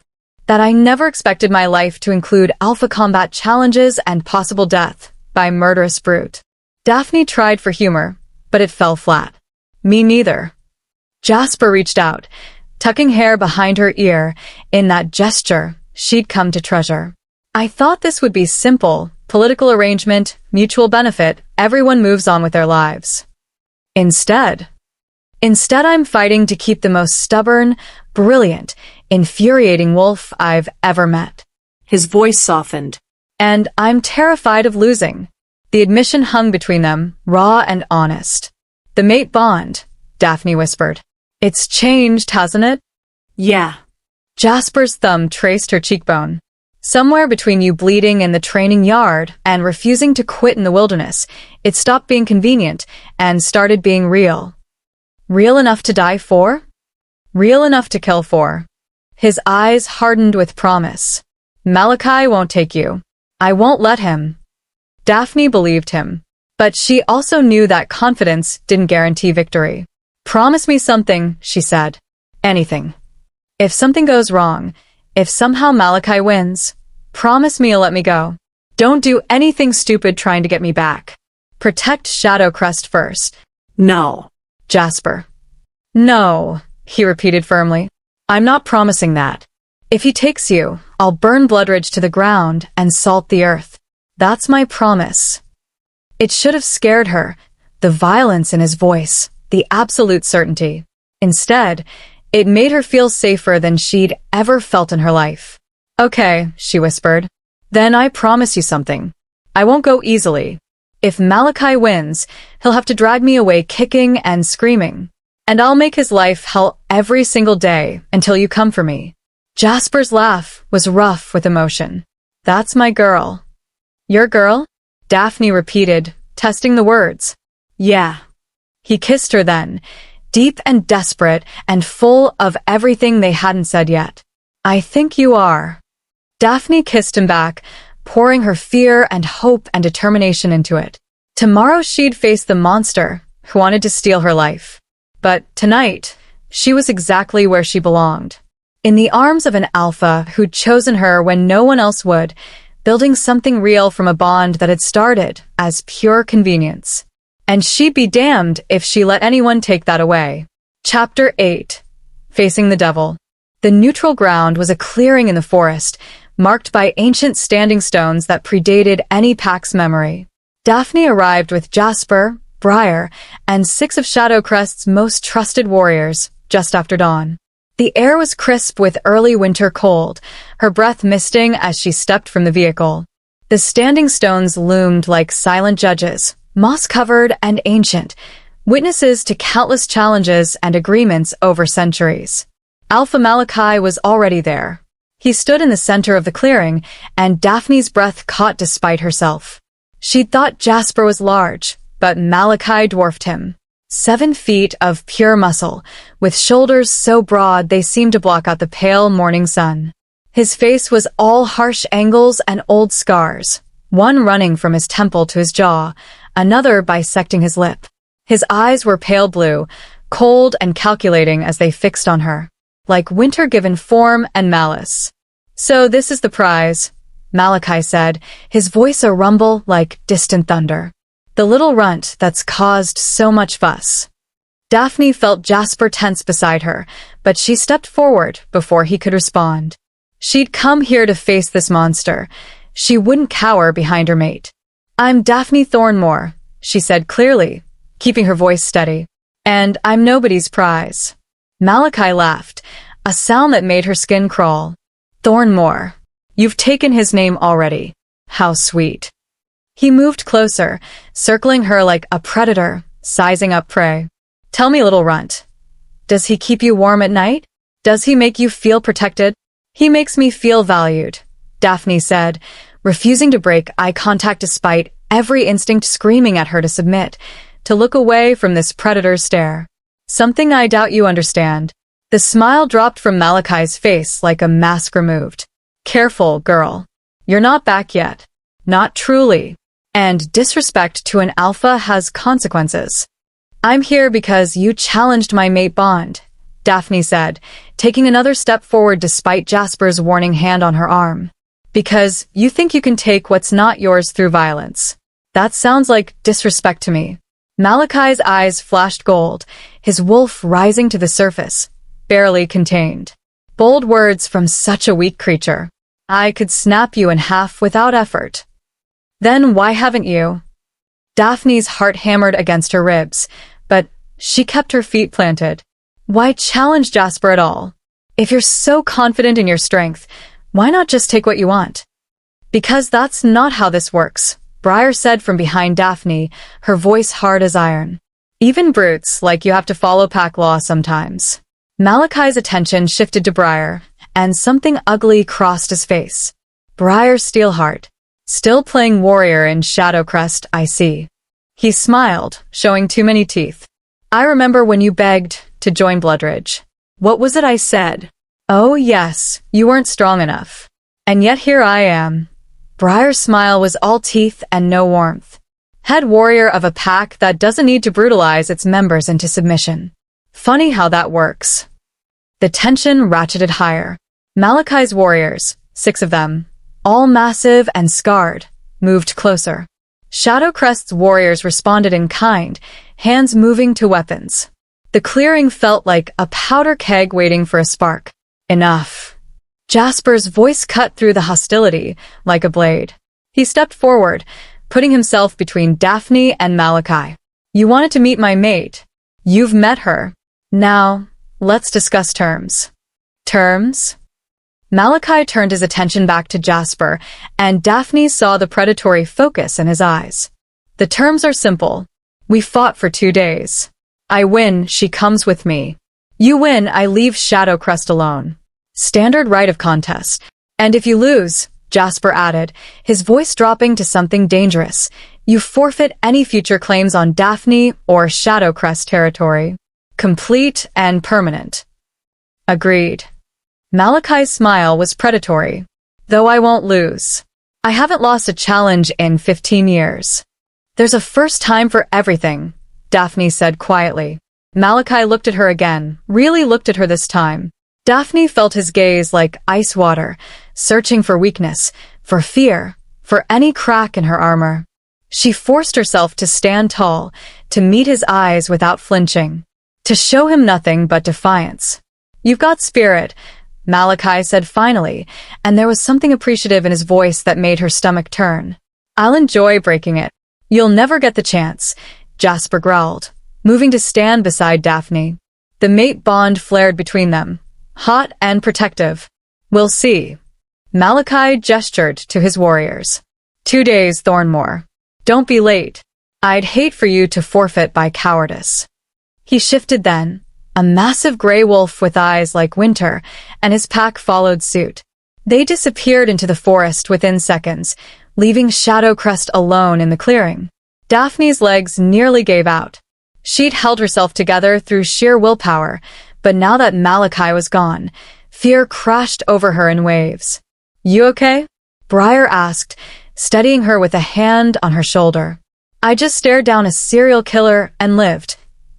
That I never expected my life to include alpha combat challenges and possible death by murderous brute. Daphne tried for humor, but it fell flat. Me neither. Jasper reached out, tucking hair behind her ear in that gesture she'd come to treasure. I thought this would be simple, political arrangement, mutual benefit, everyone moves on with their lives. Instead I'm fighting to keep the most stubborn, brilliant, infuriating wolf I've ever met. His voice softened. And I'm terrified of losing. The admission hung between them, raw and honest. The mate bond, Daphne whispered. It's changed, hasn't it? Yeah. Jasper's thumb traced her cheekbone. Somewhere between you bleeding in the training yard and refusing to quit in the wilderness, it stopped being convenient and started being real. Real enough to die for? Real enough to kill for. His eyes hardened with promise. Malachi won't take you. I won't let him. Daphne believed him. But she also knew that confidence didn't guarantee victory. Promise me something, she said. Anything. If something goes wrong, if somehow Malachi wins, promise me you'll let me go. Don't do anything stupid trying to get me back. Protect Shadowcrest first. No. Jasper. No, he repeated firmly. I'm not promising that. If he takes you, I'll burn Bloodridge to the ground and salt the earth. That's my promise. It should have scared her, the violence in his voice, the absolute certainty. Instead, it made her feel safer than she'd ever felt in her life. Okay, she whispered. Then I promise you something. I won't go easily. If Malachi wins, he'll have to drag me away kicking and screaming. And I'll make his life hell every single day until you come for me. Jasper's laugh was rough with emotion. That's my girl. Your girl? Daphne repeated, testing the words. Yeah. He kissed her then, deep and desperate and full of everything they hadn't said yet. I think you are. Daphne kissed him back, pouring her fear and hope and determination into it. Tomorrow she'd face the monster who wanted to steal her life. But tonight, she was exactly where she belonged. In the arms of an alpha who'd chosen her when no one else would, building something real from a bond that had started as pure convenience. And she'd be damned if she let anyone take that away. Chapter 8. Facing the Devil. The neutral ground was a clearing in the forest, marked by ancient standing stones that predated any pack's memory. Daphne arrived with Jasper, Briar, and 6 of Shadowcrest's most trusted warriors just after dawn. The air was crisp with early winter cold, her breath misting as she stepped from the vehicle. The standing stones loomed like silent judges, moss-covered and ancient, witnesses to countless challenges and agreements over centuries. Alpha Malachi was already there. He stood in the center of the clearing, and Daphne's breath caught despite herself. She'd thought Jasper was large, but Malachi dwarfed him. 7 feet of pure muscle, with shoulders so broad they seemed to block out the pale morning sun. His face was all harsh angles and old scars, one running from his temple to his jaw, another bisecting his lip. His eyes were pale blue, cold and calculating as they fixed on her, like winter given form and malice. So this is the prize, Malachi said, his voice a rumble like distant thunder. The little runt that's caused so much fuss. Daphne felt Jasper tense beside her, but she stepped forward before he could respond. She'd come here to face this monster. She wouldn't cower behind her mate. I'm Daphne Thornmore, she said clearly, keeping her voice steady. And I'm nobody's prize. Malachi laughed, a sound that made her skin crawl. Thornmore. You've taken his name already. How sweet. He moved closer, circling her like a predator, sizing up prey. Tell me, little runt. Does he keep you warm at night? Does he make you feel protected? He makes me feel valued, Daphne said, refusing to break eye contact despite every instinct screaming at her to submit, to look away from this predator's stare. Something I doubt you understand. The smile dropped from Malachi's face like a mask removed. Careful, girl. You're not back yet. Not truly. And disrespect to an alpha has consequences. I'm here because you challenged my mate bond, Daphne said, taking another step forward despite Jasper's warning hand on her arm. Because you think you can take what's not yours through violence. That sounds like disrespect to me. Malachi's eyes flashed gold, his wolf rising to the surface. barely contained. Bold words from such a weak creature. I could snap you in half without effort. Then why haven't you? Daphne's heart hammered against her ribs, but she kept her feet planted. Why challenge Jasper at all? If you're so confident in your strength, why not just take what you want? Because that's not how this works, Briar said from behind Daphne, her voice hard as iron. Even brutes like you have to follow pack law sometimes. Malachi's attention shifted to Briar, and something ugly crossed his face. Briar Steelheart. Still playing warrior in Shadowcrest, I see. He smiled, showing too many teeth. I remember when you begged to join Bloodridge. What was it I said? Oh yes, you weren't strong enough. And yet here I am. Briar's smile was all teeth and no warmth. Head warrior of a pack that doesn't need to brutalize its members into submission. Funny how that works. The tension ratcheted higher. Malachi's warriors, 6 of them, all massive and scarred, moved closer. Shadowcrest's warriors responded in kind, hands moving to weapons. The clearing felt like a powder keg waiting for a spark. Enough. Jasper's voice cut through the hostility like a blade. He stepped forward, putting himself between Daphne and Malachi. You wanted to meet my mate. You've met her. Now, let's discuss terms. Terms? Malachi turned his attention back to Jasper, and Daphne saw the predatory focus in his eyes. The terms are simple. We fought for 2 days. I win, she comes with me. You win, I leave Shadowcrest alone. Standard right of contest. And if you lose, Jasper added, his voice dropping to something dangerous, you forfeit any future claims on Daphne or Shadowcrest territory. Complete and permanent. Agreed. Malachi's smile was predatory. Though I won't lose. I haven't lost a challenge in 15 years. There's a first time for everything, Daphne said quietly. Malachi looked at her again, really looked at her this time. Daphne felt his gaze like ice water, searching for weakness, for fear, for any crack in her armor. She forced herself to stand tall, to meet his eyes without flinching, to show him nothing but defiance. You've got spirit, Malachi said finally, and there was something appreciative in his voice that made her stomach turn. I'll enjoy breaking it. You'll never get the chance, Jasper growled, moving to stand beside Daphne. The mate bond flared between them, hot and protective. We'll see. Malachi gestured to his warriors. 2 days, Thornmore. Don't be late. I'd hate for you to forfeit by cowardice. He shifted then, a massive gray wolf with eyes like winter, and his pack followed suit. They disappeared into the forest within seconds, leaving Shadowcrest alone in the clearing. Daphne's legs nearly gave out. She'd held herself together through sheer willpower, but now that Malachi was gone, fear crashed over her in waves. You okay? Briar asked, steadying her with a hand on her shoulder. I just stared down a serial killer and lived.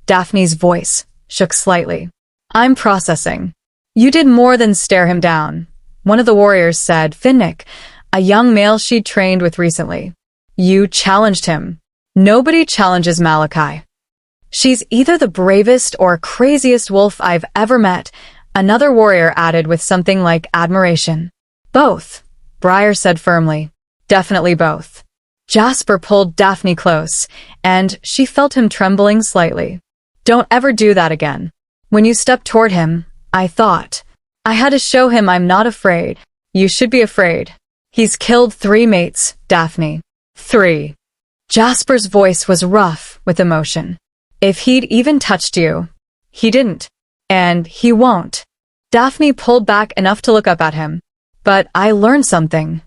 Daphne's voice shook slightly. I'm processing. You did more than stare him down, one of the warriors said, Finnick, a young male she'd trained with recently. You challenged him. Nobody challenges Malachi. She's either the bravest or craziest wolf I've ever met, another warrior added with something like admiration. Both, Briar said firmly. Definitely both. Jasper pulled Daphne close, and she felt him trembling slightly. Don't ever do that again. When you stepped toward him, I thought. I had to show him I'm not afraid. You should be afraid. He's killed 3 mates, Daphne. 3. Jasper's voice was rough with emotion. If he'd even touched you. He didn't. And he won't. Daphne pulled back enough to look up at him. But I learned something.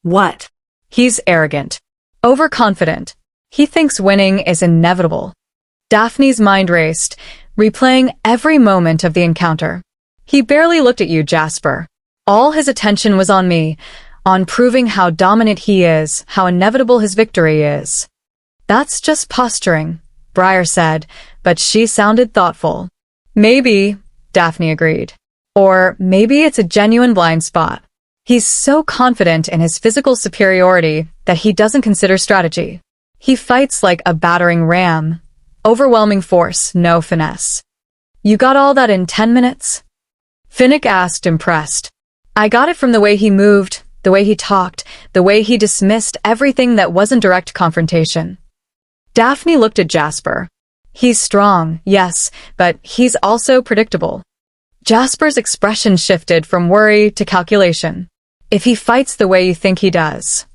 What? He's arrogant. Overconfident. He thinks winning is inevitable. Daphne's mind raced, replaying every moment of the encounter. He barely looked at you, Jasper. All his attention was on me, on proving how dominant he is, how inevitable his victory is. That's just posturing, Briar said, but she sounded thoughtful. Maybe, Daphne agreed. Or maybe it's a genuine blind spot. He's so confident in his physical superiority that he doesn't consider strategy. He fights like a battering ram. Overwhelming force, no finesse. You got all that in 10 minutes? Finnick asked, impressed. I got it from the way he moved, the way he talked, the way he dismissed everything that wasn't direct confrontation. Daphne looked at Jasper. He's strong, yes, but he's also predictable. Jasper's expression shifted from worry to calculation. If he fights the way you think he does,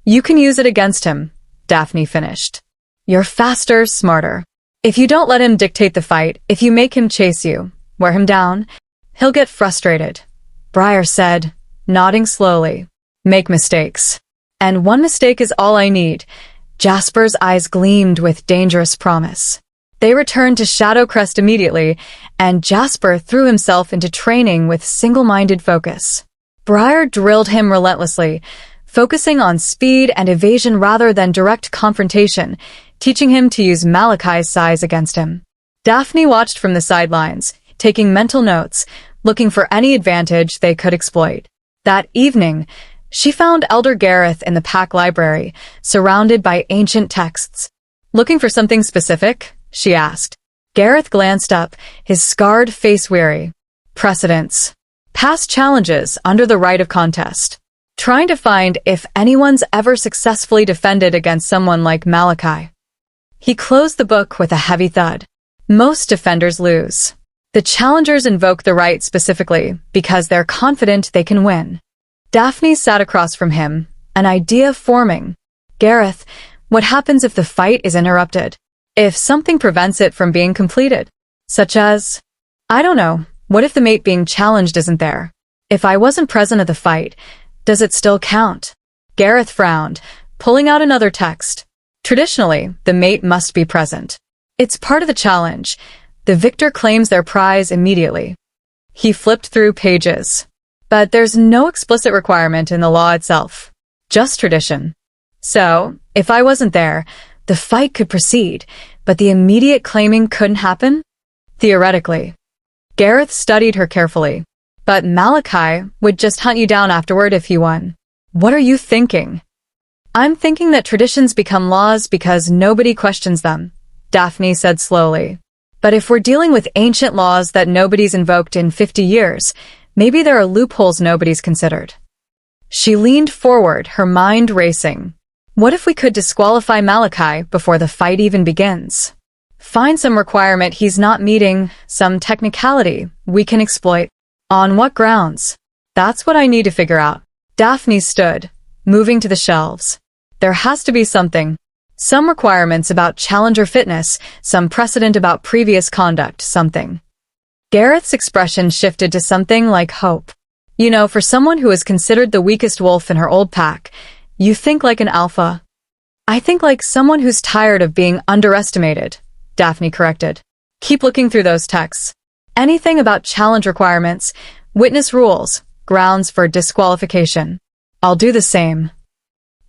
you can use it against him, Daphne finished. You're faster, smarter. If you don't let him dictate the fight, if you make him chase you, wear him down, he'll get frustrated. Briar said, nodding slowly. Make mistakes. And one mistake is all I need. Jasper's eyes gleamed with dangerous promise. They returned to Shadowcrest immediately, and Jasper threw himself into training with single-minded focus. Briar drilled him relentlessly, focusing on speed and evasion rather than direct confrontation, teaching him to use Malachi's size against him. Daphne watched from the sidelines, taking mental notes, looking for any advantage they could exploit. That evening, she found Elder Gareth in the pack library, surrounded by ancient texts. Looking for something specific? She asked. Gareth glanced up, his scarred face weary. Precedents. Past challenges under the right of contest. Trying to find if anyone's ever successfully defended against someone like Malachi. He closed the book with a heavy thud. Most defenders lose. The challengers invoke the right specifically because they're confident they can win. Daphne sat across from him, an idea forming. Gareth, what happens if the fight is interrupted? If something prevents it from being completed? Such as, I don't know, what if the mate being challenged isn't there? If I wasn't present at the fight, does it still count? Gareth frowned, pulling out another text. Traditionally, the mate must be present. It's part of the challenge. The victor claims their prize immediately. He flipped through pages. But there's no explicit requirement in the law itself. Just tradition. So, if I wasn't there, the fight could proceed, but the immediate claiming couldn't happen? Theoretically. Gareth studied her carefully. But Malachi would just hunt you down afterward if he won. What are you thinking? I'm thinking that traditions become laws because nobody questions them, Daphne said slowly. But if we're dealing with ancient laws that nobody's invoked in 50 years, maybe there are loopholes nobody's considered. She leaned forward, her mind racing. What if we could disqualify Malachi before the fight even begins? Find some requirement he's not meeting, some technicality we can exploit. On what grounds? That's what I need to figure out. Daphne stood, moving to the shelves. There has to be something. Some requirements about challenger fitness, some precedent about previous conduct, something. Gareth's expression shifted to something like hope. You know, for someone who is considered the weakest wolf in her old pack, you think like an alpha. I think like someone who's tired of being underestimated, Daphne corrected. Keep looking through those texts. Anything about challenge requirements, witness rules, grounds for disqualification. I'll do the same.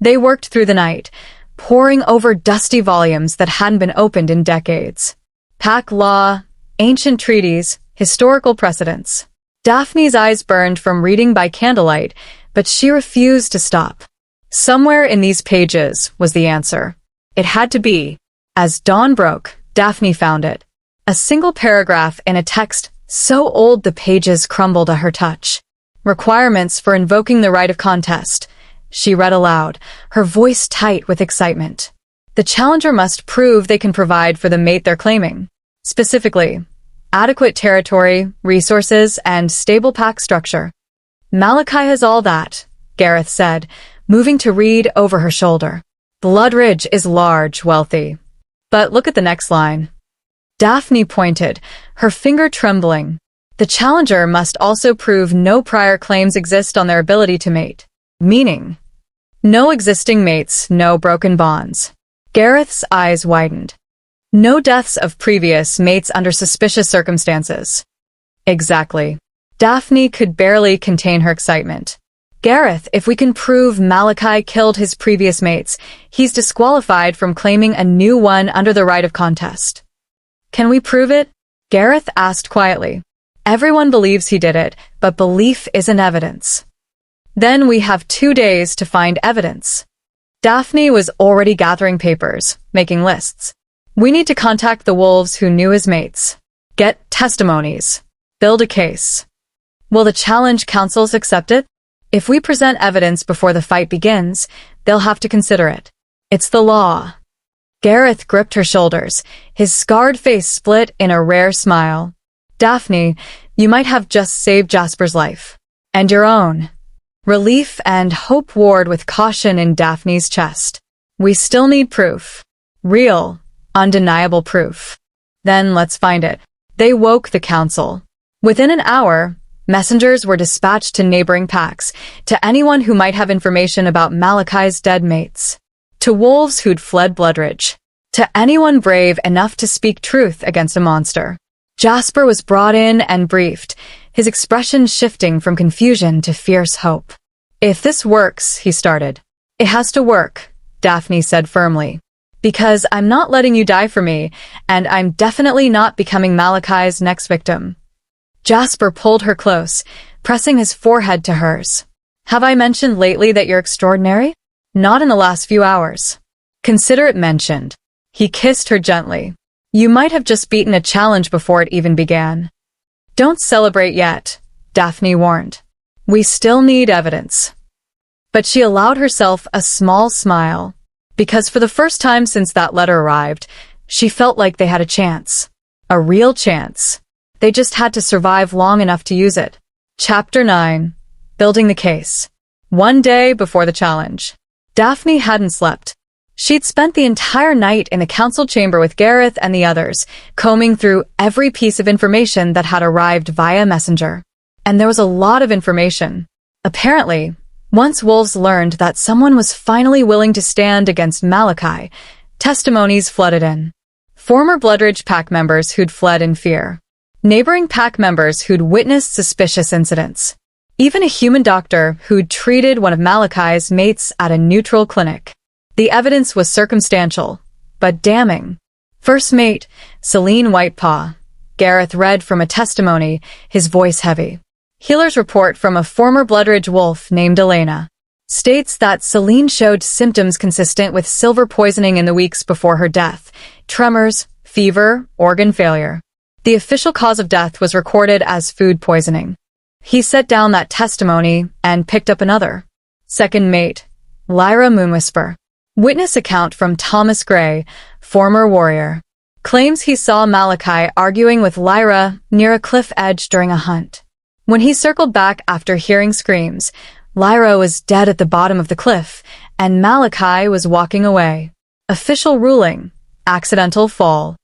They worked through the night, poring over dusty volumes that hadn't been opened in decades. Pack law, ancient treaties, historical precedents. Daphne's eyes burned from reading by candlelight, but she refused to stop. Somewhere in these pages was the answer. It had to be. As dawn broke, Daphne found it. A single paragraph in a text so old the pages crumbled at her touch. Requirements for invoking the right of contest. She read aloud, her voice tight with excitement. The challenger must prove they can provide for the mate they're claiming. Specifically, adequate territory, resources, and stable pack structure. Malachi has all that, Gareth said, moving to read over her shoulder. Bloodridge is large, wealthy. But look at the next line. Daphne pointed, her finger trembling. The challenger must also prove no prior claims exist on their ability to mate. Meaning, no existing mates, no broken bonds. Gareth's eyes widened. No deaths of previous mates under suspicious circumstances. Exactly. Daphne could barely contain her excitement. Gareth, if we can prove Malachi killed his previous mates, he's disqualified from claiming a new one under the right of contest. Can we prove it? Gareth asked quietly. Everyone believes he did it, but belief isn't evidence. Then we have 2 days to find evidence. Daphne was already gathering papers, making lists. We need to contact the wolves who knew his mates. Get testimonies. Build a case. Will the challenge councils accept it? If we present evidence before the fight begins, they'll have to consider it. It's the law. Gareth gripped her shoulders, his scarred face split in a rare smile. Daphne, you might have just saved Jasper's life. And your own. Relief and hope warred with caution in Daphne's chest. We still need proof. Real, undeniable proof. Then let's find it. They woke the council. Within an hour, messengers were dispatched to neighboring packs, to anyone who might have information about Malachi's dead mates. To wolves who'd fled Bloodridge. To anyone brave enough to speak truth against a monster. Jasper was brought in and briefed, his expression shifting from confusion to fierce hope. If this works, he started. It has to work, Daphne said firmly. Because I'm not letting you die for me, and I'm definitely not becoming Malachi's next victim. Jasper pulled her close, pressing his forehead to hers. Have I mentioned lately that you're extraordinary? Not in the last few hours. Consider it mentioned. He kissed her gently. You might have just beaten a challenge before it even began. Don't celebrate yet, Daphne warned. We still need evidence. But she allowed herself a small smile, because for the first time since that letter arrived, she felt like they had a chance. A real chance. They just had to survive long enough to use it. Chapter 9. Building the Case. One day before the challenge. Daphne hadn't slept. She'd spent the entire night in the council chamber with Gareth and the others, combing through every piece of information that had arrived via messenger. And there was a lot of information. Apparently, once wolves learned that someone was finally willing to stand against Malachi, testimonies flooded in. Former Bloodridge pack members who'd fled in fear. Neighboring pack members who'd witnessed suspicious incidents. Even a human doctor who'd treated one of Malachi's mates at a neutral clinic. The evidence was circumstantial, but damning. First mate, Celine Whitepaw. Gareth read from a testimony, his voice heavy. Healer's report from a former Bloodridge wolf named Elena states that Celine showed symptoms consistent with silver poisoning in the weeks before her death. Tremors, fever, organ failure. The official cause of death was recorded as food poisoning. He set down that testimony and picked up another. Second mate, Lyra Moonwhisper. Witness account from Thomas Gray, former warrior. Claims he saw Malachi arguing with Lyra near a cliff edge during a hunt. When he circled back after hearing screams, Lyra was dead at the bottom of the cliff, and Malachi was walking away. Official ruling, accidental fall.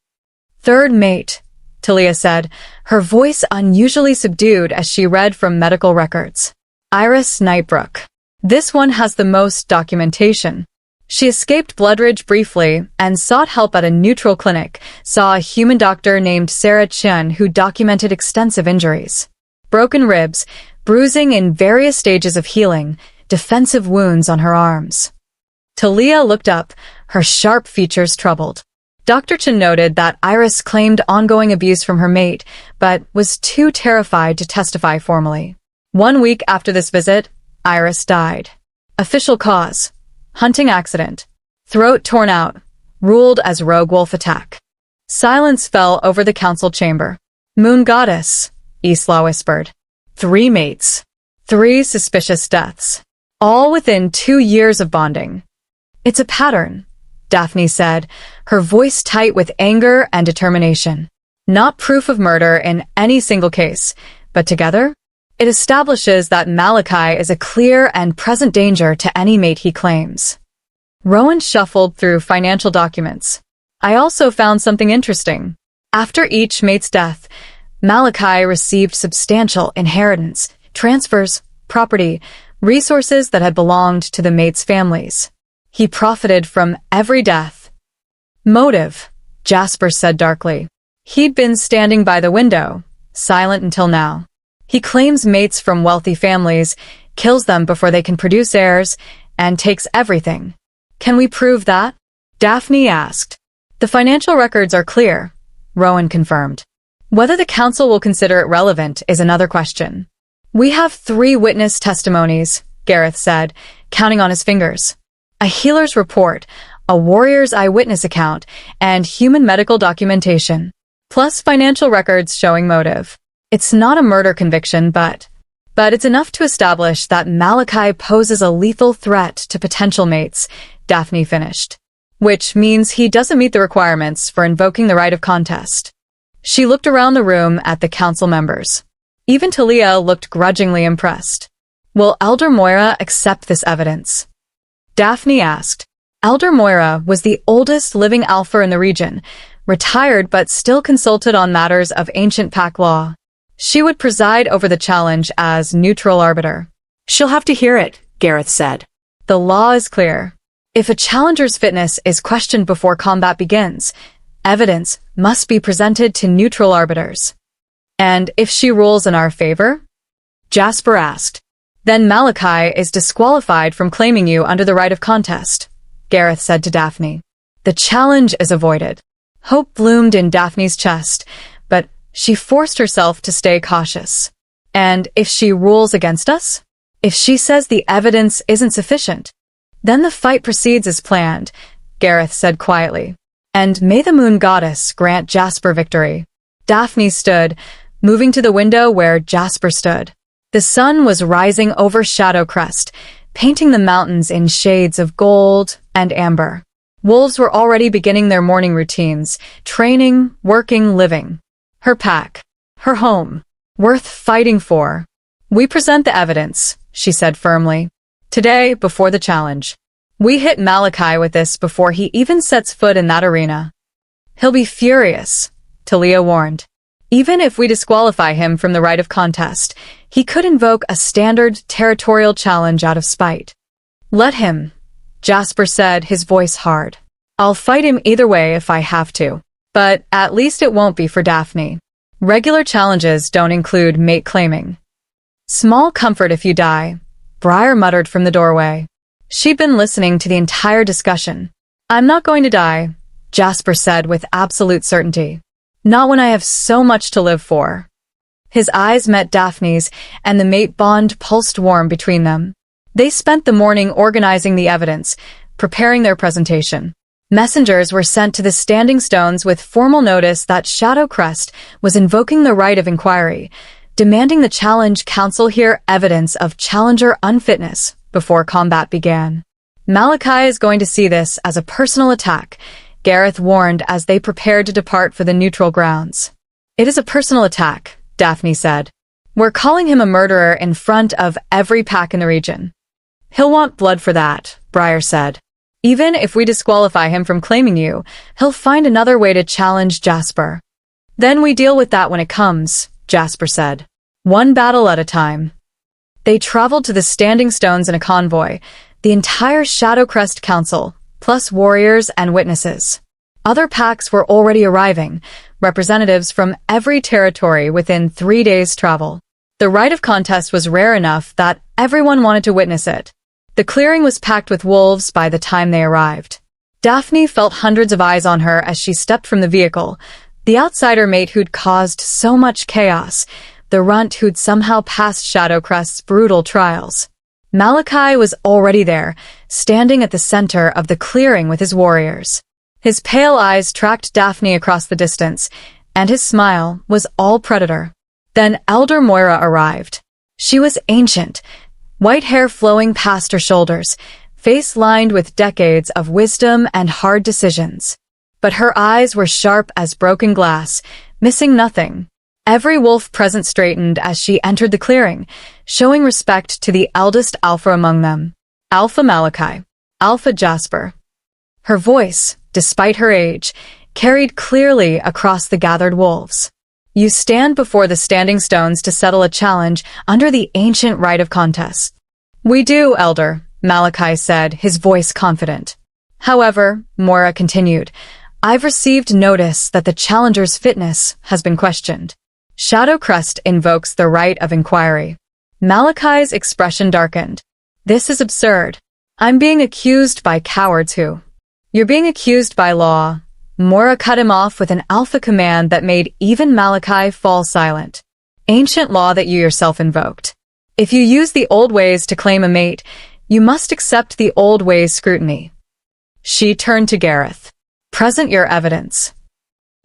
Third mate, Talia said, her voice unusually subdued as she read from medical records. Iris Nightbrook. This one has the most documentation. She escaped Bloodridge briefly and sought help at a neutral clinic, saw a human doctor named Sarah Chen who documented extensive injuries. Broken ribs, bruising in various stages of healing, defensive wounds on her arms. Talia looked up, her sharp features troubled. Dr. Chen noted that Iris claimed ongoing abuse from her mate, but was too terrified to testify formally. 1 week after this visit, Iris died. Official cause: hunting accident. Throat torn out, ruled as rogue wolf attack. Silence fell over the council chamber. Moon goddess, Isla whispered. 3 mates. 3 suspicious deaths. All within 2 years of bonding. It's a pattern, Daphne said, her voice tight with anger and determination. Not proof of murder in any single case, but together, it establishes that Malachi is a clear and present danger to any mate he claims. Rowan shuffled through financial documents. I also found something interesting. After each mate's death, Malachi received substantial inheritance, transfers, property, resources that had belonged to the mates' families. He profited from every death. Motive, Jasper said darkly. He'd been standing by the window, silent until now. He claims mates from wealthy families, kills them before they can produce heirs, and takes everything. Can we prove that? Daphne asked. The financial records are clear, Rowan confirmed. Whether the council will consider it relevant is another question. We have 3 witness testimonies, Gareth said, counting on his fingers. A healer's report, a warrior's eyewitness account, and human medical documentation. plus financial records showing motive. It's not a murder conviction, but it's enough to establish that Malachi poses a lethal threat to potential mates, Daphne finished. Which means he doesn't meet the requirements for invoking the right of contest. She looked around the room at the council members. Even Talia looked grudgingly impressed. Will Elder Moira accept this evidence? Daphne asked. Elder Moira was the oldest living Alpha in the region, retired but still consulted on matters of ancient pack law. She would preside over the challenge as neutral arbiter. She'll have to hear it, Gareth said. The law is clear. If a challenger's fitness is questioned before combat begins, evidence must be presented to neutral arbiters. And if she rules in our favor? Jasper asked. Then Malachi is disqualified from claiming you under the right of contest, Gareth said to Daphne. The challenge is avoided. Hope bloomed in Daphne's chest, but she forced herself to stay cautious. And if she rules against us? If she says the evidence isn't sufficient? Then the fight proceeds as planned, Gareth said quietly. And may the moon goddess grant Jasper victory. Daphne stood, moving to the window where Jasper stood. The sun was rising over Shadowcrest, painting the mountains in shades of gold and amber. Wolves were already beginning their morning routines, training, working, living. Her pack, her home, worth fighting for. We present the evidence, she said firmly. Today, before the challenge. We hit Malachi with this before he even sets foot in that arena. He'll be furious, Talia warned. Even if we disqualify him from the right of contest, he could invoke a standard territorial challenge out of spite. Let him, Jasper said, his voice hard. I'll fight him either way if I have to. But at least it won't be for Daphne. Regular challenges don't include mate claiming. Small comfort if you die, Briar muttered from the doorway. She'd been listening to the entire discussion. I'm not going to die, Jasper said with absolute certainty. Not when I have so much to live for. His eyes met Daphne's, and the mate bond pulsed warm between them. They spent the morning organizing the evidence, preparing their presentation. Messengers were sent to the Standing Stones with formal notice that Shadowcrest was invoking the right of inquiry, demanding the challenge council hear evidence of challenger unfitness before combat began. Malachi is going to see this as a personal attack, Gareth warned as they prepared to depart for the neutral grounds. It is a personal attack, Daphne said. We're calling him a murderer in front of every pack in the region. He'll want blood for that, Briar said. Even if we disqualify him from claiming you, he'll find another way to challenge Jasper. Then we deal with that when it comes, Jasper said. One battle at a time. They traveled to the Standing Stones in a convoy, the entire Shadowcrest Council, plus warriors and witnesses. Other packs were already arriving, representatives from every territory within 3 days' travel. The right of contest was rare enough that everyone wanted to witness it. The clearing was packed with wolves by the time they arrived. Daphne felt hundreds of eyes on her as she stepped from the vehicle, the outsider mate who'd caused so much chaos, the runt who'd somehow passed Shadowcrest's brutal trials. Malachi was already there, standing at the center of the clearing with his warriors. His pale eyes tracked Daphne across the distance, and his smile was all predator. Then Elder Moira arrived. She was ancient, white hair flowing past her shoulders, face lined with decades of wisdom and hard decisions. But her eyes were sharp as broken glass, missing nothing. Every wolf present straightened as she entered the clearing, showing respect to the eldest Alpha among them. Alpha Malachi. Alpha Jasper. Her voice, despite her age, carried clearly across the gathered wolves. You stand before the Standing Stones to settle a challenge under the ancient right of contest. We do, Elder, Malachi said, his voice confident. However, Moira continued, I've received notice that the challenger's fitness has been questioned. Shadowcrest invokes the right of inquiry. Malachi's expression darkened. This is absurd. I'm being accused by cowards who... You're being accused by law. Moira cut him off with an alpha command that made even Malachi fall silent. Ancient law that you yourself invoked. If you use the old ways to claim a mate, you must accept the old ways' scrutiny. She turned to Gareth. Present your evidence.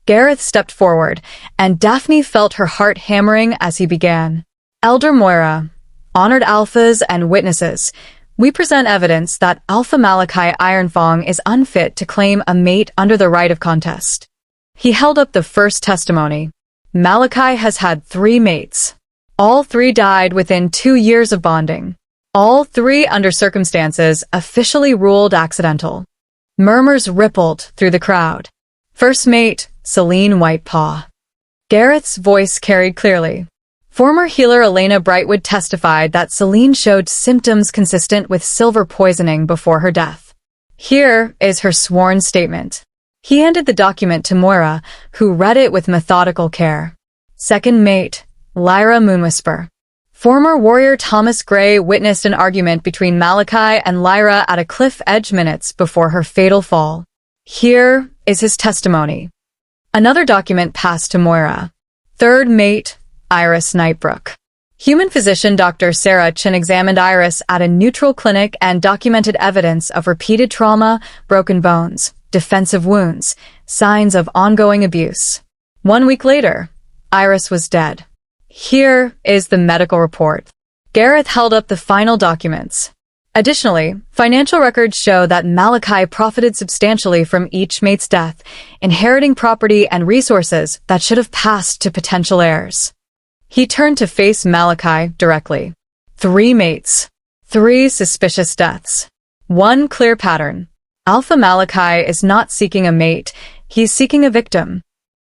Gareth stepped forward, and Daphne felt her heart hammering as he began. Elder Moira, honored alphas and witnesses, we present evidence that Alpha Malachi Ironfang is unfit to claim a mate under the right of contest. He held up the first testimony. Malachi has had 3 mates. All 3 died within 2 years of bonding. All 3 under circumstances officially ruled accidental. Murmurs rippled through the crowd. First mate, Celine Whitepaw. Gareth's voice carried clearly. Former healer Elena Brightwood testified that Celine showed symptoms consistent with silver poisoning before her death. Here is her sworn statement. He handed the document to Moira, who read it with methodical care. Second mate, Lyra Moonwhisper. Former warrior Thomas Gray witnessed an argument between Malachi and Lyra at a cliff edge minutes before her fatal fall. Here is his testimony. Another document passed to Moira. Third mate, Iris Nightbrook. Human physician Dr. Sarah Chin examined Iris at a neutral clinic and documented evidence of repeated trauma, broken bones, defensive wounds, signs of ongoing abuse. 1 week later, Iris was dead. Here is the medical report. Gareth held up the final documents. Additionally, financial records show that Malachi profited substantially from each mate's death, inheriting property and resources that should have passed to potential heirs. He turned to face Malachi directly. 3 mates. 3 suspicious deaths. 1 clear pattern. Alpha Malachi is not seeking a mate, he's seeking a victim.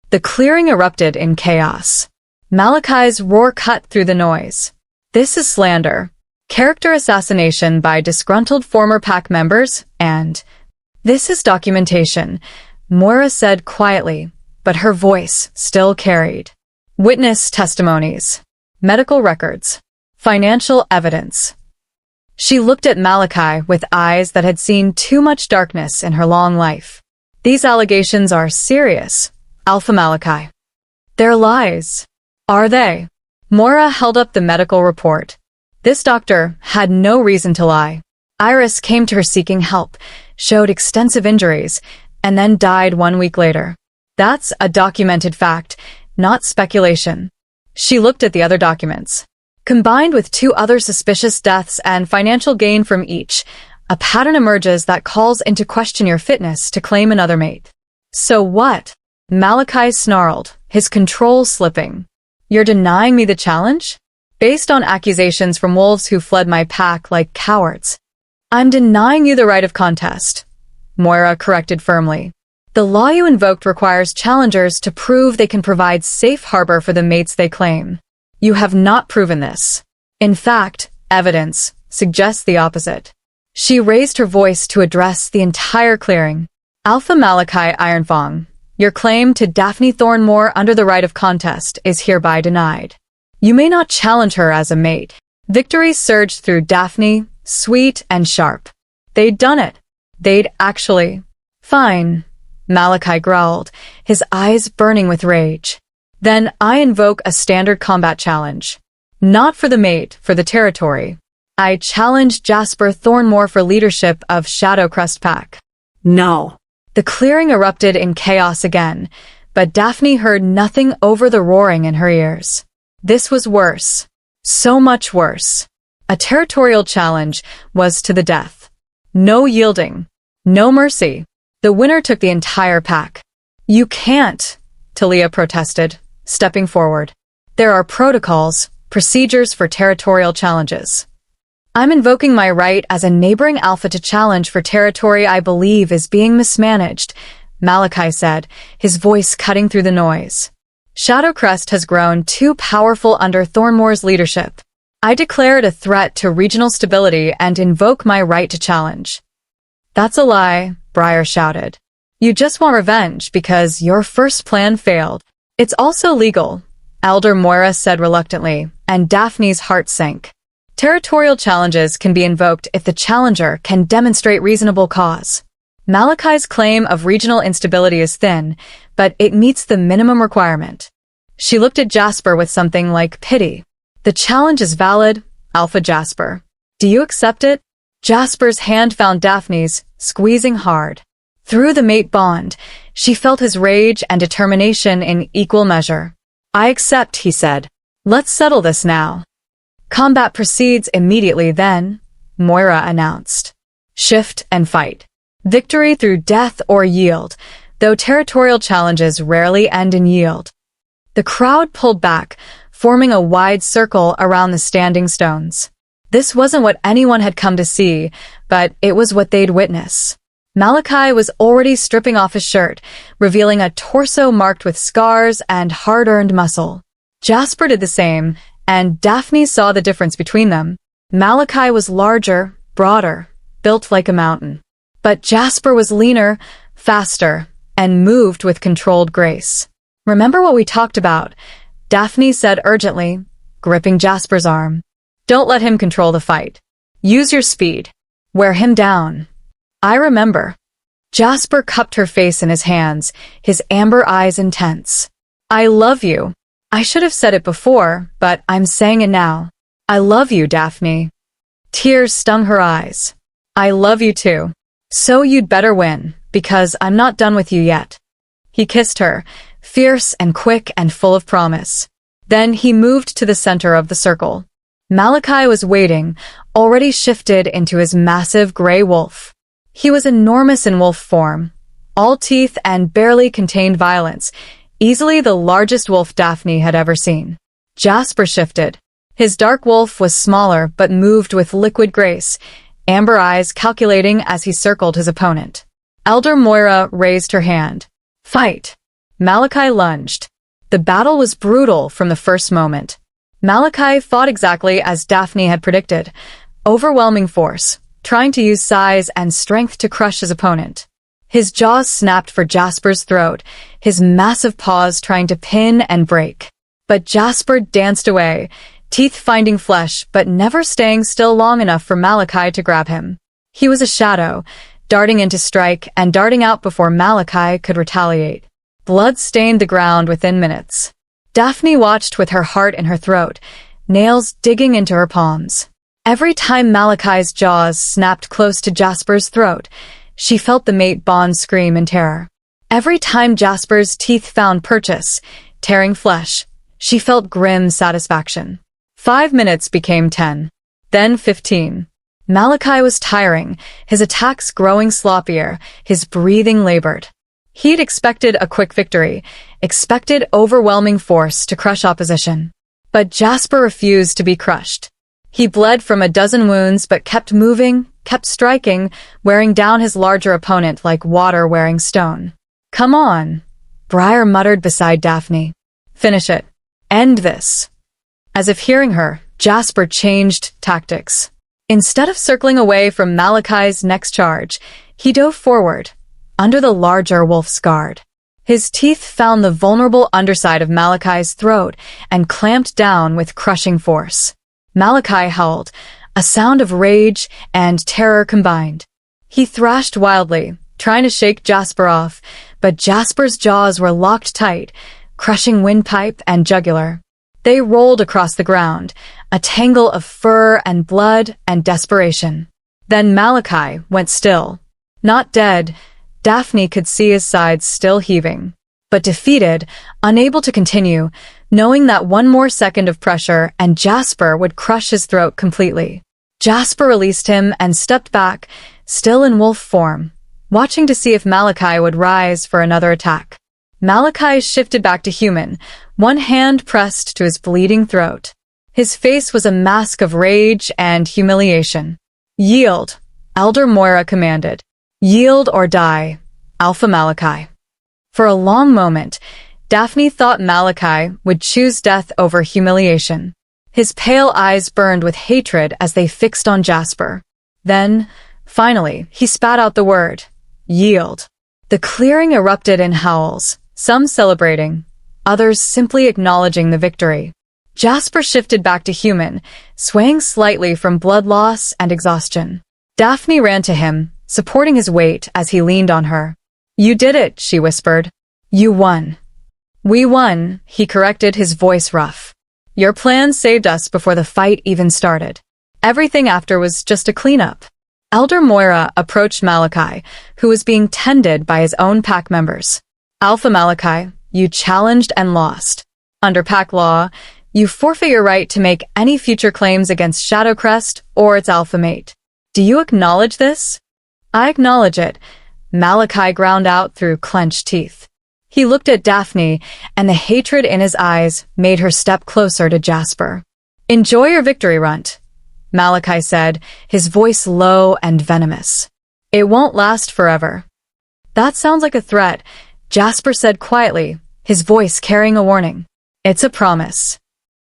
The clearing erupted in chaos. Malachi's roar cut through the noise. This is slander. Character assassination by disgruntled former pack members, and this is documentation, Moira said quietly, but her voice still carried. Witness testimonies, medical records, financial evidence. She looked at Malachi with eyes that had seen too much darkness in her long life. These allegations are serious, Alpha Malachi. They're lies. Are they? Moira held up the medical report. This doctor had no reason to lie. Iris came to her seeking help, showed extensive injuries, and then died 1 week later. That's a documented fact, not speculation. She looked at the other documents. Combined with 2 other suspicious deaths and financial gain from each, a pattern emerges that calls into question your fitness to claim another mate. So what? Malachi snarled, his control slipping. You're denying me the challenge? Based on accusations from wolves who fled my pack like cowards. I'm denying you the right of contest, Moira corrected firmly. The law you invoked requires challengers to prove they can provide safe harbor for the mates they claim. You have not proven this. In fact, evidence suggests the opposite. She raised her voice to address the entire clearing. Alpha Malachi Ironfang, your claim to Daphne Thornmore under the right of contest is hereby denied. You may not challenge her as a mate. Victory surged through Daphne, sweet and sharp. They'd done it. They'd actually. Fine, Malachi growled, his eyes burning with rage. Then I invoke a standard combat challenge. Not for the mate, for the territory. I challenge Jasper Thornmore for leadership of Shadowcrest Pack. No. The clearing erupted in chaos again, but Daphne heard nothing over the roaring in her ears. This was worse. So much worse. A territorial challenge was to the death. No yielding. No mercy. The winner took the entire pack. You can't, Talia protested, stepping forward. There are protocols, procedures for territorial challenges. I'm invoking my right as a neighboring alpha to challenge for territory I believe is being mismanaged, Malachi said, his voice cutting through the noise. Shadowcrest has grown too powerful under Thornmore's leadership. I declare it a threat to regional stability and invoke my right to challenge. That's a lie, Briar shouted. You just want revenge because your first plan failed. It's also legal, Elder Moira said reluctantly, and Daphne's heart sank. Territorial challenges can be invoked if the challenger can demonstrate reasonable cause. Malachi's claim of regional instability is thin, but it meets the minimum requirement. She looked at Jasper with something like pity. The challenge is valid, Alpha Jasper. Do you accept it? Jasper's hand found Daphne's, squeezing hard. Through the mate bond, She felt his rage and determination in equal measure. "I accept," he said. "Let's settle this now." "Combat proceeds immediately then," Moira announced. "Shift and fight. Victory through death or yield, though territorial challenges rarely end in yield." The crowd pulled back, forming a wide circle around the standing stones. This wasn't what anyone had come to see, but it was what they'd witness. Malachi was already stripping off his shirt, revealing a torso marked with scars and hard-earned muscle. Jasper did the same, and Daphne saw the difference between them. Malachi was larger, broader, built like a mountain. But Jasper was leaner, faster, and moved with controlled grace. "Remember what we talked about," Daphne said urgently, gripping Jasper's arm. "Don't let him control the fight. Use your speed. Wear him down." "I remember." Jasper cupped her face in his hands, his amber eyes intense. "I love you. I should have said it before, but I'm saying it now. I love you, Daphne." Tears stung her eyes. "I love you too. So you'd better win, because I'm not done with you yet." He kissed her, fierce and quick and full of promise. Then he moved to the center of the circle. Malachi was waiting, already shifted into his massive gray wolf. He was enormous in wolf form, all teeth and barely contained violence, easily the largest wolf Daphne had ever seen. Jasper shifted. His dark wolf was smaller but moved with liquid grace, amber eyes calculating as he circled his opponent. Elder Moira raised her hand. "Fight!" Malachi lunged. The battle was brutal from the first moment. Malachi fought exactly as Daphne had predicted, overwhelming force, trying to use size and strength to crush his opponent. His jaws snapped for Jasper's throat, his massive paws trying to pin and break. But Jasper danced away, teeth finding flesh but never staying still long enough for Malachi to grab him. He was a shadow, darting in to strike and darting out before Malachi could retaliate. Blood stained the ground within minutes. Daphne watched with her heart in her throat, nails digging into her palms. Every time Malachi's jaws snapped close to Jasper's throat, she felt the mate bond scream in terror. Every time Jasper's teeth found purchase, tearing flesh, she felt grim satisfaction. 5 minutes became 10, then 15. Malachi was tiring, his attacks growing sloppier, his breathing labored. He'd expected a quick victory, expected overwhelming force to crush opposition. But Jasper refused to be crushed. He bled from a dozen wounds but kept moving, kept striking, wearing down his larger opponent like water wearing stone. "Come on," Briar muttered beside Daphne. "Finish it. End this." As if hearing her, Jasper changed tactics. Instead of circling away from Malachi's next charge, he dove forward, under the larger wolf's guard. His teeth found the vulnerable underside of Malachi's throat and clamped down with crushing force. Malachi howled, a sound of rage and terror combined. He thrashed wildly, trying to shake Jasper off, but Jasper's jaws were locked tight, crushing windpipe and jugular. They rolled across the ground, a tangle of fur and blood and desperation. Then Malachi went still. Not dead, Daphne could see his sides still heaving. But defeated, unable to continue, knowing that one more second of pressure and Jasper would crush his throat completely. Jasper released him and stepped back, still in wolf form, watching to see if Malachi would rise for another attack. Malachi shifted back to human, one hand pressed to his bleeding throat. His face was a mask of rage and humiliation. "Yield," Elder Moira commanded. "Yield or die, Alpha Malachi." For a long moment, Daphne thought Malachi would choose death over humiliation. His pale eyes burned with hatred as they fixed on Jasper. Then, finally, he spat out the word, "Yield." The clearing erupted in howls, some celebrating, others simply acknowledging the victory. Jasper shifted back to human, swaying slightly from blood loss and exhaustion. Daphne ran to him, supporting his weight as he leaned on her. "You did it," she whispered. "You won." "We won," he corrected, his voice rough. "Your plan saved us before the fight even started. Everything after was just a cleanup." Elder Moira approached Malachi, who was being tended by his own pack members. Alpha Malachi, you challenged and lost. Under pack law, you forfeit your right to make any future claims against Shadowcrest or its alpha mate. Do you acknowledge this? I acknowledge it, Malachi ground out through clenched teeth. He looked at Daphne, and the hatred in his eyes made her step closer to Jasper. Enjoy your victory, Runt, Malachi said, his voice low and venomous. It won't last forever. That sounds like a threat, Jasper said quietly, his voice carrying a warning. It's a promise.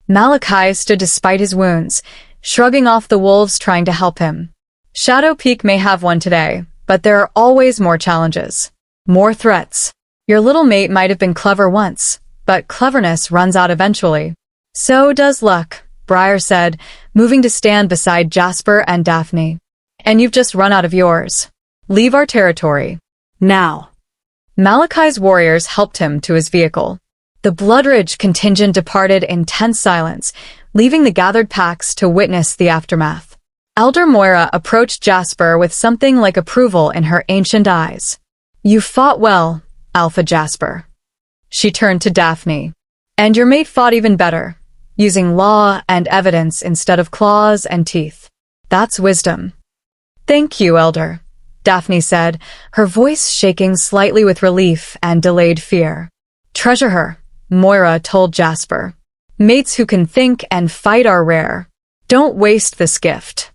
Malachi stood despite his wounds, shrugging off the wolves trying to help him. Shadow Peak may have one today, but there are always more challenges. More threats. Your little mate might have been clever once, but cleverness runs out eventually. So does luck, Briar said, moving to stand beside Jasper and Daphne. And you've just run out of yours. Leave our territory. Now. Malachi's warriors helped him to his vehicle. The Bloodridge contingent departed in tense silence, leaving the gathered packs to witness the aftermath. Elder Moira approached Jasper with something like approval in her ancient eyes. You fought well, Alpha Jasper. She turned to Daphne. And your mate fought even better, using law and evidence instead of claws and teeth. That's wisdom. Thank you, Elder, Daphne said, her voice shaking slightly with relief and delayed fear. Treasure her, Moira told Jasper. Mates who can think and fight are rare. Don't waste this gift.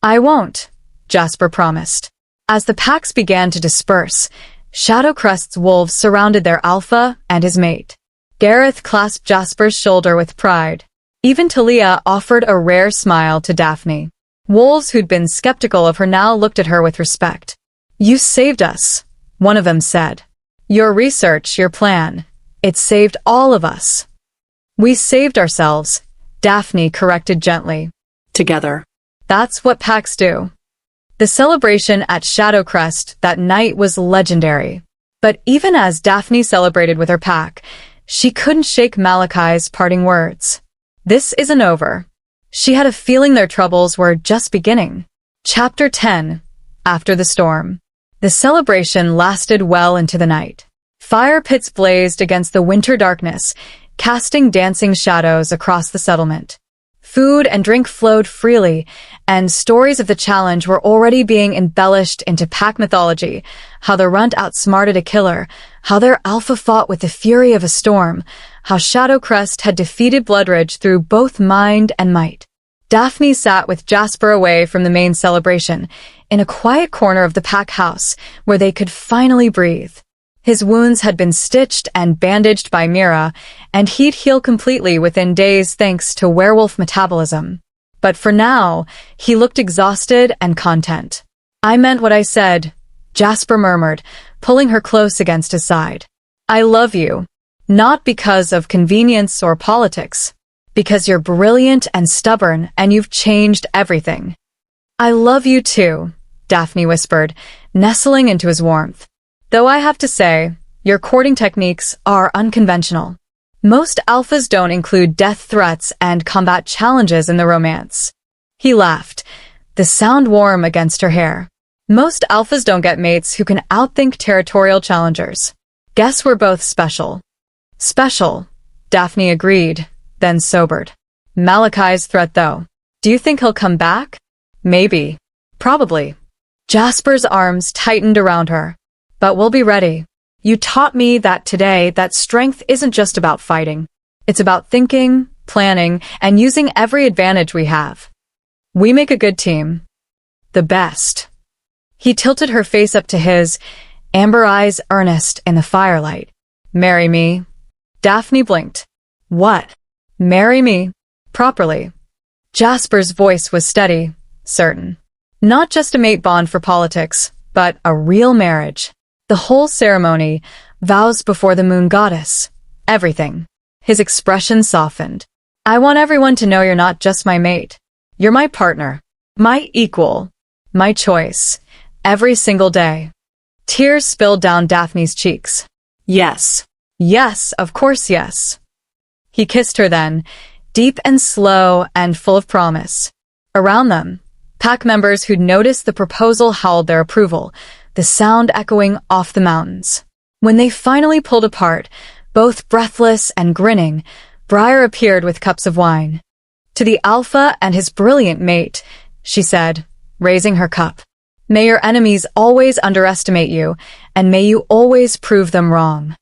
I won't, Jasper promised. As the packs began to disperse, Shadowcrest's wolves surrounded their alpha and his mate. Gareth clasped Jasper's shoulder with pride. Even Talia offered a rare smile to Daphne. Wolves who'd been skeptical of her now looked at her with respect. You saved us, one of them said. Your research, your plan, it saved all of us. We saved ourselves, Daphne corrected gently. Together. That's what packs do. The celebration at Shadowcrest that night was legendary. But even as Daphne celebrated with her pack, she couldn't shake Malachi's parting words. This isn't over. She had a feeling their troubles were just beginning. Chapter 10. After the Storm. The celebration lasted well into the night. Fire pits blazed against the winter darkness, casting dancing shadows across the settlement. Food and drink flowed freely, and stories of the challenge were already being embellished into pack mythology, how the runt outsmarted a killer, how their alpha fought with the fury of a storm, how Shadowcrest had defeated Bloodridge through both mind and might. Daphne sat with Jasper away from the main celebration, in a quiet corner of the pack house, where they could finally breathe. His wounds had been stitched and bandaged by Mira, and he'd heal completely within days thanks to werewolf metabolism. But for now, he looked exhausted and content. I meant what I said, Jasper murmured, pulling her close against his side. I love you. Not because of convenience or politics. Because you're brilliant and stubborn, and you've changed everything. I love you too, Daphne whispered, nestling into his warmth. Though I have to say, your courting techniques are unconventional. Most alphas don't include death threats and combat challenges in the romance. He laughed, the sound warm against her hair. Most alphas don't get mates who can outthink territorial challengers. Guess we're both special. Special, Daphne agreed, then sobered. Malachi's threat though. Do you think he'll come back? Maybe. Probably. Jasper's arms tightened around her. But we'll be ready. You taught me that today that strength isn't just about fighting. It's about thinking, planning, and using every advantage we have. We make a good team. The best. He tilted her face up to his, amber eyes earnest in the firelight. Marry me. Daphne blinked. What? Marry me. Properly. Jasper's voice was steady, certain. Not just a mate bond for politics, but a real marriage. The whole ceremony, vows before the moon goddess, everything. His expression softened. I want everyone to know you're not just my mate. You're my partner, my equal, my choice, every single day. Tears spilled down Daphne's cheeks. Yes. Yes, of course yes. He kissed her then, deep and slow and full of promise. Around them, pack members who'd noticed the proposal howled their approval, the sound echoing off the mountains. When they finally pulled apart, both breathless and grinning, Briar appeared with cups of wine. "To the Alpha and his brilliant mate," she said, raising her cup. "May your enemies always underestimate you, and may you always prove them wrong."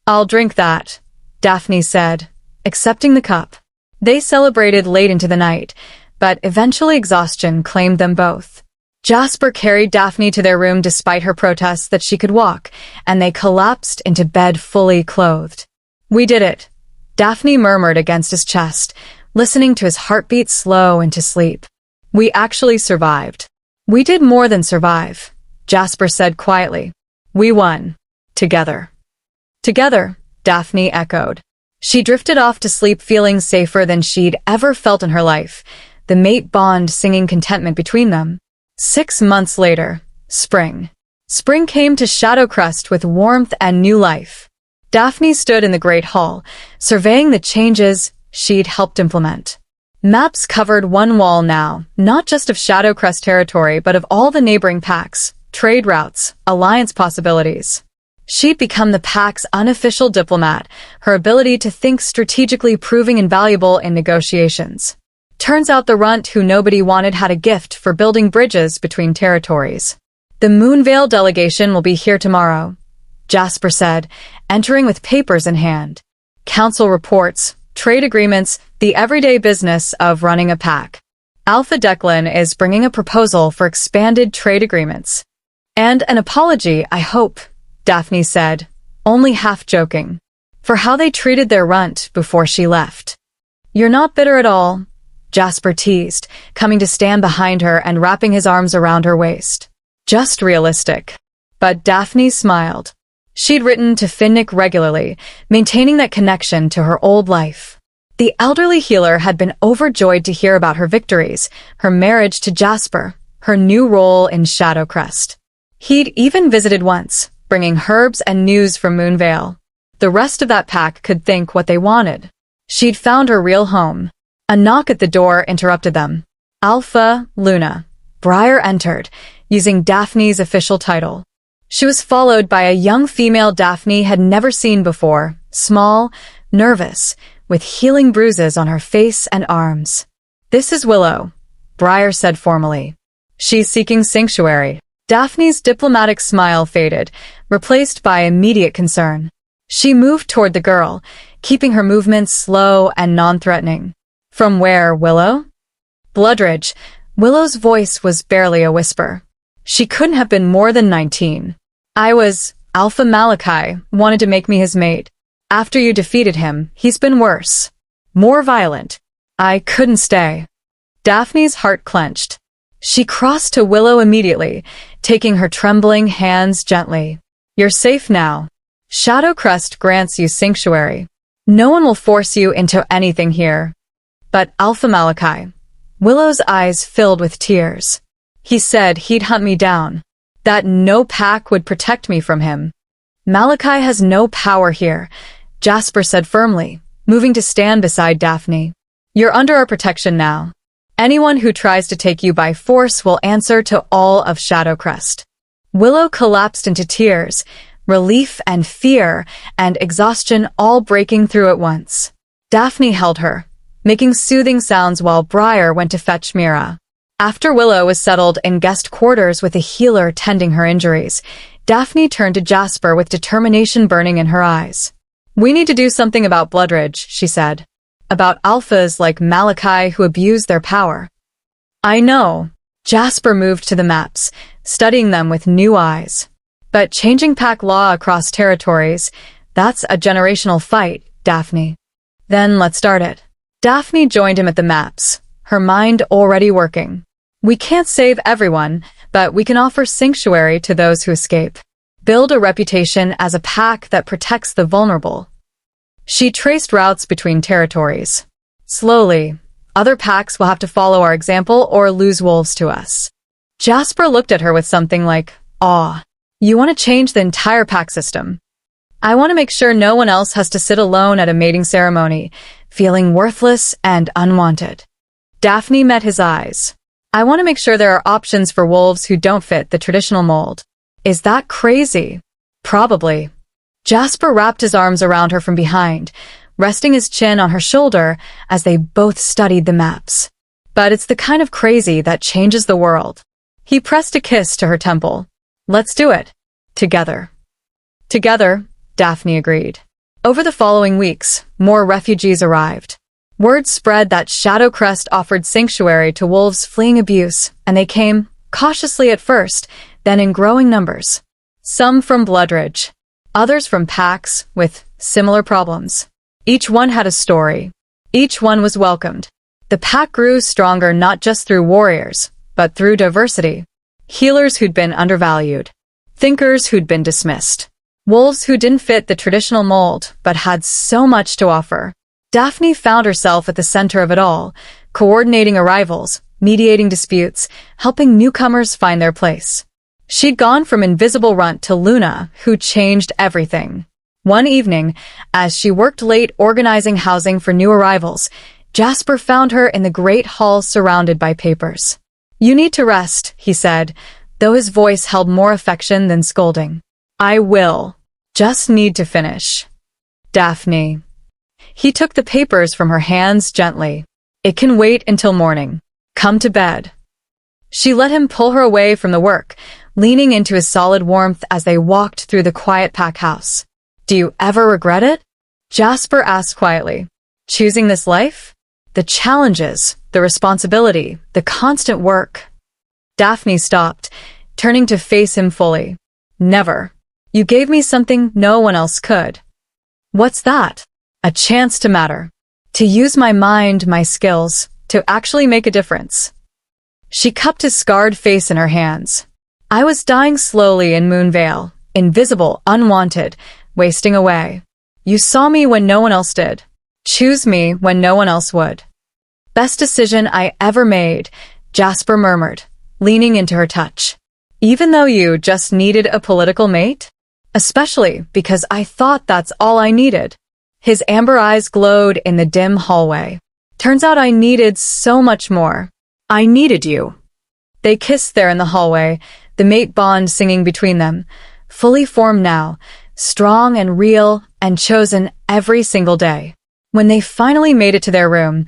"I'll drink that," Daphne said, accepting the cup. They celebrated late into the night, but eventually exhaustion claimed them both. Jasper carried Daphne to their room despite her protests that she could walk, and they collapsed into bed fully clothed. "We did it," Daphne murmured against his chest, listening to his heartbeat slow into sleep. "We actually survived." "We did more than survive," Jasper said quietly. "We won. Together." "Together," Daphne echoed. She drifted off to sleep feeling safer than she'd ever felt in her life, the mate bond singing contentment between them. 6 months later, spring. Spring came to Shadowcrest with warmth and new life. Daphne stood in the Great Hall, surveying the changes she'd helped implement. Maps covered one wall now, not just of Shadowcrest territory, but of all the neighboring packs, trade routes, alliance possibilities. She'd become the pack's unofficial diplomat, her ability to think strategically proving invaluable in negotiations. Turns out the runt who nobody wanted had a gift for building bridges between territories. "The Moonvale delegation will be here tomorrow," Jasper said, entering with papers in hand. "Council reports, trade agreements, the everyday business of running a pack. Alpha Declan is bringing a proposal for expanded trade agreements. And an apology, I hope," Daphne said, only half joking, "for how they treated their runt before she left." "You're not bitter at all," Jasper teased, coming to stand behind her and wrapping his arms around her waist. "Just realistic." But Daphne smiled. She'd written to Finnick regularly, maintaining that connection to her old life. The elderly healer had been overjoyed to hear about her victories, her marriage to Jasper, her new role in Shadowcrest. He'd even visited once, bringing herbs and news from Moonvale. The rest of that pack could think what they wanted. She'd found her real home. A knock at the door interrupted them. "Alpha, Luna." Briar entered, using Daphne's official title. She was followed by a young female Daphne had never seen before, small, nervous, with healing bruises on her face and arms. "This is Willow," Briar said formally. "She's seeking sanctuary." Daphne's diplomatic smile faded, replaced by immediate concern. She moved toward the girl, keeping her movements slow and non-threatening. "From where, Willow?" "Bloodridge." Willow's voice was barely a whisper. She couldn't have been more than 19. Alpha Malachi wanted to make me his mate. After you defeated him, he's been worse. More violent. I couldn't stay." Daphne's heart clenched. She crossed to Willow immediately, taking her trembling hands gently. "You're safe now. Shadowcrest grants you sanctuary. No one will force you into anything here." "But Alpha Malachi." Willow's eyes filled with tears. "He said he'd hunt me down. That no pack would protect me from him." "Malachi has no power here," Jasper said firmly, moving to stand beside Daphne. "You're under our protection now. Anyone who tries to take you by force will answer to all of Shadowcrest." Willow collapsed into tears, relief and fear and exhaustion all breaking through at once. Daphne held her, making soothing sounds while Briar went to fetch Mira. After Willow was settled in guest quarters with a healer tending her injuries, Daphne turned to Jasper with determination burning in her eyes. "We need to do something about Bloodridge," she said. "About alphas like Malachi who abuse their power." "I know." Jasper moved to the maps, studying them with new eyes. "But changing pack law across territories, that's a generational fight, Daphne." "Then let's start it." Daphne joined him at the maps, her mind already working. "We can't save everyone, but we can offer sanctuary to those who escape. Build a reputation as a pack that protects the vulnerable." She traced routes between territories. "Slowly, other packs will have to follow our example or lose wolves to us." Jasper looked at her with something like awe. "You want to change the entire pack system?" "I want to make sure no one else has to sit alone at a mating ceremony, feeling worthless and unwanted." Daphne met his eyes. "I want to make sure there are options for wolves who don't fit the traditional mold." "Is that crazy?" "Probably." Jasper wrapped his arms around her from behind, resting his chin on her shoulder as they both studied the maps. But it's the kind of crazy that changes the world. He pressed a kiss to her temple. Let's do it. Together. Together, Daphne agreed. Over the following weeks, more refugees arrived. Word spread that Shadowcrest offered sanctuary to wolves fleeing abuse, and they came, cautiously at first, then in growing numbers. Some from Bloodridge, others from packs with similar problems. Each one had a story. Each one was welcomed. The pack grew stronger not just through warriors, but through diversity. Healers who'd been undervalued. Thinkers who'd been dismissed. Wolves who didn't fit the traditional mold, but had so much to offer. Daphne found herself at the center of it all, coordinating arrivals, mediating disputes, helping newcomers find their place. She'd gone from invisible runt to Luna, who changed everything. One evening, as she worked late organizing housing for new arrivals, Jasper found her in the great hall surrounded by papers. "You need to rest," he said, though his voice held more affection than scolding. "I will. Just need to finish." Daphne. He took the papers from her hands gently. "It can wait until morning. Come to bed." She let him pull her away from the work, leaning into his solid warmth as they walked through the quiet pack house. "Do you ever regret it?" Jasper asked quietly. "Choosing this life? The challenges, the responsibility, the constant work." Daphne stopped, turning to face him fully. "Never. You gave me something no one else could." "What's that?" "A chance to matter. To use my mind, my skills, to actually make a difference." She cupped his scarred face in her hands. "I was dying slowly in Moonvale, invisible, unwanted, wasting away. You saw me when no one else did. Choose me when no one else would." "Best decision I ever made," Jasper murmured, leaning into her touch. "Even though you just needed a political mate? Especially because I thought that's all I needed." His amber eyes glowed in the dim hallway. "Turns out I needed so much more. I needed you." They kissed there in the hallway, the mate bond singing between them, fully formed now, strong and real and chosen every single day. When they finally made it to their room,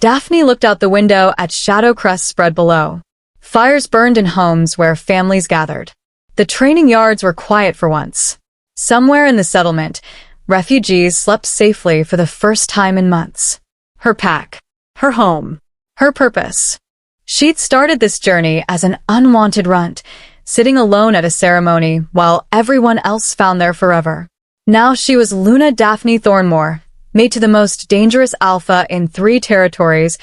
Daphne looked out the window at Shadowcrest spread below. Fires burned in homes where families gathered. The training yards were quiet for once. Somewhere in the settlement, refugees slept safely for the first time in months. Her pack, her home, her purpose. She'd started this journey as an unwanted runt, sitting alone at a ceremony while everyone else found their forever. Now she was Luna Daphne Thornmore, made to the most dangerous alpha in 3 territories,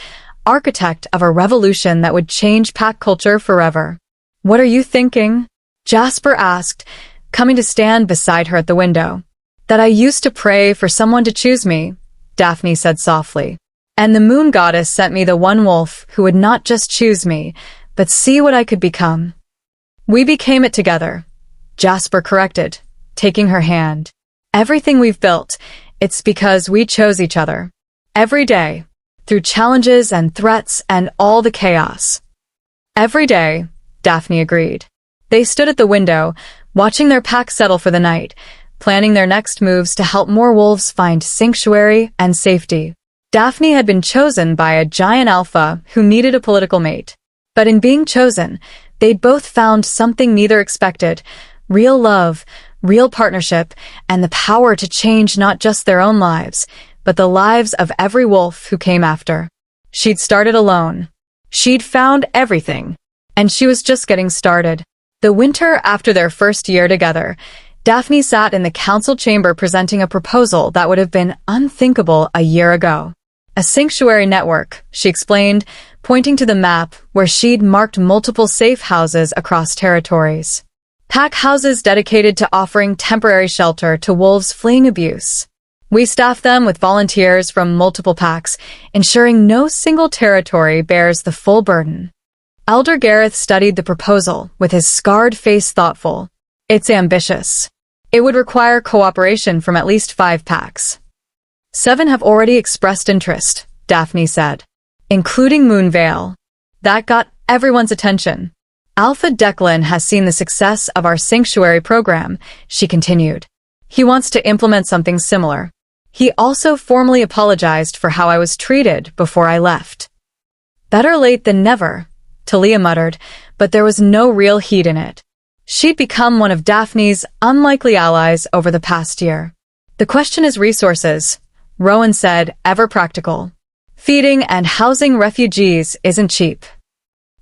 architect of a revolution that would change pack culture forever. "What are you thinking?" Jasper asked, coming to stand beside her at the window. "That I used to pray for someone to choose me," Daphne said softly. "And the moon goddess sent me the one wolf who would not just choose me, but see what I could become." "We became it together," Jasper corrected, taking her hand. "Everything we've built, it's because we chose each other. Every day, through challenges and threats and all the chaos." "Every day," Daphne agreed. They stood at the window, watching their pack settle for the night, planning their next moves to help more wolves find sanctuary and safety. Daphne had been chosen by a giant alpha who needed a political mate. But in being chosen, they'd both found something neither expected: real love, real partnership, and the power to change not just their own lives, but the lives of every wolf who came after. She'd started alone. She'd found everything. And she was just getting started. The winter after their first year together, Daphne sat in the council chamber presenting a proposal that would have been unthinkable a year ago. "A sanctuary network," she explained, pointing to the map where she'd marked multiple safe houses across territories. Pack houses dedicated to offering temporary shelter to wolves fleeing abuse. "We staff them with volunteers from multiple packs, ensuring no single territory bears the full burden." Elder Gareth studied the proposal with his scarred face thoughtful. "It's ambitious. It would require cooperation from at least 5 packs. 7 have already expressed interest," Daphne said, "including Moonvale." That got everyone's attention. "Alpha Declan has seen the success of our sanctuary program," she continued. He wants to implement something similar. He also formally apologized for how I was treated before I left. Better late than never, Talia muttered, but there was no real heat in it. She'd become one of Daphne's unlikely allies over the past year. The question is resources, Rowan said, ever practical. Feeding and housing refugees isn't cheap.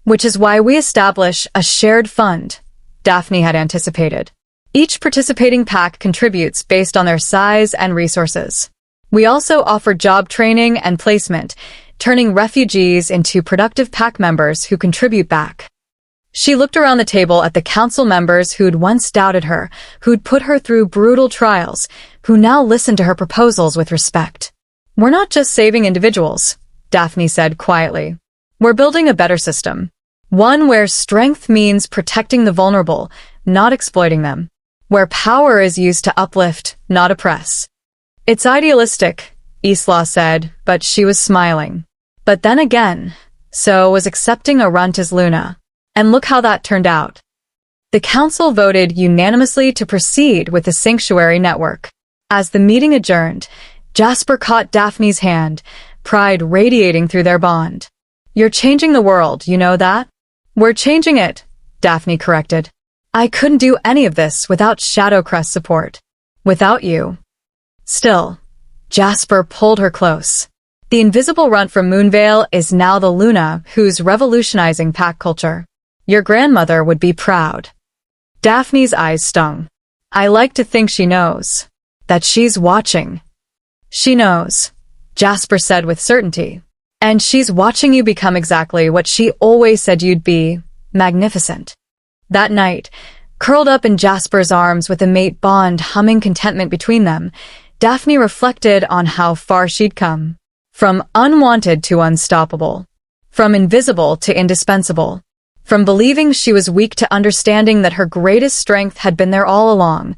Which is why we establish a shared fund, Daphne had anticipated. Each participating pack contributes based on their size and resources. We also offer job training and placement, turning refugees into productive pack members who contribute back. She looked around the table at the council members who'd once doubted her, who'd put her through brutal trials, who now listened to her proposals with respect. We're not just saving individuals, Daphne said quietly. We're building a better system. One where strength means protecting the vulnerable, not exploiting them. Where power is used to uplift, not oppress. It's idealistic, Isla said, but she was smiling. But then again, so was accepting a runt as Luna. And look how that turned out. The council voted unanimously to proceed with the sanctuary network. As the meeting adjourned, Jasper caught Daphne's hand, pride radiating through their bond. You're changing the world, you know that? We're changing it, Daphne corrected. I couldn't do any of this without Shadowcrest support. Without you. Still, Jasper pulled her close. The invisible runt from Moonvale is now the Luna who's revolutionizing pack culture. Your grandmother would be proud. Daphne's eyes stung. I like to think she knows. That she's watching. She knows, Jasper said with certainty. And she's watching you become exactly what she always said you'd be, magnificent. That night, curled up in Jasper's arms with a mate bond humming contentment between them, Daphne reflected on how far she'd come. From unwanted to unstoppable. From invisible to indispensable. From believing she was weak to understanding that her greatest strength had been there all along,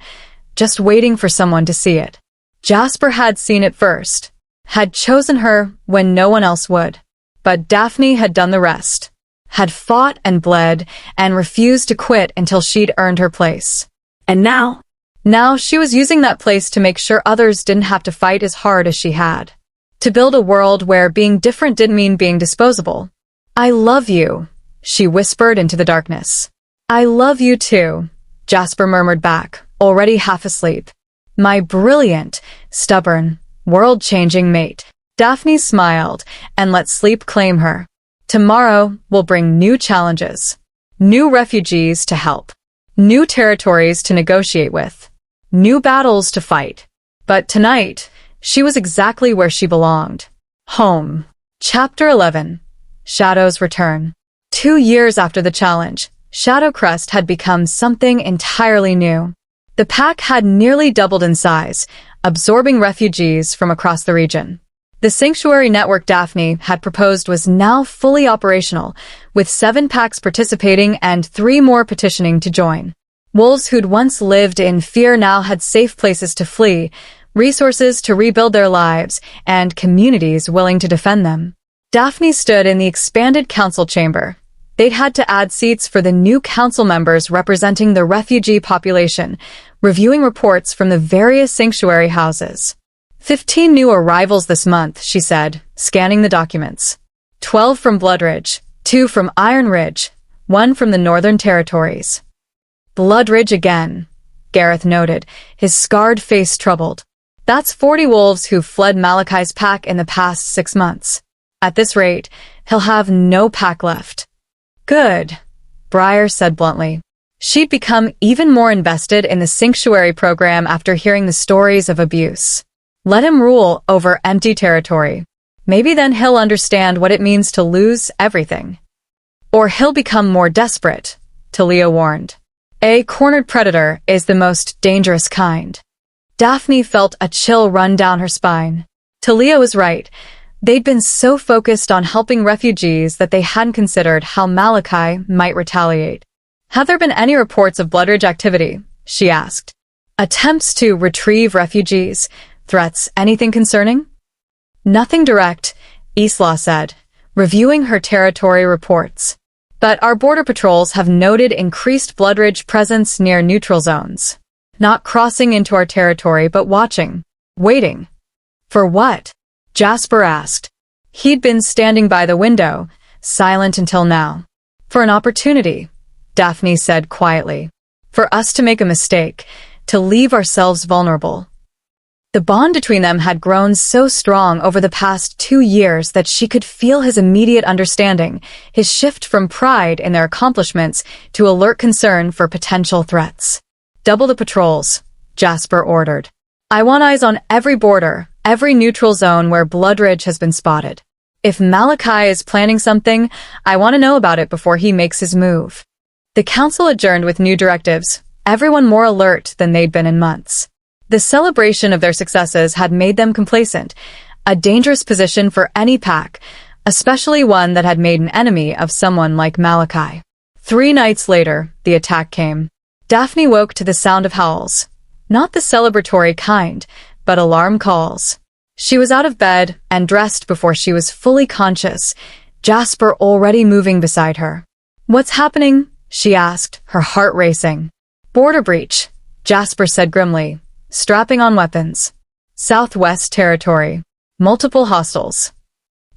just waiting for someone to see it. Jasper had seen it first, had chosen her when no one else would. But Daphne had done the rest. Had fought and bled and refused to quit until she'd earned her place. And now? Now she was using that place to make sure others didn't have to fight as hard as she had. To build a world where being different didn't mean being disposable. I love you, she whispered into the darkness. I love you too, Jasper murmured back, already half asleep. My brilliant, stubborn, world-changing mate. Daphne smiled and let sleep claim her. Tomorrow will bring new challenges, new refugees to help, new territories to negotiate with, new battles to fight. But tonight, she was exactly where she belonged. Home. Chapter 11. Shadow's Return. 2 years after the challenge, Shadowcrest had become something entirely new. The pack had nearly doubled in size, absorbing refugees from across the region. The sanctuary network Daphne had proposed was now fully operational, with 7 packs participating and 3 more petitioning to join. Wolves who'd once lived in fear now had safe places to flee, resources to rebuild their lives, and communities willing to defend them. Daphne stood in the expanded council chamber. They'd had to add seats for the new council members representing the refugee population, reviewing reports from the various sanctuary houses. 15 new arrivals this month, she said, scanning the documents. 12 from Bloodridge, 2 from Iron Ridge, 1 from the Northern Territories. Bloodridge again, Gareth noted, his scarred face troubled. That's 40 wolves who've fled Malachi's pack in the past 6 months. At this rate, he'll have no pack left. Good, Briar said bluntly. She'd become even more invested in the sanctuary program after hearing the stories of abuse. Let him rule over empty territory. Maybe then he'll understand what it means to lose everything. Or he'll become more desperate, Talia warned. A cornered predator is the most dangerous kind. Daphne felt a chill run down her spine. Talia was right. They'd been so focused on helping refugees that they hadn't considered how Malachi might retaliate. Have there been any reports of Bloodridge activity? She asked. Attempts to retrieve refugees? Threats? Anything concerning? Nothing direct, Isla said, reviewing her territory reports. But our border patrols have noted increased Bloodridge presence near neutral zones. not crossing into our territory but watching, waiting. For what? Jasper asked. He'd been standing by the window, silent until now. For an opportunity, Daphne said quietly. For us to make a mistake, to leave ourselves vulnerable. The bond between them had grown so strong over the past 2 years that she could feel his immediate understanding, his shift from pride in their accomplishments to alert concern for potential threats. Double the patrols, Jasper ordered. I want eyes on every border, every neutral zone where Bloodridge has been spotted. If Malachi is planning something, I want to know about it before he makes his move. The council adjourned with new directives, everyone more alert than they'd been in months. The celebration of their successes had made them complacent, a dangerous position for any pack, especially one that had made an enemy of someone like Malachi. 3 nights later, the attack came. Daphne woke to the sound of howls. Not the celebratory kind, but alarm calls. She was out of bed and dressed before she was fully conscious, Jasper already moving beside her. What's happening? She asked, her heart racing. Border breach, Jasper said grimly, strapping on weapons. Southwest territory. Multiple hostiles.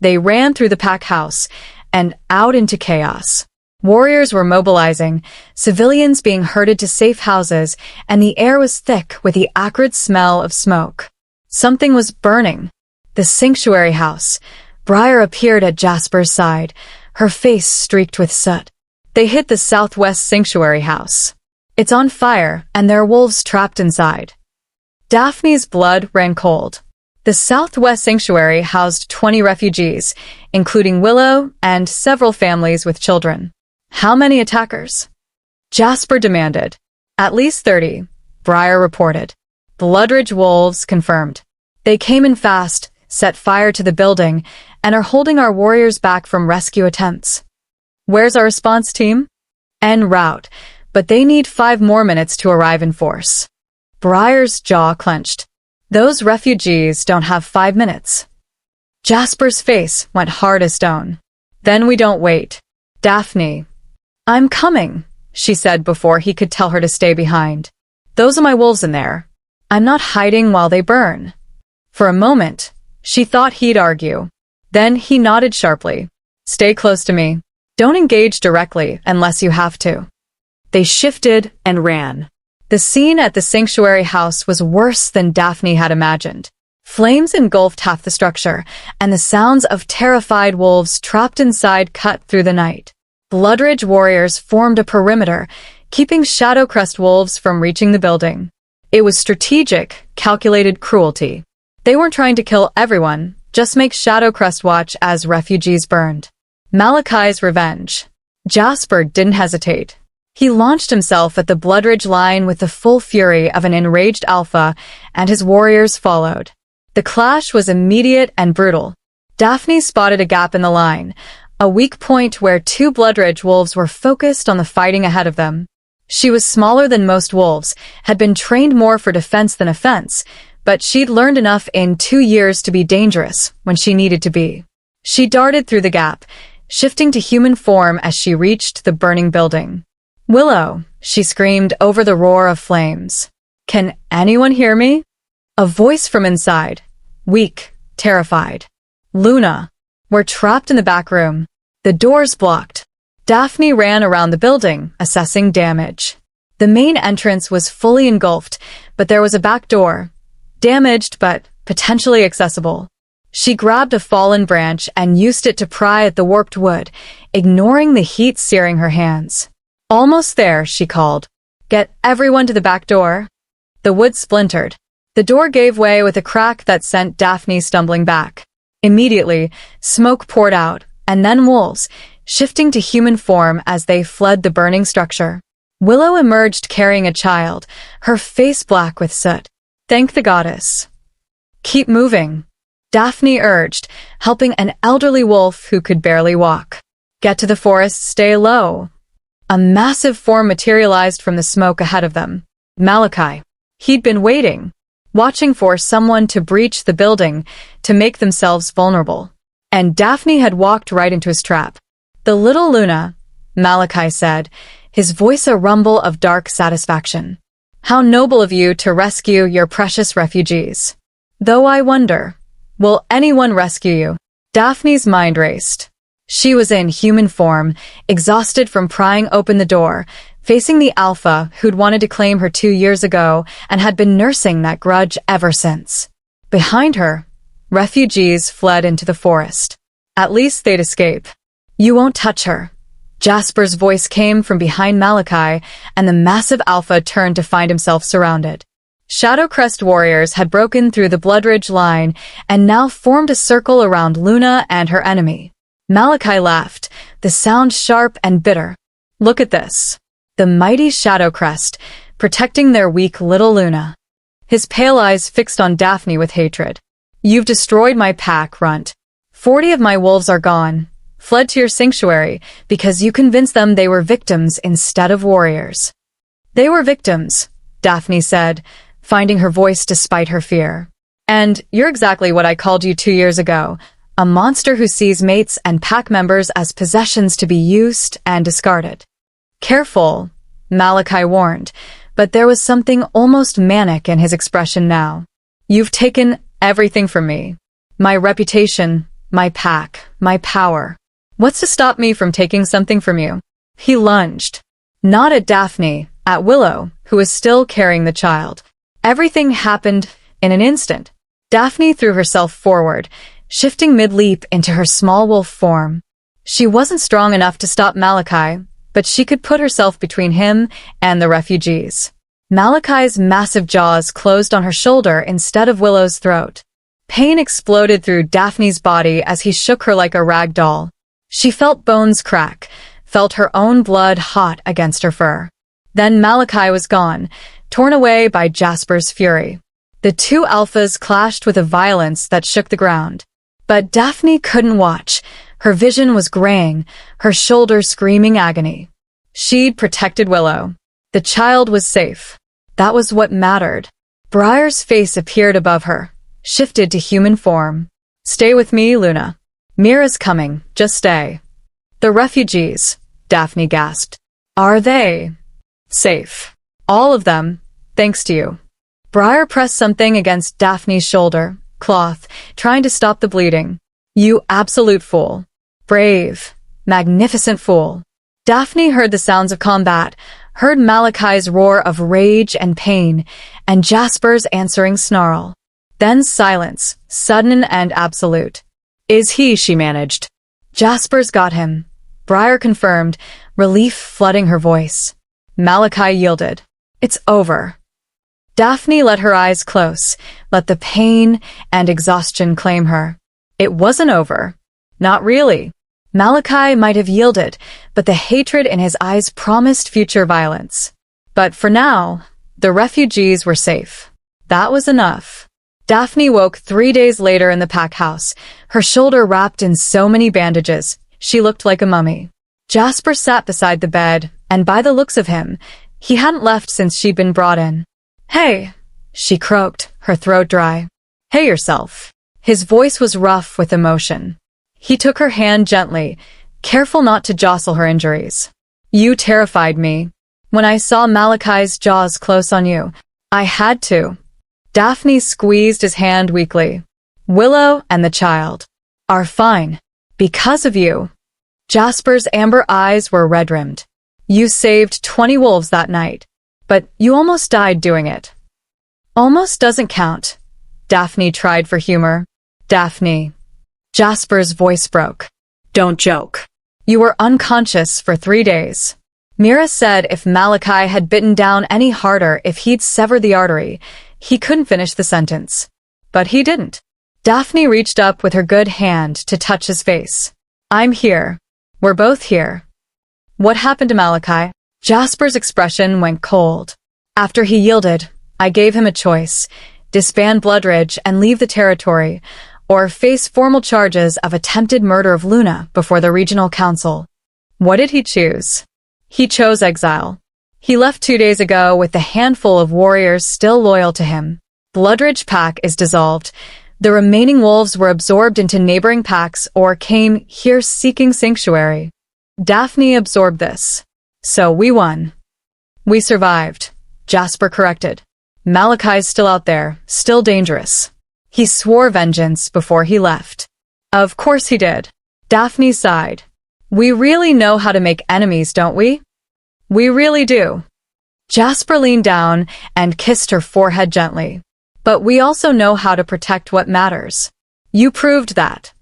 They ran through the pack house and out into chaos. Warriors were mobilizing, civilians being herded to safe houses, and the air was thick with the acrid smell of smoke. Something was burning. The sanctuary house. Briar appeared at Jasper's side, her face streaked with soot. They hit the Southwest sanctuary house. It's on fire, and there are wolves trapped inside. Daphne's blood ran cold. The Southwest sanctuary housed 20 refugees, including Willow and several families with children. How many attackers? Jasper demanded. At least 30, Briar reported. Bloodridge wolves confirmed. They came in fast, set fire to the building, and are holding our warriors back from rescue attempts. Where's our response team? En route, but they need 5 more minutes to arrive in force. Briar's jaw clenched. Those refugees don't have 5 minutes. Jasper's face went hard as stone. Then we don't wait. Daphne. I'm coming, she said before he could tell her to stay behind. Those are my wolves in there. I'm not hiding while they burn. For a moment, she thought he'd argue. Then he nodded sharply. Stay close to me. Don't engage directly unless you have to. They shifted and ran. The scene at the sanctuary house was worse than Daphne had imagined. Flames engulfed half the structure, and the sounds of terrified wolves trapped inside cut through the night. Bloodridge warriors formed a perimeter, keeping Shadowcrest wolves from reaching the building. It was strategic, calculated cruelty. They weren't trying to kill everyone, just make Shadowcrest watch as refugees burned. Malachi's revenge. Jasper didn't hesitate. He launched himself at the Bloodridge line with the full fury of an enraged alpha, and his warriors followed. The clash was immediate and brutal. Daphne spotted a gap in the line, a weak point where 2 Bloodridge wolves were focused on the fighting ahead of them. She was smaller than most wolves, had been trained more for defense than offense, but she'd learned enough in 2 years to be dangerous when she needed to be. She darted through the gap, shifting to human form as she reached the burning building. Willow, she screamed over the roar of flames. Can anyone hear me? A voice from inside, weak, terrified. Luna, we're trapped in the back room. The door's blocked. Daphne ran around the building, assessing damage. The main entrance was fully engulfed, but there was a back door, damaged but potentially accessible. She grabbed a fallen branch and used it to pry at the warped wood, ignoring the heat searing her hands. Almost there, she called. Get everyone to the back door. The wood splintered. The door gave way with a crack that sent Daphne stumbling back. Immediately, smoke poured out, and then wolves, shifting to human form as they fled the burning structure. Willow emerged carrying a child, her face black with soot. Thank the goddess. Keep moving, Daphne urged, helping an elderly wolf who could barely walk. Get to the forest, stay low. A massive form materialized from the smoke ahead of them. Malachi. He'd been waiting, watching for someone to breach the building, to make themselves vulnerable. And Daphne had walked right into his trap. The little Luna, Malachi said, his voice a rumble of dark satisfaction. How noble of you to rescue your precious refugees. Though I wonder, will anyone rescue you? Daphne's mind raced. She was in human form, exhausted from prying open the door, facing the Alpha who'd wanted to claim her 2 years ago and had been nursing that grudge ever since. Behind her, refugees fled into the forest. At least they'd escape. You won't touch her. Jasper's voice came from behind Malachi, and the massive Alpha turned to find himself surrounded. Shadowcrest warriors had broken through the Bloodridge line and now formed a circle around Luna and her enemy. Malachi laughed, the sound sharp and bitter. Look at this. The mighty Shadowcrest, protecting their weak little Luna. His pale eyes fixed on Daphne with hatred. You've destroyed my pack, Runt. 40 of my wolves are gone, fled to your sanctuary, because you convinced them they were victims instead of warriors. They were victims, Daphne said, finding her voice despite her fear. And you're exactly what I called you 2 years ago, a monster who sees mates and pack members as possessions to be used and discarded. Careful, Malachi warned, but there was something almost manic in his expression now. You've taken everything from me. My reputation, my pack, my power. What's to stop me from taking something from you? He lunged. Not at Daphne, at Willow, who was still carrying the child. Everything happened in an instant. Daphne threw herself forward, shifting mid-leap into her small wolf form. She wasn't strong enough to stop Malachi, but she could put herself between him and the refugees. Malachi's massive jaws closed on her shoulder instead of Willow's throat. Pain exploded through Daphne's body as he shook her like a rag doll. She felt bones crack, felt her own blood hot against her fur. Then Malachi was gone, torn away by Jasper's fury. The two alphas clashed with a violence that shook the ground. But Daphne couldn't watch. Her vision was graying, her shoulders screaming agony. She'd protected Willow. The child was safe. That was what mattered. Briar's face appeared above her, shifted to human form. Stay with me, Luna. Mira's coming, just stay. The refugees, Daphne gasped. Are they safe? All of them, thanks to you. Briar pressed something against Daphne's shoulder, cloth, trying to stop the bleeding. You absolute fool. Brave, magnificent fool. Daphne heard the sounds of combat, heard Malachi's roar of rage and pain, and Jasper's answering snarl. Then silence, sudden and absolute. Is he, she managed. Jasper's got him. Briar confirmed, relief flooding her voice. Malachi yielded. It's over. Daphne let her eyes close, let the pain and exhaustion claim her. It wasn't over. Not really. Malachi might have yielded, but the hatred in his eyes promised future violence. But for now, the refugees were safe. That was enough. Daphne woke 3 days later in the pack house, her shoulder wrapped in so many bandages, she looked like a mummy. Jasper sat beside the bed, and by the looks of him, he hadn't left since she'd been brought in. Hey, she croaked, her throat dry. Hey yourself. His voice was rough with emotion. He took her hand gently, careful not to jostle her injuries. You terrified me. When I saw Malachi's jaws close on you, I had to. Daphne squeezed his hand weakly. Willow and the child are fine. Because of you. Jasper's amber eyes were red-rimmed. You saved 20 wolves that night, but you almost died doing it. Almost doesn't count. Daphne tried for humor. Daphne. Jasper's voice broke. Don't joke. You were unconscious for 3 days. Mira said if Malachi had bitten down any harder, if he'd severed the artery, he couldn't finish the sentence. But he didn't. Daphne reached up with her good hand to touch his face. I'm here. We're both here. What happened to Malachi? Jasper's expression went cold. After he yielded, I gave him a choice. Disband Bloodridge and leave the territory, or face formal charges of attempted murder of Luna before the regional council. What did he choose? He chose exile. He left 2 days ago with a handful of warriors still loyal to him. Bloodridge pack is dissolved. The remaining wolves were absorbed into neighboring packs or came here seeking sanctuary. Daphne absorbed this. So we won. We survived. Jasper corrected. Malachi's still out there, still dangerous. He swore vengeance before he left. Of course he did. Daphne sighed. We really know how to make enemies, don't we? We really do. Jasper leaned down and kissed her forehead gently. But we also know how to protect what matters. You proved that.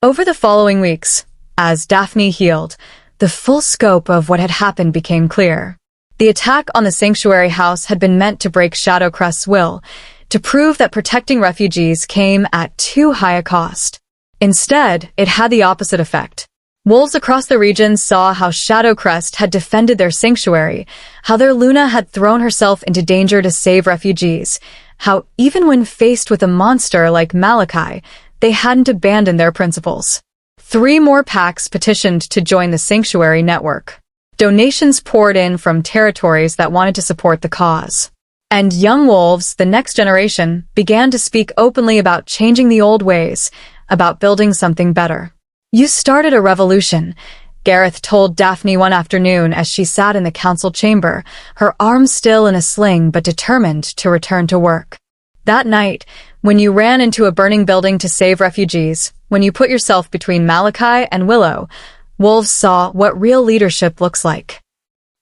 Over the following weeks, as Daphne healed, the full scope of what had happened became clear. The attack on the sanctuary house had been meant to break Shadowcrest's will, to prove that protecting refugees came at too high a cost. Instead, it had the opposite effect. Wolves across the region saw how Shadowcrest had defended their sanctuary, how their Luna had thrown herself into danger to save refugees, how even when faced with a monster like Malachi, they hadn't abandoned their principles. 3 more packs petitioned to join the sanctuary network. Donations poured in from territories that wanted to support the cause. And young wolves, the next generation, began to speak openly about changing the old ways, about building something better. You started a revolution, Gareth told Daphne one afternoon as she sat in the council chamber, her arms still in a sling but determined to return to work. That night, when you ran into a burning building to save refugees, when you put yourself between Malachi and Willow, wolves saw what real leadership looks like.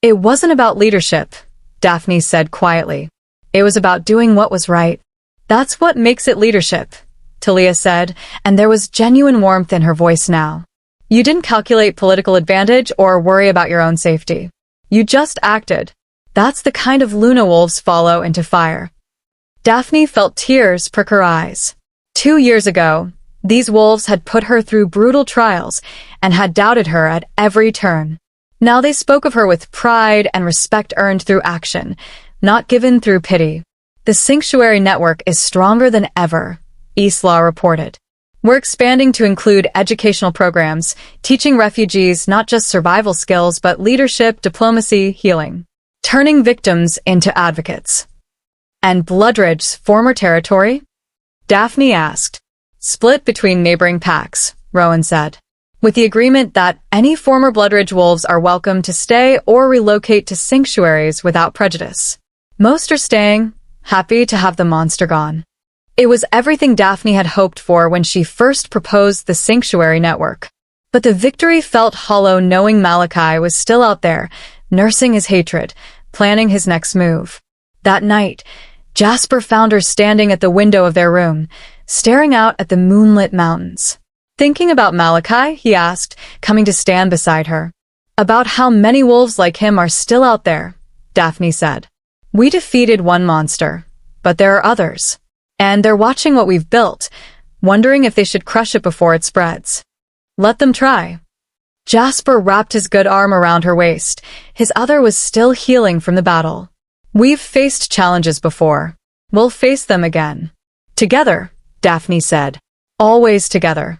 It wasn't about leadership, Daphne said quietly. It was about doing what was right. That's what makes it leadership, Talia said, and there was genuine warmth in her voice now. You didn't calculate political advantage or worry about your own safety. You just acted. That's the kind of Luna wolves follow into fire. Daphne felt tears prick her eyes. 2 years ago, these wolves had put her through brutal trials and had doubted her at every turn. Now they spoke of her with pride and respect earned through action, not given through pity. The sanctuary network is stronger than ever, Isla reported. We're expanding to include educational programs, teaching refugees not just survival skills but leadership, diplomacy, healing, turning victims into advocates. And Bloodridge's former territory? Daphne asked. Split between neighboring packs, Rowan said, with the agreement that any former Bloodridge wolves are welcome to stay or relocate to sanctuaries without prejudice. Most are staying, happy to have the monster gone. It was everything Daphne had hoped for when she first proposed the sanctuary network. But the victory felt hollow knowing Malachi was still out there, nursing his hatred, planning his next move. That night, Jasper found her standing at the window of their room, staring out at the moonlit mountains. Thinking about Malachi, he asked, coming to stand beside her. About how many wolves like him are still out there, Daphne said. We defeated one monster, but there are others. And they're watching what we've built, wondering if they should crush it before it spreads. Let them try. Jasper wrapped his good arm around her waist. His other was still healing from the battle. We've faced challenges before. We'll face them again. Together, Daphne said. Always together.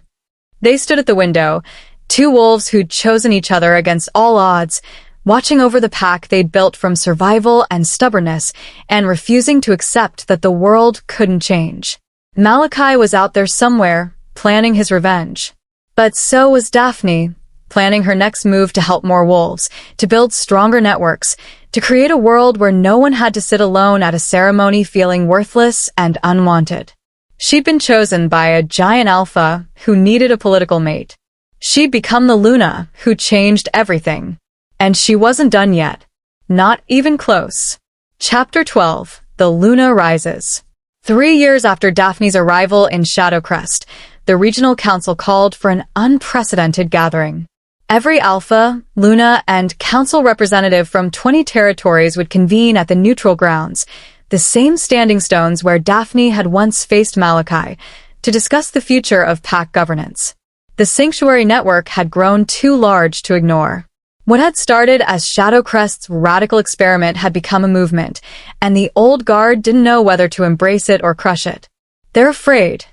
They stood at the window, 2 wolves who'd chosen each other against all odds, watching over the pack they'd built from survival and stubbornness, and refusing to accept that the world couldn't change. Malachi was out there somewhere, planning his revenge. But so was Daphne, planning her next move to help more wolves, to build stronger networks, to create a world where no one had to sit alone at a ceremony feeling worthless and unwanted. She'd been chosen by a giant alpha who needed a political mate. She'd become the Luna who changed everything. And she wasn't done yet. Not even close. Chapter 12, The Luna Rises. 3 years after Daphne's arrival in Shadowcrest, the regional council called for an unprecedented gathering. Every alpha, Luna, and council representative from 20 territories would convene at the neutral grounds, the same standing stones where Daphne had once faced Malachi, to discuss the future of pack governance. The sanctuary network had grown too large to ignore. What had started as Shadowcrest's radical experiment had become a movement, and the old guard didn't know whether to embrace it or crush it. They're afraid,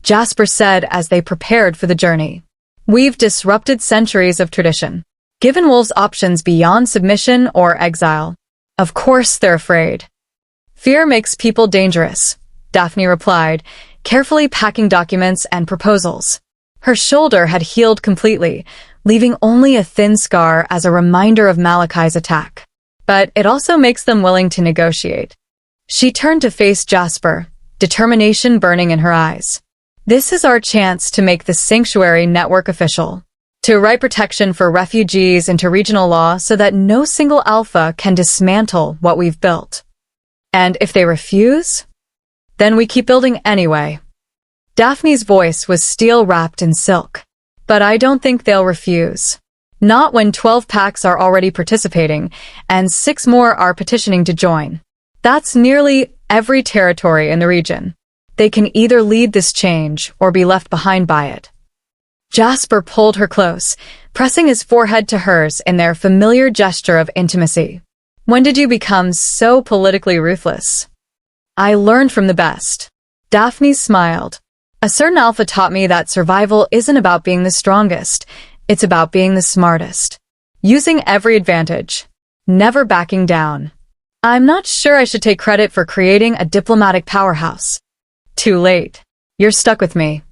Jasper said as they prepared for the journey. We've disrupted centuries of tradition, given wolves options beyond submission or exile. Of course they're afraid. Fear makes people dangerous, Daphne replied, carefully packing documents and proposals. Her shoulder had healed completely, leaving only a thin scar as a reminder of Malachi's attack. but it also makes them willing to negotiate. She turned to face Jasper, determination burning in her eyes. This is our chance to make the Sanctuary Network official, to write protection for refugees into regional law so that no single Alpha can dismantle what we've built. And if they refuse, then we keep building anyway. Daphne's voice was steel-wrapped in silk. But I don't think they'll refuse. Not when 12 packs are already participating, and 6 more are petitioning to join. That's nearly every territory in the region. They can either lead this change or be left behind by it. Jasper pulled her close, pressing his forehead to hers in their familiar gesture of intimacy. When did you become so politically ruthless? I learned from the best. Daphne smiled. A certain Alpha taught me that survival isn't about being the strongest, it's about being the smartest. Using every advantage. Never backing down. I'm not sure I should take credit for creating a diplomatic powerhouse. Too late. You're stuck with me.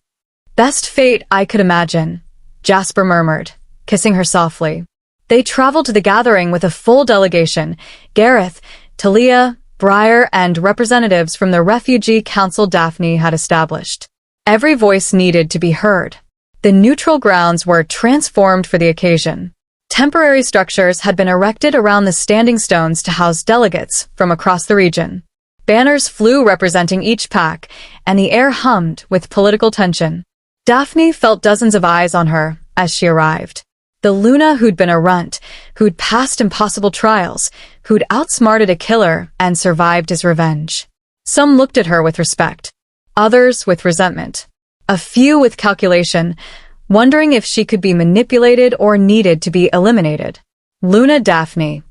Best fate I could imagine, Jasper murmured, kissing her softly. They traveled to the gathering with a full delegation, Gareth, Talia, Briar, and representatives from the refugee council Daphne had established. Every voice needed to be heard. The neutral grounds were transformed for the occasion. Temporary structures had been erected around the standing stones to house delegates from across the region. Banners flew representing each pack, and the air hummed with political tension. Daphne felt dozens of eyes on her as she arrived. The Luna who'd been a runt, who'd passed impossible trials, who'd outsmarted a killer and survived his revenge. Some looked at her with respect, others with resentment, a few with calculation, wondering if she could be manipulated or needed to be eliminated. Luna Daphne.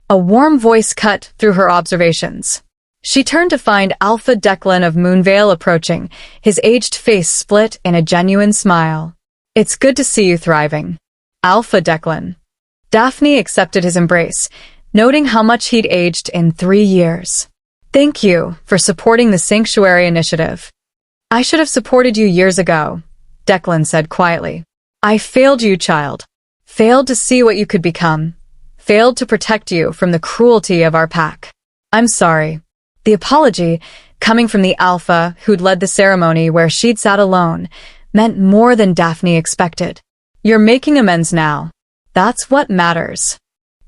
A warm voice cut through her observations. She turned to find Alpha Declan of Moonvale approaching, his aged face split in a genuine smile. It's good to see you thriving. Alpha Declan. Daphne accepted his embrace, noting how much he'd aged in 3 years. Thank you for supporting the Sanctuary Initiative. I should have supported you years ago, Declan said quietly. I failed you, child. Failed to see what you could become. Failed to protect you from the cruelty of our pack. I'm sorry. The apology, coming from the Alpha who'd led the ceremony where she'd sat alone, meant more than Daphne expected. You're making amends now. That's what matters.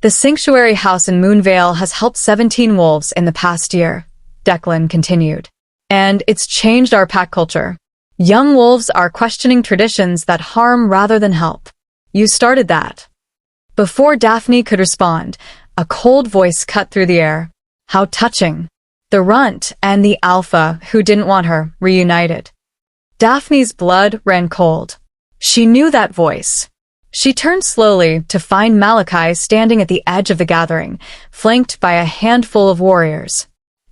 The Sanctuary House in Moonvale has helped 17 wolves in the past year, Declan continued. And it's changed our pack culture. Young wolves are questioning traditions that harm rather than help. You started that. Before Daphne could respond, a cold voice cut through the air. How touching. The runt and the Alpha, who didn't want her, reunited. Daphne's blood ran cold. She knew that voice. She turned slowly to find Malachi standing at the edge of the gathering, flanked by a handful of warriors.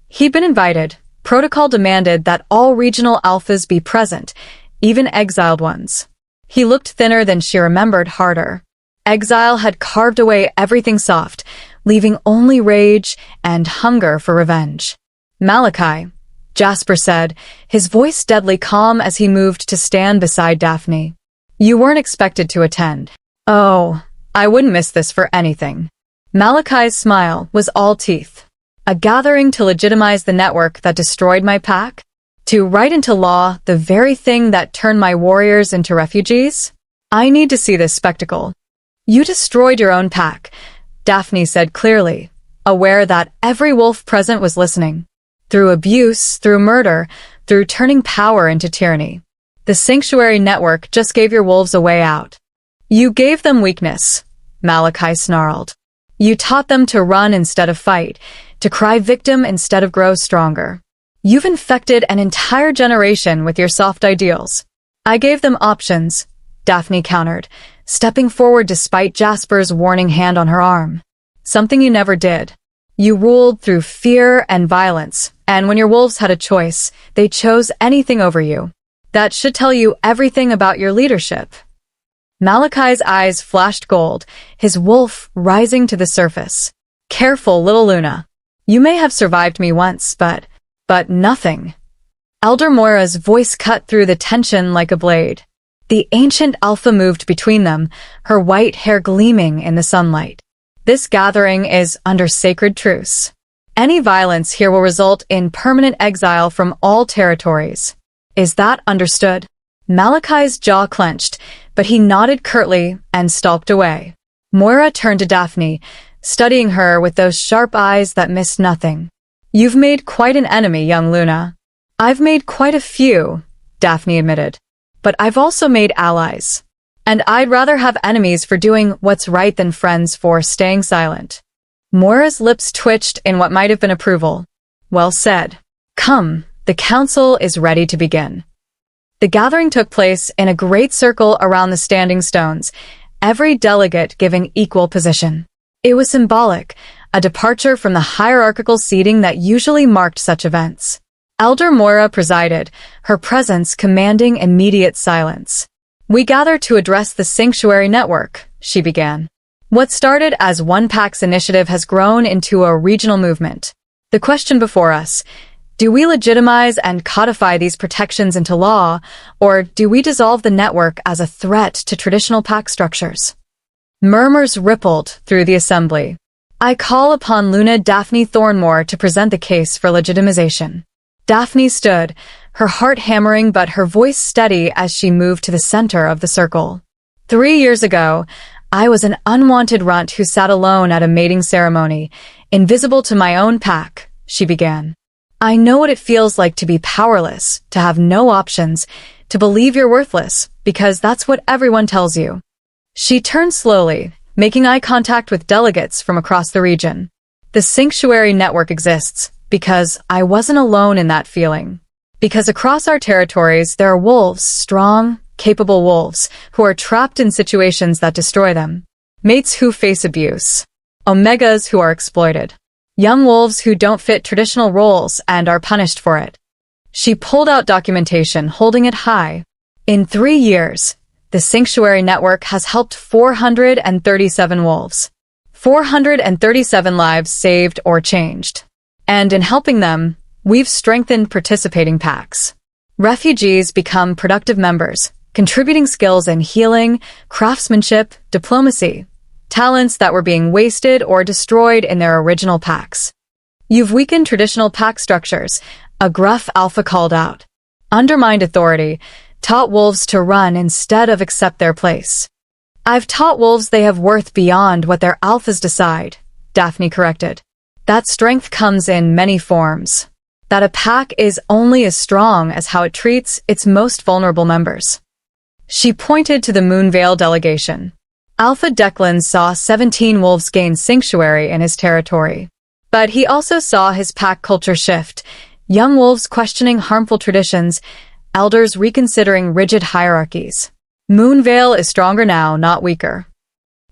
He'd been invited. Protocol demanded that all regional Alphas be present, even exiled ones. He looked thinner than she remembered, harder. Exile had carved away everything soft, leaving only rage and hunger for revenge. Malachi, Jasper said, his voice deadly calm as he moved to stand beside Daphne. You weren't expected to attend. Oh, I wouldn't miss this for anything. Malachi's smile was all teeth. A gathering to legitimize the network that destroyed my pack? To write into law the very thing that turned my warriors into refugees? I need to see this spectacle. You destroyed your own pack, Daphne said clearly, aware that every wolf present was listening. Through abuse, through murder, through turning power into tyranny. The Sanctuary Network just gave your wolves a way out. You gave them weakness, Malachi snarled. You taught them to run instead of fight, to cry victim instead of grow stronger. You've infected an entire generation with your soft ideals. I gave them options, Daphne countered, stepping forward despite Jasper's warning hand on her arm. Something you never did. You ruled through fear and violence, and when your wolves had a choice, they chose anything over you. That should tell you everything about your leadership. Malachi's eyes flashed gold, his wolf rising to the surface. Careful, little Luna. You may have survived me once, but nothing. Elder Moira's voice cut through the tension like a blade. The ancient Alpha moved between them, her white hair gleaming in the sunlight. This gathering is under sacred truce. Any violence here will result in permanent exile from all territories. Is that understood? Malachi's jaw clenched, but he nodded curtly and stalked away. Moira turned to Daphne, studying her with those sharp eyes that missed nothing. You've made quite an enemy, young Luna. I've made quite a few, Daphne admitted. But I've also made allies. And I'd rather have enemies for doing what's right than friends for staying silent. Moira's lips twitched in what might have been approval. Well said. Come, the council is ready to begin. The gathering took place in a great circle around the standing stones, every delegate given equal position. It was symbolic, a departure from the hierarchical seating that usually marked such events. Elder Moira presided, her presence commanding immediate silence. We gather to address the Sanctuary Network, she began. What started as one pack's initiative has grown into a regional movement. The question before us, do we legitimize and codify these protections into law, or do we dissolve the network as a threat to traditional pack structures? Murmurs rippled through the assembly. I call upon Luna Daphne Thornmore to present the case for legitimization. Daphne stood, her heart hammering but her voice steady as she moved to the center of the circle. 3 years ago, I was an unwanted runt who sat alone at a mating ceremony, invisible to my own pack, she began. I know what it feels like to be powerless, to have no options, to believe you're worthless, because that's what everyone tells you. She turned slowly, making eye contact with delegates from across the region. The Sanctuary Network exists because I wasn't alone in that feeling. Because across our territories, there are wolves, strong, capable wolves, who are trapped in situations that destroy them. Mates who face abuse. Omegas who are exploited. Young wolves who don't fit traditional roles and are punished for it. She pulled out documentation, holding it high. In 3 years, the Sanctuary Network has helped 437 wolves. 437 lives saved or changed. And in helping them, we've strengthened participating packs. Refugees become productive members, contributing skills in healing, craftsmanship, diplomacy, talents that were being wasted or destroyed in their original packs. You've weakened traditional pack structures, a gruff alpha called out. Undermined authority, taught wolves to run instead of accept their place. I've taught wolves they have worth beyond what their alphas decide, Daphne corrected. That strength comes in many forms. That a pack is only as strong as how it treats its most vulnerable members. She pointed to the Moonvale delegation. Alpha Declan saw 17 wolves gain sanctuary in his territory. But he also saw his pack culture shift, young wolves questioning harmful traditions, elders reconsidering rigid hierarchies. Moonvale is stronger now, not weaker.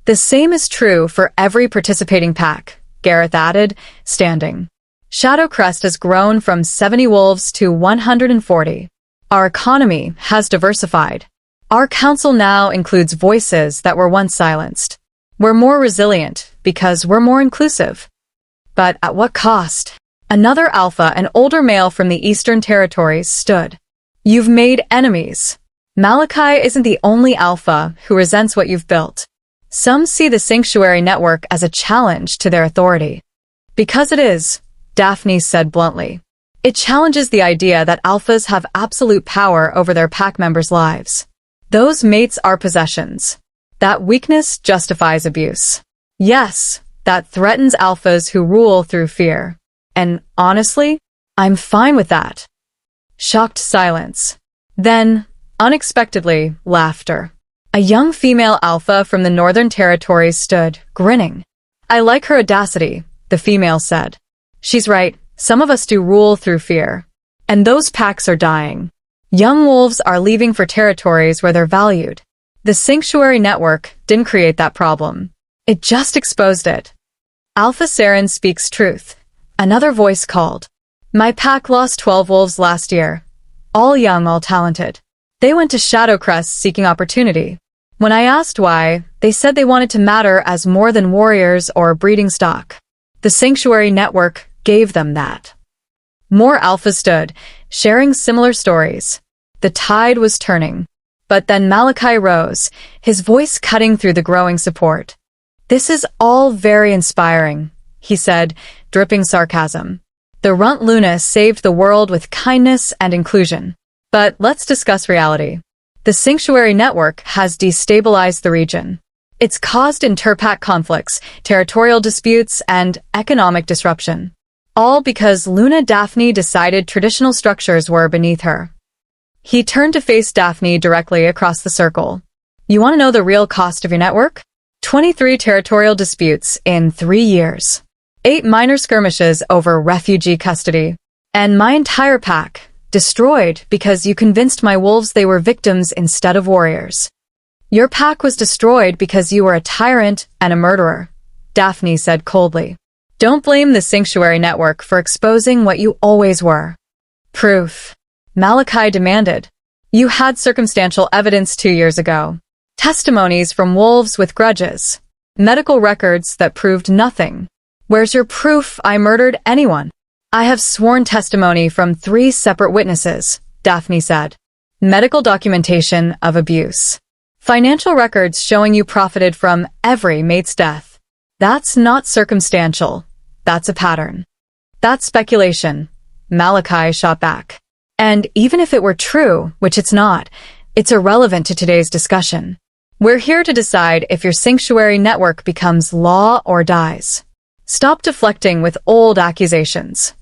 The same is true for every participating pack, Gareth added, standing. Shadowcrest has grown from 70 wolves to 140. Our economy has diversified. Our council now includes voices that were once silenced. We're more resilient because we're more inclusive. But at what cost? Another alpha, an older male from the Eastern Territories, stood. You've made enemies. Malachi isn't the only alpha who resents what you've built. Some see the Sanctuary Network as a challenge to their authority. Because it is, Daphne said bluntly. It challenges the idea that alphas have absolute power over their pack members' lives. Those mates are possessions. That weakness justifies abuse. Yes, that threatens alphas who rule through fear. And honestly, I'm fine with that. Shocked silence. Then, unexpectedly, laughter. A young female alpha from the Northern Territories stood, grinning. I like her audacity, the female said. She's right, some of us do rule through fear. And those packs are dying. Young wolves are leaving for territories where they're valued. The Sanctuary Network didn't create that problem. It just exposed it. Alpha Saren speaks truth. Another voice called. My pack lost 12 wolves last year. All young, all talented. They went to Shadowcrest seeking opportunity. When I asked why, they said they wanted to matter as more than warriors or breeding stock. The Sanctuary Network gave them that. More alphas stood, sharing similar stories. The tide was turning. But then Malachi rose, his voice cutting through the growing support. This is all very inspiring, he said, dripping sarcasm. The runt Luna saved the world with kindness and inclusion. But let's discuss reality. The Sanctuary Network has destabilized the region. It's caused interpack conflicts, territorial disputes, and economic disruption. All because Luna Daphne decided traditional structures were beneath her. He turned to face Daphne directly across the circle. You want to know the real cost of your network? 23 territorial disputes in 3 years. 8 minor skirmishes over refugee custody. And my entire pack, destroyed because you convinced my wolves they were victims instead of warriors. Your pack was destroyed because you were a tyrant and a murderer, Daphne said coldly. Don't blame the Sanctuary Network for exposing what you always were. Proof. Malachi demanded. You had circumstantial evidence 2 years ago. Testimonies from wolves with grudges. Medical records that proved nothing. Where's your proof I murdered anyone? I have sworn testimony from 3 separate witnesses, Daphne said. Medical documentation of abuse. Financial records showing you profited from every mate's death. That's not circumstantial. That's a pattern. That's speculation, Malachi shot back. And even if it were true, which it's not, it's irrelevant to today's discussion. We're here to decide if your Sanctuary Network becomes law or dies. Stop deflecting with old accusations.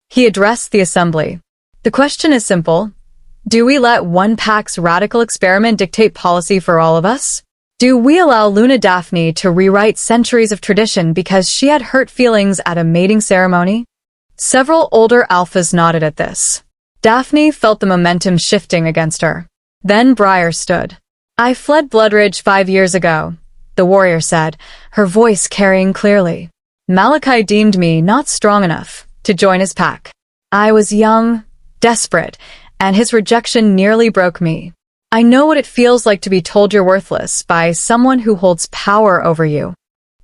He addressed the assembly. The question is simple. Do we let one pack's radical experiment dictate policy for all of us? Do we allow Luna Daphne to rewrite centuries of tradition because she had hurt feelings at a mating ceremony? Several older alphas nodded at this. Daphne felt the momentum shifting against her. Then Briar stood. I fled Bloodridge 5 years ago, the warrior said, her voice carrying clearly. Malachi deemed me not strong enough to join his pack. I was young, desperate, and his rejection nearly broke me. I know what it feels like to be told you're worthless by someone who holds power over you.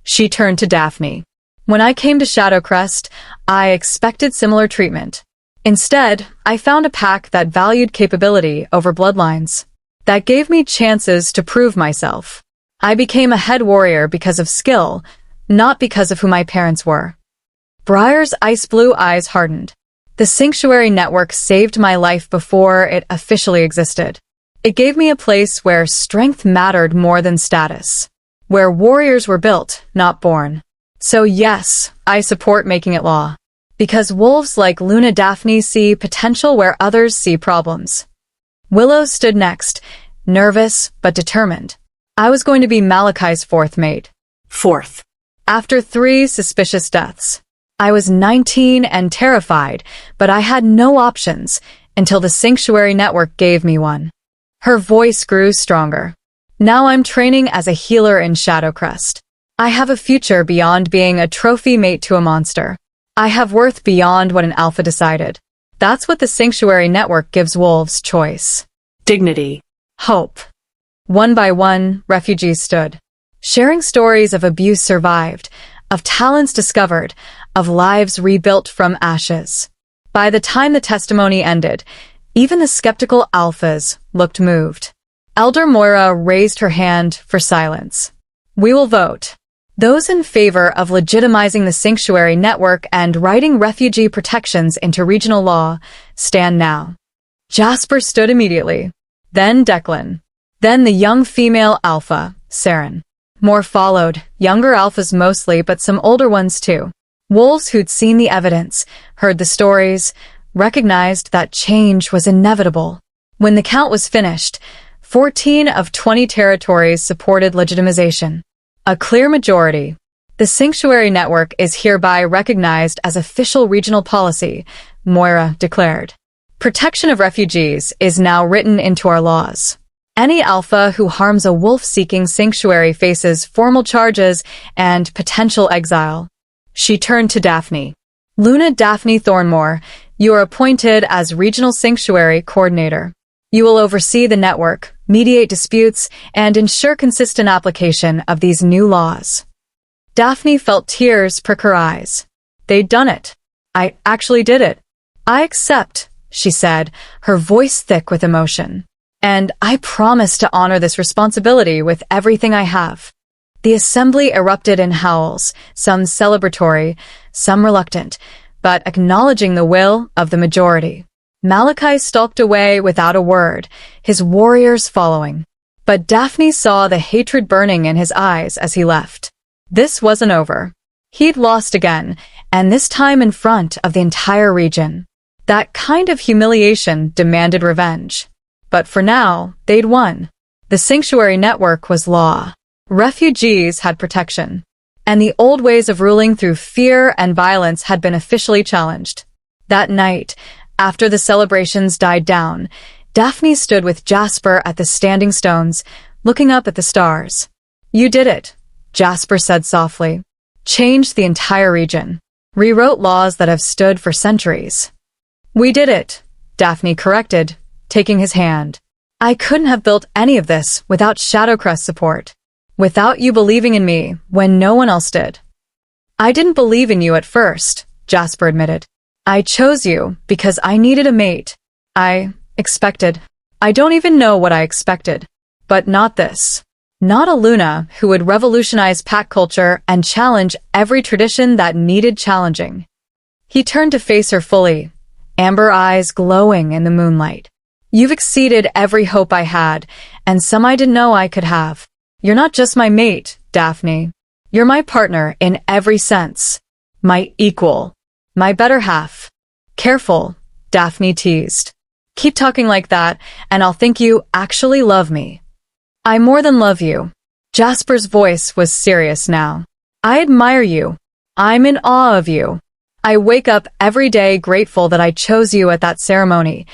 She turned to Daphne. When I came to Shadowcrest, I expected similar treatment. Instead, I found a pack that valued capability over bloodlines. That gave me chances to prove myself. I became a head warrior because of skill, not because of who my parents were. Briar's ice-blue eyes hardened. The Sanctuary Network saved my life before it officially existed. It gave me a place where strength mattered more than status. Where warriors were built, not born. So yes, I support making it law. Because wolves like Luna Daphne see potential where others see problems. Willow stood next, nervous but determined. I was going to be Malachi's 4th mate. 4th. After 3 suspicious deaths. I was 19 and terrified, but I had no options until the Sanctuary Network gave me one. Her voice grew stronger. Now I'm training as a healer in Shadowcrest. I have a future beyond being a trophy mate to a monster. I have worth beyond what an alpha decided. That's what the Sanctuary Network gives wolves: choice. Dignity. Hope. One by one, refugees stood. Sharing stories of abuse survived, of talents discovered, of lives rebuilt from ashes. By the time the testimony ended, even the skeptical alphas looked moved. Elder Moira raised her hand for silence. We will vote. Those in favor of legitimizing the Sanctuary Network and writing refugee protections into regional law, stand now. Jasper stood immediately. Then Declan. Then the young female alpha, Saren. More followed, younger alphas mostly, but some older ones too. Wolves who'd seen the evidence, heard the stories, recognized that change was inevitable. When the count was finished, 14 of 20 territories supported legitimization. A clear majority. The Sanctuary Network is hereby recognized as official regional policy, Moira declared. Protection of refugees is now written into our laws. Any alpha who harms a wolf-seeking sanctuary faces formal charges and potential exile. She turned to Daphne. Luna Daphne Thornmore, you are appointed as Regional Sanctuary Coordinator. You will oversee the network, mediate disputes, and ensure consistent application of these new laws. Daphne felt tears prick her eyes. They'd done it. I actually did it. I accept, she said, her voice thick with emotion. And I promise to honor this responsibility with everything I have. The assembly erupted in howls, some celebratory, some reluctant, but acknowledging the will of the majority. Malachi stalked away without a word, his warriors following. But Daphne saw the hatred burning in his eyes as he left. This wasn't over. He'd lost again, and this time in front of the entire region. That kind of humiliation demanded revenge. But for now, they'd won. The sanctuary network was law. Refugees had protection. And the old ways of ruling through fear and violence had been officially challenged. That night, after the celebrations died down, Daphne stood with Jasper at the standing stones, looking up at the stars. "You did it," Jasper said softly. "Changed the entire region. Rewrote laws that have stood for centuries." "We did it," Daphne corrected, taking his hand. "I couldn't have built any of this without Shadowcrest support. Without you believing in me when no one else did." "I didn't believe in you at first," Jasper admitted. "I chose you because I needed a mate. I expected. I don't even know what I expected. But not this. Not a Luna who would revolutionize pack culture and challenge every tradition that needed challenging." He turned to face her fully, amber eyes glowing in the moonlight. "You've exceeded every hope I had, and some I didn't know I could have. You're not just my mate, Daphne. You're my partner in every sense. My equal. My better half." "Careful," Daphne teased. "Keep talking like that, and I'll think you actually love me." "I more than love you." Jasper's voice was serious now. "I admire you. I'm in awe of you. I wake up every day grateful that I chose you at that ceremony,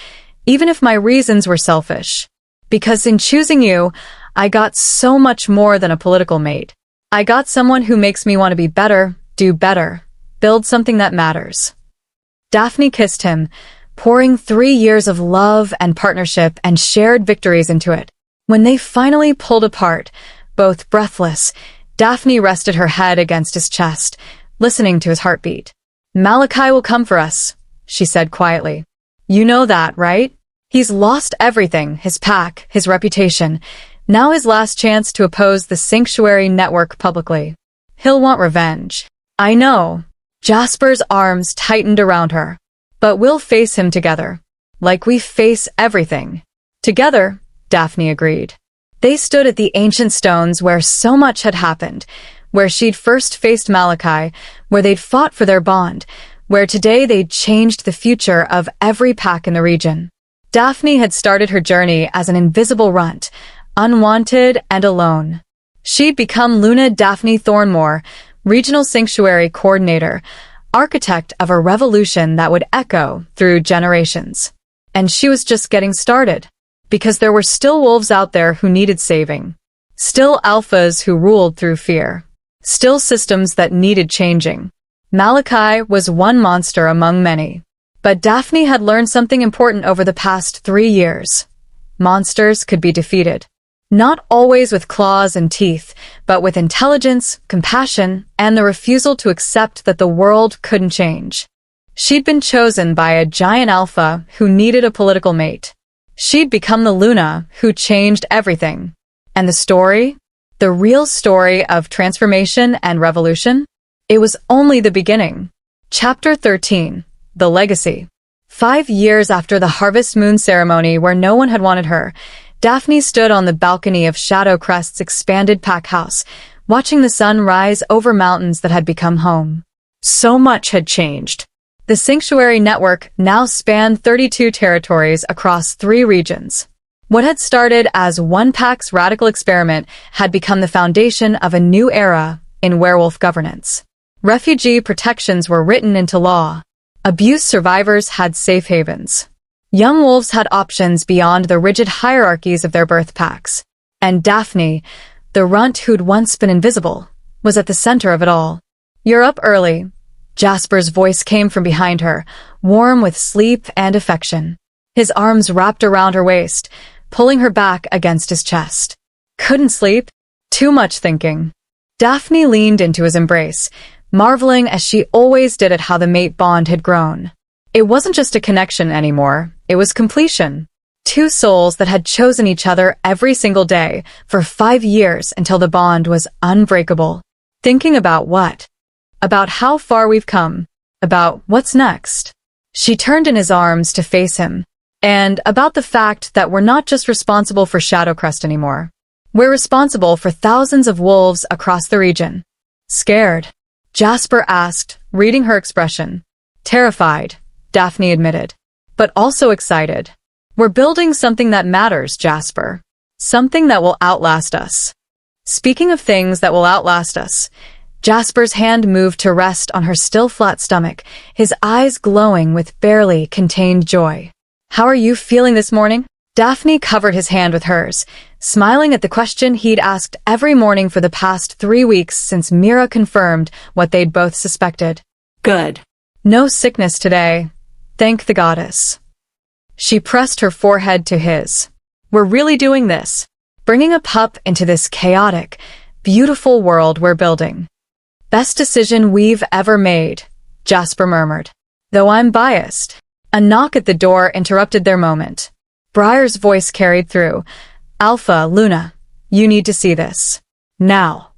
even if my reasons were selfish. Because in choosing you, I got so much more than a political mate. I got someone who makes me want to be better, do better, build something that matters." Daphne kissed him, pouring 3 years of love and partnership and shared victories into it. When they finally pulled apart, both breathless, Daphne rested her head against his chest, listening to his heartbeat. "Malachi will come for us," she said quietly. "You know that, right? He's lost everything, his pack, his reputation. Now his last chance to oppose the sanctuary network publicly. He'll want revenge." "I know." Jasper's arms tightened around her. "But we'll face him together. Like we face everything." "Together," Daphne agreed. They stood at the ancient stones where so much had happened, where she'd first faced Malachi, where they'd fought for their bond, where today they'd changed the future of every pack in the region. Daphne had started her journey as an invisible runt, unwanted and alone. She'd become Luna Daphne Thornmore, regional sanctuary coordinator, architect of a revolution that would echo through generations. And she was just getting started, because there were still wolves out there who needed saving. Still alphas who ruled through fear. Still systems that needed changing. Malachi was one monster among many. But Daphne had learned something important over the past 3 years. Monsters could be defeated. Not always with claws and teeth, but with intelligence, compassion, and the refusal to accept that the world couldn't change. She'd been chosen by a giant alpha who needed a political mate. She'd become the Luna who changed everything. And the story? The real story of transformation and revolution? It was only the beginning. Chapter 13. The Legacy. 5 years after the Harvest Moon ceremony where no one had wanted her, Daphne stood on the balcony of Shadowcrest's expanded pack house, watching the sun rise over mountains that had become home. So much had changed. The Sanctuary Network now spanned 32 territories across 3 regions. What had started as one pack's radical experiment had become the foundation of a new era in werewolf governance. Refugee protections were written into law. Abuse survivors had safe havens. Young wolves had options beyond the rigid hierarchies of their birth packs. And Daphne, the runt who'd once been invisible, was at the center of it all. "You're up early." Jasper's voice came from behind her, warm with sleep and affection. His arms wrapped around her waist, pulling her back against his chest. "Couldn't sleep? Too much thinking." Daphne leaned into his embrace, marveling as she always did at how the mate bond had grown. It wasn't just a connection anymore, it was completion. two souls that had chosen each other every single day for 5 years until the bond was unbreakable. Thinking about what? About how far we've come. About what's next. She turned in his arms to face him. And about the fact that we're not just responsible for Shadowcrest anymore. We're responsible for thousands of wolves across the region. Scared? Jasper asked, reading her expression. Terrified, Daphne admitted. But also excited. We're building something that matters, Jasper. Something that will outlast us. Speaking of things that will outlast us, Jasper's hand moved to rest on her still flat stomach, his eyes glowing with barely contained joy. How are you feeling this morning? Daphne covered his hand with hers, smiling at the question he'd asked every morning for the past 3 weeks since Mira confirmed what they'd both suspected. Good. No sickness today. Thank the goddess. She pressed her forehead to his. We're really doing this. Bringing a pup into this chaotic, beautiful world we're building. Best decision we've ever made, Jasper murmured. Though I'm biased. A knock at the door interrupted their moment. Briar's voice carried through. Alpha, Luna, you need to see this. Now.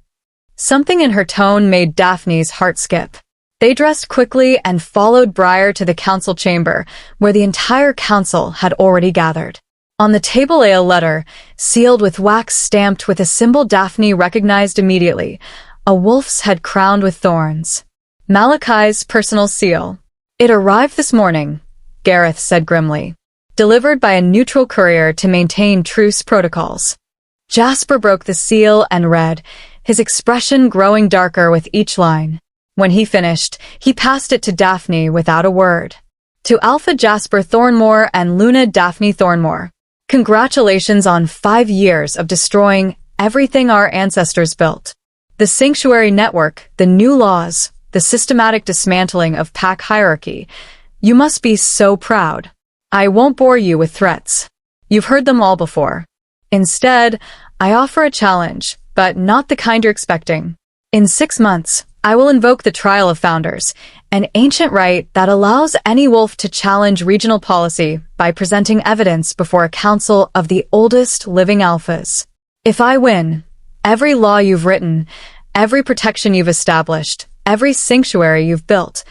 Something in her tone made Daphne's heart skip. They dressed quickly and followed Briar to the council chamber, where the entire council had already gathered. On the table lay a letter, sealed with wax stamped with a symbol Daphne recognized immediately, a wolf's head crowned with thorns. Malachi's personal seal. It arrived this morning, Gareth said grimly. Delivered by a neutral courier to maintain truce protocols. Jasper broke the seal and read, his expression growing darker with each line. When he finished, he passed it to Daphne without a word. To Alpha Jasper Thornmore and Luna Daphne Thornmore. Congratulations on 5 years of destroying everything our ancestors built. The Sanctuary Network, the new laws, the systematic dismantling of pack hierarchy. You must be so proud. I won't bore you with threats. You've heard them all before. Instead, I offer a challenge, but not the kind you're expecting. In 6 months, I will invoke the Trial of Founders, an ancient rite that allows any wolf to challenge regional policy by presenting evidence before a council of the oldest living alphas. If I win, every law you've written, every protection you've established, every sanctuary you've built,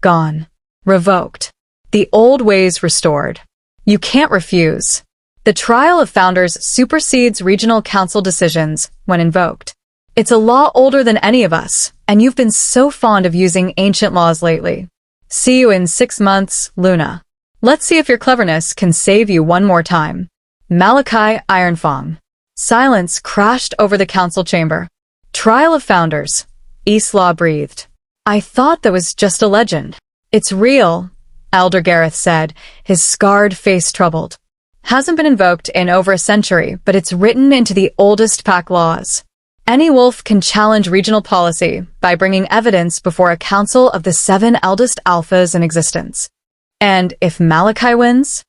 gone. Revoked. The old ways restored. You can't refuse. The Trial of Founders supersedes regional council decisions when invoked. It's a law older than any of us, and you've been so fond of using ancient laws lately. See you in 6 months, Luna. Let's see if your cleverness can save you one more time. Malachi Ironfang. Silence crashed over the council chamber. Trial of Founders. Isla breathed. I thought that was just a legend. It's real, Elder Gareth said, his scarred face troubled. Hasn't been invoked in over a century, but it's written into the oldest pack laws. Any wolf can challenge regional policy by bringing evidence before a council of the 7 eldest alphas in existence. And if Malachi wins?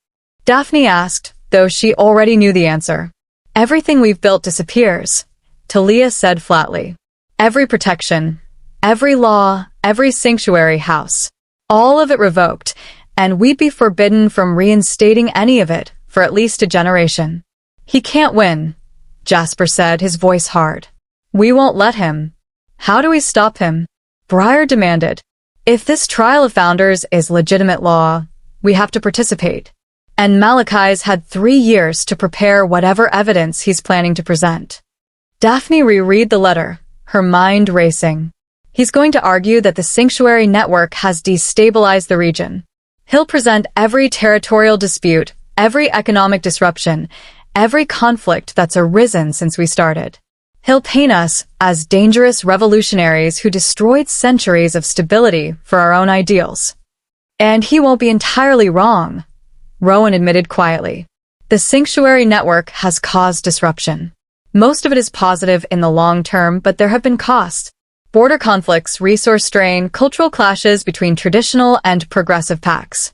Daphne asked, though she already knew the answer. Everything we've built disappears, Talia said flatly. Every protection, every law, every sanctuary house. All of it revoked, and we'd be forbidden from reinstating any of it for at least a generation. He can't win, Jasper said, his voice hard. We won't let him. How do we stop him? Briar demanded. If this Trial of Founders is legitimate law, we have to participate. And Malachi's had 3 years to prepare whatever evidence he's planning to present. Daphne reread the letter, her mind racing. He's going to argue that the Sanctuary Network has destabilized the region. He'll present every territorial dispute, every economic disruption, every conflict that's arisen since we started. He'll paint us as dangerous revolutionaries who destroyed centuries of stability for our own ideals. And he won't be entirely wrong, Rowan admitted quietly. The Sanctuary Network has caused disruption. Most of it is positive in the long term, but there have been costs. Border conflicts, resource strain, cultural clashes between traditional and progressive packs.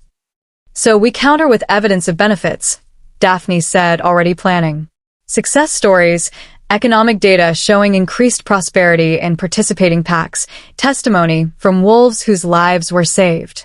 So we counter with evidence of benefits, Daphne said, already planning. Success stories, economic data showing increased prosperity in participating packs, testimony from wolves whose lives were saved.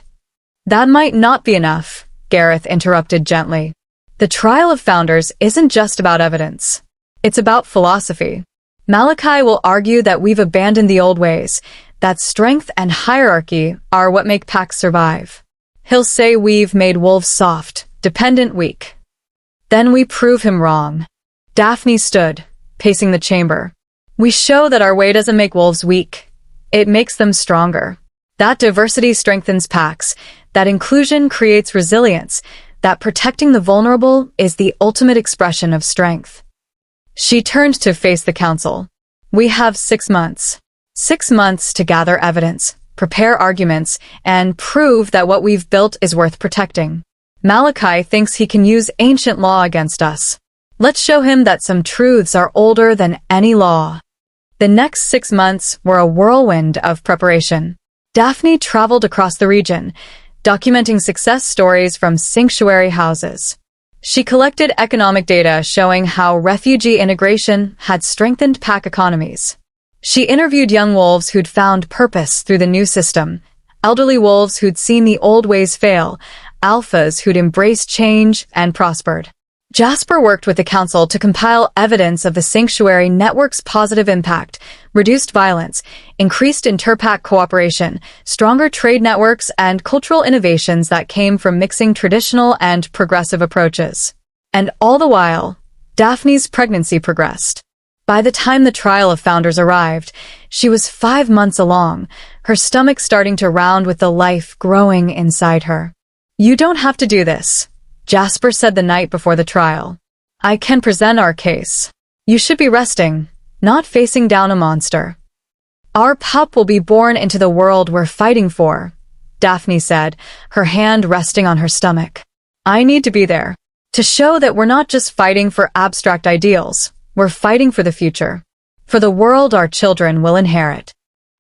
That might not be enough, Gareth interrupted gently. The trial of founders isn't just about evidence. It's about philosophy. Malachi will argue that we've abandoned the old ways, that strength and hierarchy are what make packs survive. He'll say we've made wolves soft, dependent, weak. Then we prove him wrong. Daphne stood, pacing the chamber. We show that our way doesn't make wolves weak. It makes them stronger. That diversity strengthens packs, that inclusion creates resilience, that protecting the vulnerable is the ultimate expression of strength. She turned to face the council. We have 6 months. 6 months to gather evidence, prepare arguments, and prove that what we've built is worth protecting. Malachi thinks he can use ancient law against us. Let's show him that some truths are older than any law. The next 6 months were a whirlwind of preparation. Daphne traveled across the region, documenting success stories from sanctuary houses. She collected economic data showing how refugee integration had strengthened pack economies. She interviewed young wolves who'd found purpose through the new system, elderly wolves who'd seen the old ways fail, alphas who'd embraced change and prospered. Jasper worked with the council to compile evidence of the sanctuary network's positive impact, reduced violence, increased inter-pack cooperation, stronger trade networks, and cultural innovations that came from mixing traditional and progressive approaches. And all the while, Daphne's pregnancy progressed. By the time the trial of founders arrived, she was 5 months along, her stomach starting to round with the life growing inside her. You don't have to do this, Jasper said the night before the trial. I can present our case. You should be resting, not facing down a monster. Our pup will be born into the world we're fighting for, Daphne said, her hand resting on her stomach. I need to be there, to show that we're not just fighting for abstract ideals, we're fighting for the future, for the world our children will inherit.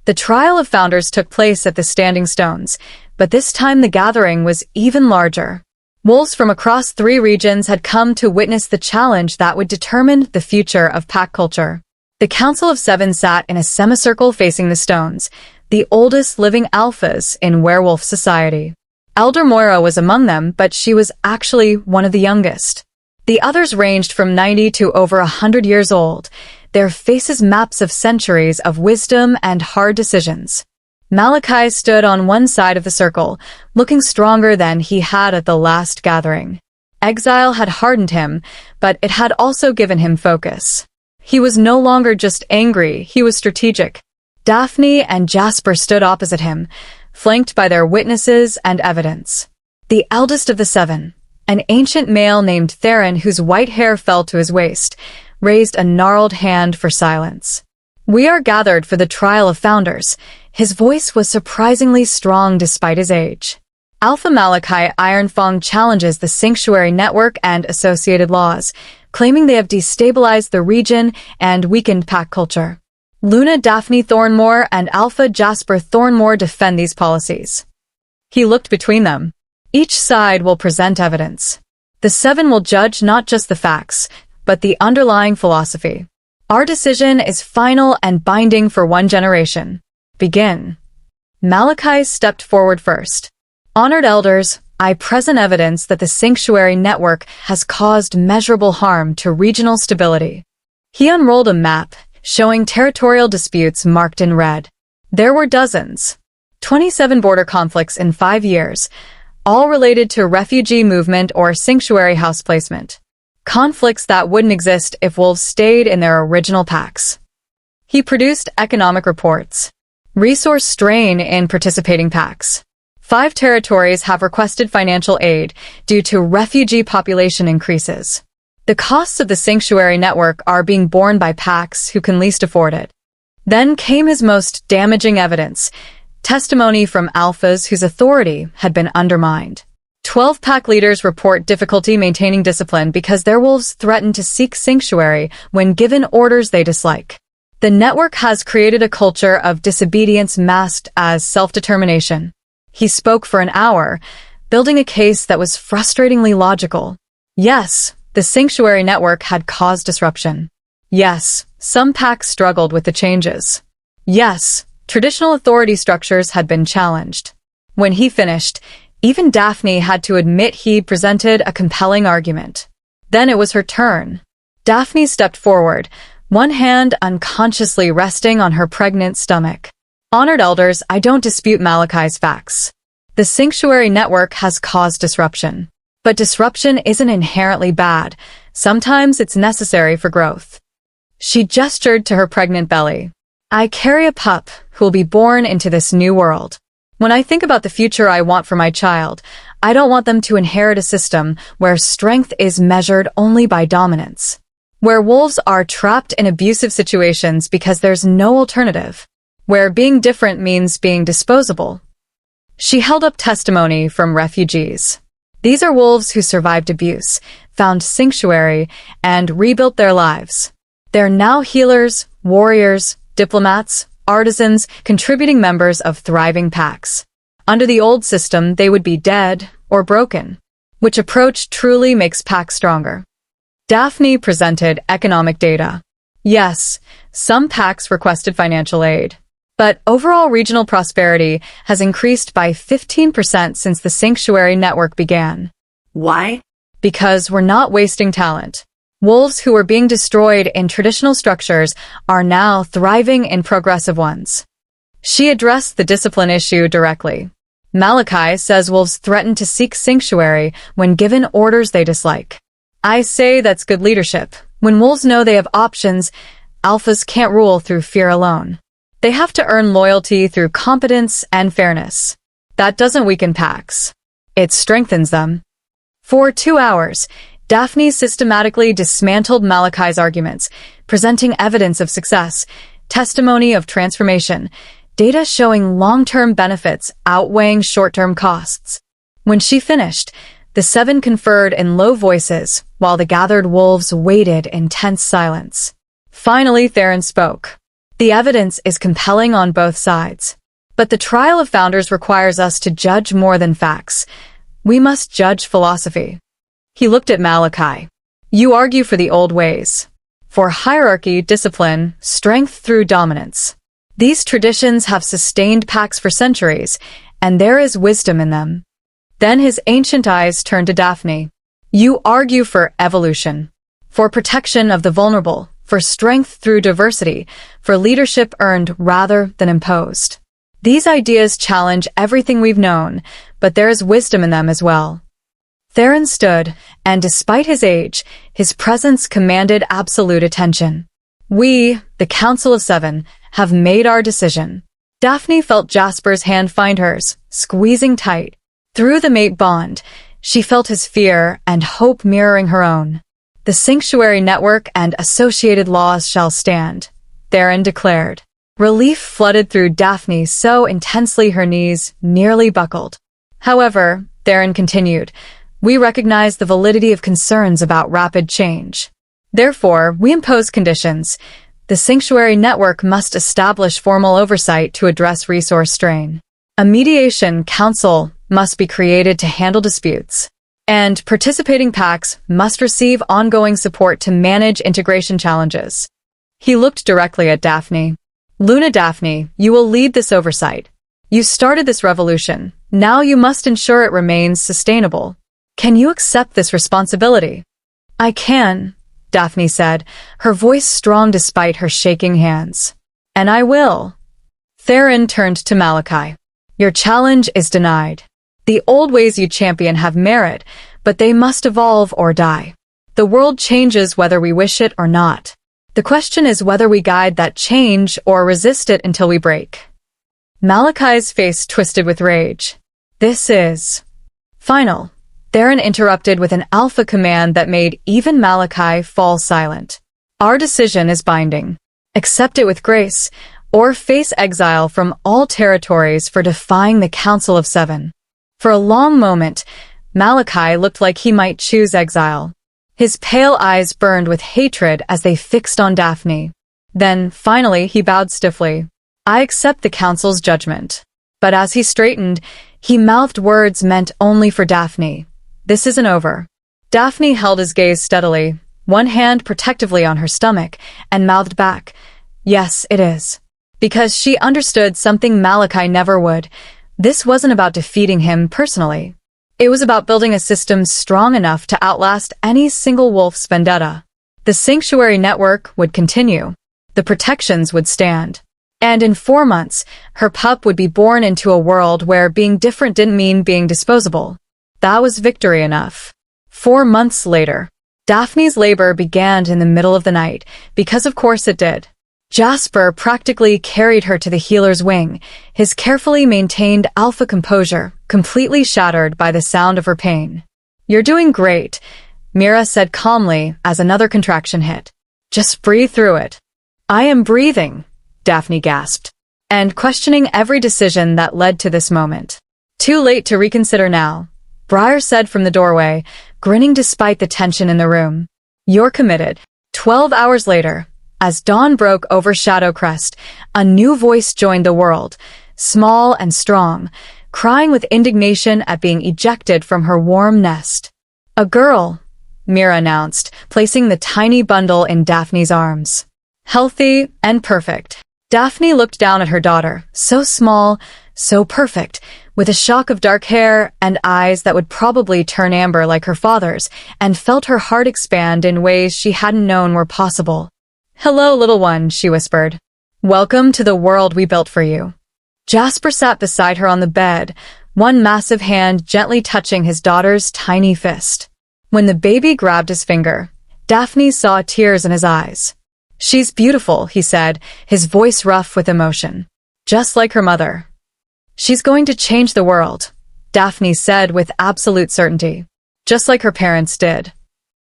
The trial of founders took place at the Standing Stones, but this time the gathering was even larger. Wolves from across 3 regions had come to witness the challenge that would determine the future of pack culture. The Council of 7 sat in a semicircle facing the stones, the oldest living alphas in werewolf society. Elder Moira was among them, but she was actually one of the youngest. The others ranged from 90 to over 100 years old, their faces maps of centuries of wisdom and hard decisions. Malachi stood on one side of the circle, looking stronger than he had at the last gathering. Exile had hardened him, but it had also given him focus. He was no longer just angry, he was strategic. Daphne and Jasper stood opposite him, flanked by their witnesses and evidence. The eldest of the 7, an ancient male named Theron whose white hair fell to his waist, raised a gnarled hand for silence. We are gathered for the trial of founders. His voice was surprisingly strong despite his age. Alpha Malachi Ironfang challenges the sanctuary network and associated laws, claiming they have destabilized the region and weakened pack culture. Luna Daphne Thornmore and Alpha Jasper Thornmore defend these policies. He looked between them. Each side will present evidence. The 7 will judge not just the facts, but the underlying philosophy. Our decision is final and binding for 1 generation. Begin. Malachi stepped forward first. Honored elders, I present evidence that the sanctuary network has caused measurable harm to regional stability. He unrolled a map, showing territorial disputes marked in red. There were dozens. 27 border conflicts in 5 years, all related to refugee movement or sanctuary house placement. Conflicts that wouldn't exist if wolves stayed in their original packs. He produced economic reports. Resource strain in participating packs. 5 territories have requested financial aid due to refugee population increases. The costs of the sanctuary network are being borne by packs who can least afford it. Then came his most damaging evidence, testimony from alphas whose authority had been undermined. 12 pack leaders report difficulty maintaining discipline because their wolves threaten to seek sanctuary when given orders they dislike. The network has created a culture of disobedience masked as self-determination. He spoke for an hour, building a case that was frustratingly logical. Yes, the sanctuary network had caused disruption. Yes, some packs struggled with the changes. Yes, traditional authority structures had been challenged. When he finished, Even Daphne had to admit he presented a compelling argument. Then it was her turn. Daphne stepped forward, one hand unconsciously resting on her pregnant stomach. Honored elders, I don't dispute Malachi's facts. The sanctuary network has caused disruption. But disruption isn't inherently bad. Sometimes it's necessary for growth. She gestured to her pregnant belly. I carry a pup who will be born into this new world. When I think about the future I want for my child, I don't want them to inherit a system where strength is measured only by dominance, where wolves are trapped in abusive situations because there's no alternative, where being different means being disposable. She held up testimony from refugees. These are wolves who survived abuse, found sanctuary, and rebuilt their lives. They're now healers, warriors, diplomats, artisans, contributing members of thriving packs. Under the old system, they would be dead or broken. Which approach truly makes packs stronger? Daphne presented economic data. Yes, some packs requested financial aid. But overall regional prosperity has increased by 15% since the sanctuary network began. Why? Because we're not wasting talent. Wolves who were being destroyed in traditional structures are now thriving in progressive ones. She addressed the discipline issue directly. Malachi says wolves threaten to seek sanctuary when given orders they dislike. I say that's good leadership. When wolves know they have options, alphas can't rule through fear alone. They have to earn loyalty through competence and fairness. That doesn't weaken packs. It strengthens them. For 2 hours, Daphne systematically dismantled Malachi's arguments, presenting evidence of success, testimony of transformation, data showing long-term benefits outweighing short-term costs. When she finished, the 7 conferred in low voices, while the gathered wolves waited in tense silence. Finally, Theron spoke. The evidence is compelling on both sides. But the trial of founders requires us to judge more than facts. We must judge philosophy. He looked at Malachi. You argue for the old ways. For hierarchy, discipline, strength through dominance. These traditions have sustained packs for centuries, and there is wisdom in them. Then his ancient eyes turned to Daphne. You argue for evolution, for protection of the vulnerable, for strength through diversity, for leadership earned rather than imposed. These ideas challenge everything we've known, but there is wisdom in them as well. Theron stood, and despite his age, his presence commanded absolute attention. We, the Council of 7, have made our decision. Daphne felt Jasper's hand find hers, squeezing tight. Through the mate bond, she felt his fear and hope mirroring her own. The sanctuary network and associated laws shall stand, Theron declared. Relief flooded through Daphne so intensely her knees nearly buckled. However, Theron continued, we recognize the validity of concerns about rapid change. Therefore, we impose conditions. The sanctuary network must establish formal oversight to address resource strain. A mediation council must be created to handle disputes. And participating packs must receive ongoing support to manage integration challenges. He looked directly at Daphne. Luna Daphne, you will lead this oversight. You started this revolution. Now you must ensure it remains sustainable. Can you accept this responsibility? I can, Daphne said, her voice strong despite her shaking hands. And I will. Theron turned to Malachi. Your challenge is denied. The old ways you champion have merit, but they must evolve or die. The world changes whether we wish it or not. The question is whether we guide that change or resist it until we break. Malachi's face twisted with rage. This is final. Theron interrupted with an alpha command that made even Malachi fall silent. Our decision is binding. Accept it with grace, or face exile from all territories for defying the Council of 7. For a long moment, Malachi looked like he might choose exile. His pale eyes burned with hatred as they fixed on Daphne. Then, finally, he bowed stiffly. I accept the Council's judgment. But as he straightened, he mouthed words meant only for Daphne. This isn't over. Daphne held his gaze steadily, one hand protectively on her stomach, and mouthed back, yes, it is. Because she understood something Malachi never would. This wasn't about defeating him personally. It was about building a system strong enough to outlast any single wolf's vendetta. The sanctuary network would continue. The protections would stand. And in 4 months, her pup would be born into a world where being different didn't mean being disposable. That was victory enough. 4 months later, Daphne's labor began in the middle of the night, because of course it did. Jasper practically carried her to the healer's wing, his carefully maintained alpha composure completely shattered by the sound of her pain. "You're doing great," Mira said calmly as another contraction hit. "Just breathe through it." "I am breathing," Daphne gasped, and questioning every decision that led to this moment. "Too late to reconsider now," Briar said from the doorway, grinning despite the tension in the room. "You're committed." 12 hours later, as dawn broke over Shadowcrest, a new voice joined the world, small and strong, crying with indignation at being ejected from her warm nest. "A girl," Mira announced, placing the tiny bundle in Daphne's arms. "Healthy and perfect." Daphne looked down at her daughter, so small, so perfect, with a shock of dark hair and eyes that would probably turn amber like her father's, and felt her heart expand in ways she hadn't known were possible. "Hello, little one," she whispered. "Welcome to the world we built for you." Jasper sat beside her on the bed, one massive hand gently touching his daughter's tiny fist. When the baby grabbed his finger, Daphne saw tears in his eyes. "She's beautiful," he said, his voice rough with emotion. "Just like her mother." "She's going to change the world," Daphne said with absolute certainty. "Just like her parents did."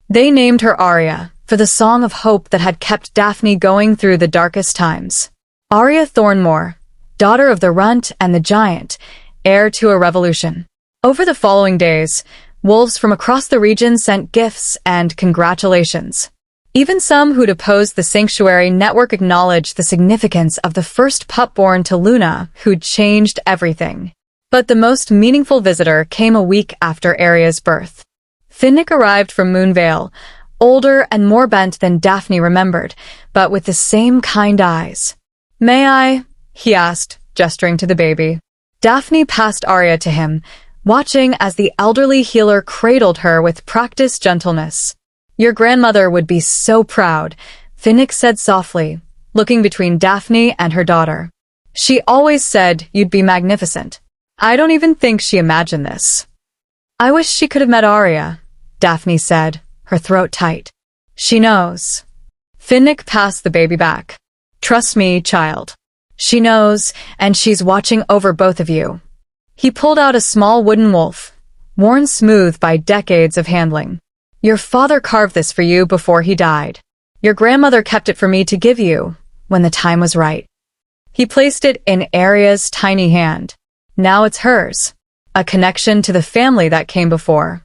They named her Arya, for the song of hope that had kept Daphne going through the darkest times. Arya Thornmore, daughter of the runt and the giant, heir to a revolution. Over the following days, wolves from across the region sent gifts and congratulations. Even some who'd opposed the sanctuary network acknowledged the significance of the first pup born to Luna, who'd changed everything. But the most meaningful visitor came a week after Arya's birth. Finnick arrived from Moonvale, older and more bent than Daphne remembered, but with the same kind eyes. "May I?" he asked, gesturing to the baby. Daphne passed Arya to him, watching as the elderly healer cradled her with practiced gentleness. "Your grandmother would be so proud," Finnick said softly, looking between Daphne and her daughter. "She always said you'd be magnificent. I don't even think she imagined this." "I wish she could have met Arya," Daphne said, her throat tight. "She knows." Finnick passed the baby back. "Trust me, child. She knows, and she's watching over both of you." He pulled out a small wooden wolf, worn smooth by decades of handling. "Your father carved this for you before he died. Your grandmother kept it for me to give you when the time was right." He placed it in Arya's tiny hand. Now it's hers, a connection to the family that came before.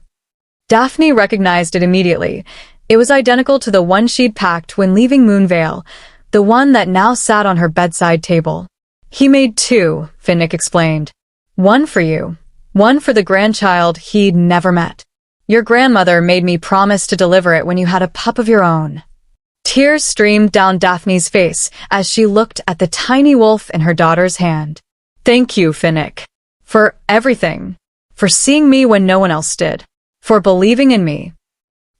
Daphne recognized it immediately. It was identical to the one she'd packed when leaving Moonvale, the one that now sat on her bedside table. "He made 2, Finnick explained. "One for you, one for the grandchild he'd never met. Your grandmother made me promise to deliver it when you had a pup of your own." Tears streamed down Daphne's face as she looked at the tiny wolf in her daughter's hand. "Thank you, Finnick. For everything. For seeing me when no one else did. For believing in me."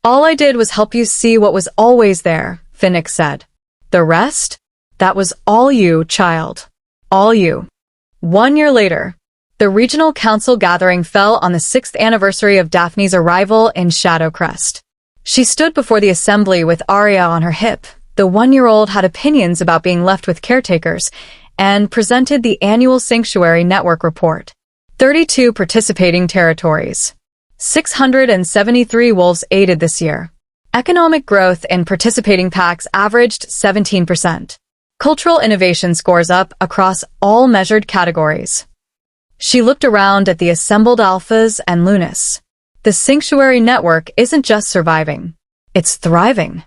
"All I did was help you see what was always there," Finnick said. "The rest? That was all you, child. All you." 1 year later, the regional council gathering fell on the 6th anniversary of Daphne's arrival in Shadowcrest. She stood before the assembly with Arya on her hip. The 1-year-old had opinions about being left with caretakers and presented the annual Sanctuary Network report. 32 participating territories. 673 wolves aided this year. Economic growth in participating packs averaged 17%. Cultural innovation scores up across all measured categories. She looked around at the assembled alphas and Lunas. The Sanctuary Network isn't just surviving. It's thriving.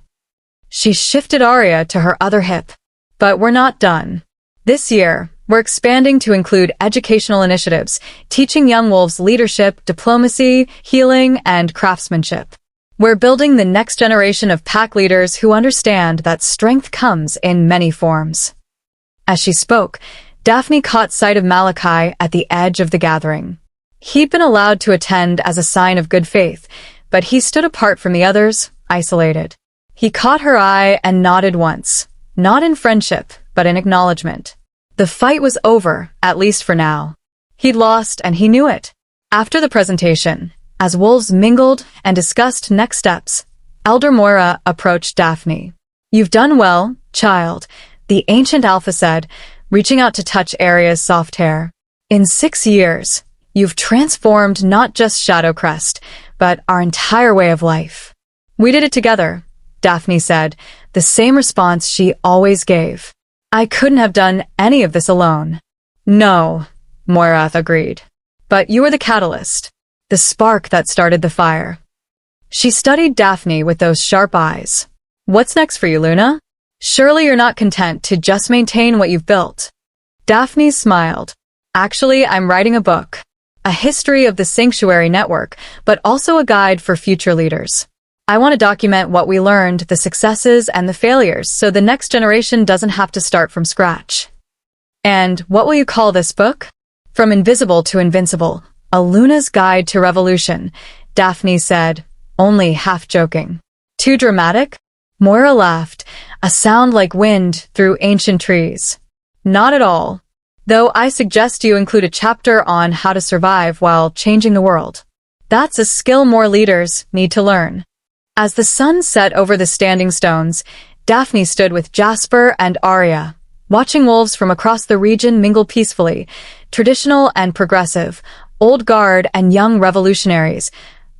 She shifted Arya to her other hip. "But we're not done. This year, we're expanding to include educational initiatives, teaching young wolves leadership, diplomacy, healing, and craftsmanship. We're building the next generation of pack leaders who understand that strength comes in many forms." As she spoke, Daphne caught sight of Malachi at the edge of the gathering. He'd been allowed to attend as a sign of good faith, but he stood apart from the others, isolated. He caught her eye and nodded once, not in friendship, but in acknowledgement. The fight was over, at least for now. He'd lost, and he knew it. After the presentation, as wolves mingled and discussed next steps, Elder Moira approached Daphne. "You've done well, child," the ancient Alpha said, reaching out to touch Aria's soft hair. "In 6 years, you've transformed not just Shadowcrest, but our entire way of life." "We did it together," Daphne said, the same response she always gave. "I couldn't have done any of this alone." "No," Moira agreed. "But you were the catalyst, the spark that started the fire." She studied Daphne with those sharp eyes. "What's next for you, Luna? Surely you're not content to just maintain what you've built." Daphne smiled. "Actually, I'm writing a book. A history of the Sanctuary Network, but also a guide for future leaders. I want to document what we learned, the successes and the failures, so the next generation doesn't have to start from scratch." "And what will you call this book?" "From Invisible to Invincible, a Luna's Guide to Revolution," Daphne said, only half joking. "Too dramatic?" Moira laughed, a sound like wind through ancient trees. "Not at all. Though I suggest you include a chapter on how to survive while changing the world. That's a skill more leaders need to learn." As the sun set over the standing stones, Daphne stood with Jasper and Aria, watching wolves from across the region mingle peacefully, traditional and progressive, old guard and young revolutionaries,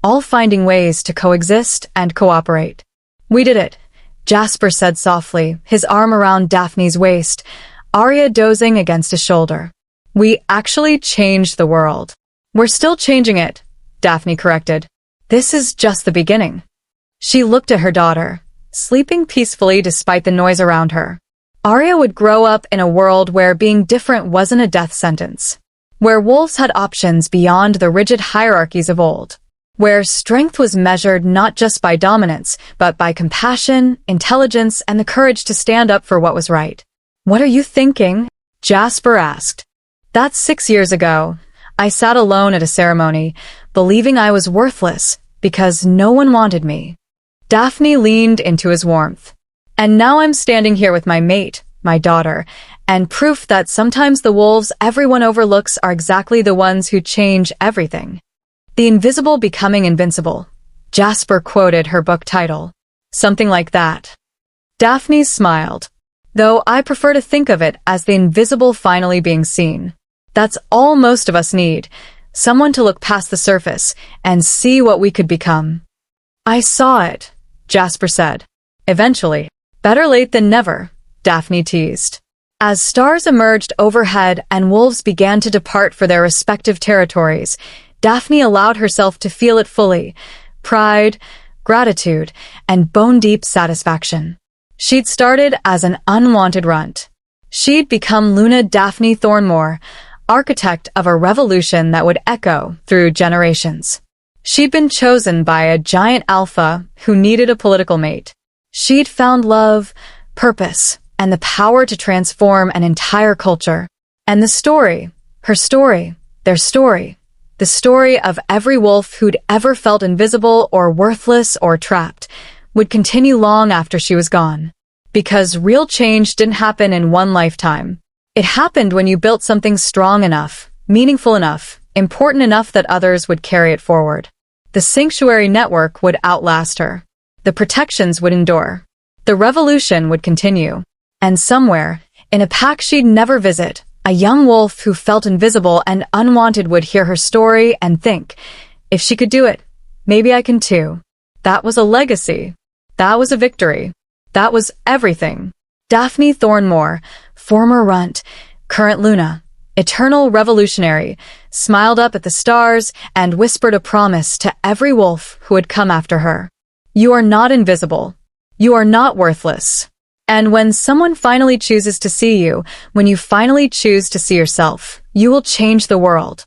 all finding ways to coexist and cooperate. "We did it," Jasper said softly, his arm around Daphne's waist, Aria dozing against his shoulder. "We actually changed the world." "We're still changing it," Daphne corrected. "This is just the beginning." She looked at her daughter, sleeping peacefully despite the noise around her. Aria would grow up in a world where being different wasn't a death sentence, where wolves had options beyond the rigid hierarchies of old, where strength was measured not just by dominance, but by compassion, intelligence, and the courage to stand up for what was right. "What are you thinking?" Jasper asked. "That's 6 years ago. I sat alone at a ceremony, believing I was worthless because no one wanted me." Daphne leaned into his warmth. "And now I'm standing here with my mate, my daughter, and proof that sometimes the wolves everyone overlooks are exactly the ones who change everything." "The Invisible Becoming Invincible," Jasper quoted her book title. "Something like that." Daphne smiled. "Though I prefer to think of it as the invisible finally being seen. That's all most of us need, someone to look past the surface and see what we could become." "I saw it," Jasper said. "Eventually. Better late than never," Daphne teased. As stars emerged overhead and wolves began to depart for their respective territories, Daphne allowed herself to feel it fully: pride, gratitude, and bone-deep satisfaction. She'd started as an unwanted runt. She'd become Luna Daphne Thornmore, architect of a revolution that would echo through generations. She'd been chosen by a giant alpha who needed a political mate. She'd found love, purpose, and the power to transform an entire culture. And the story, her story, their story, the story of every wolf who'd ever felt invisible or worthless or trapped, would continue long after she was gone. Because real change didn't happen in one lifetime. It happened when you built something strong enough, meaningful enough, important enough that others would carry it forward. The Sanctuary Network would outlast her. The protections would endure. The revolution would continue. And somewhere, in a pack she'd never visit, a young wolf who felt invisible and unwanted would hear her story and think, if she could do it, maybe I can too. That was a legacy. That was a victory. That was everything. Daphne Thornmore, former runt, current Luna, eternal revolutionary, smiled up at the stars and whispered a promise to every wolf who had come after her. You are not invisible. You are not worthless. And when someone finally chooses to see you, when you finally choose to see yourself, you will change the world.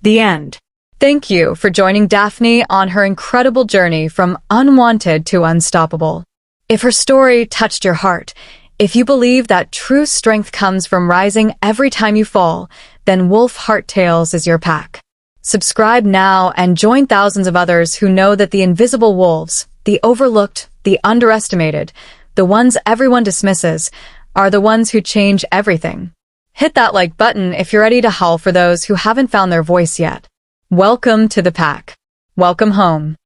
The end. Thank you for joining Daphne on her incredible journey from unwanted to unstoppable. If her story touched your heart, If you believe that true strength comes from rising every time you fall, then Wolf Heart Tales is your pack. Subscribe now and join thousands of others who know that the invisible wolves, the overlooked, the underestimated, the ones everyone dismisses, are the ones who change everything. Hit that like button if you're ready to howl for those who haven't found their voice yet. Welcome to the pack. Welcome home.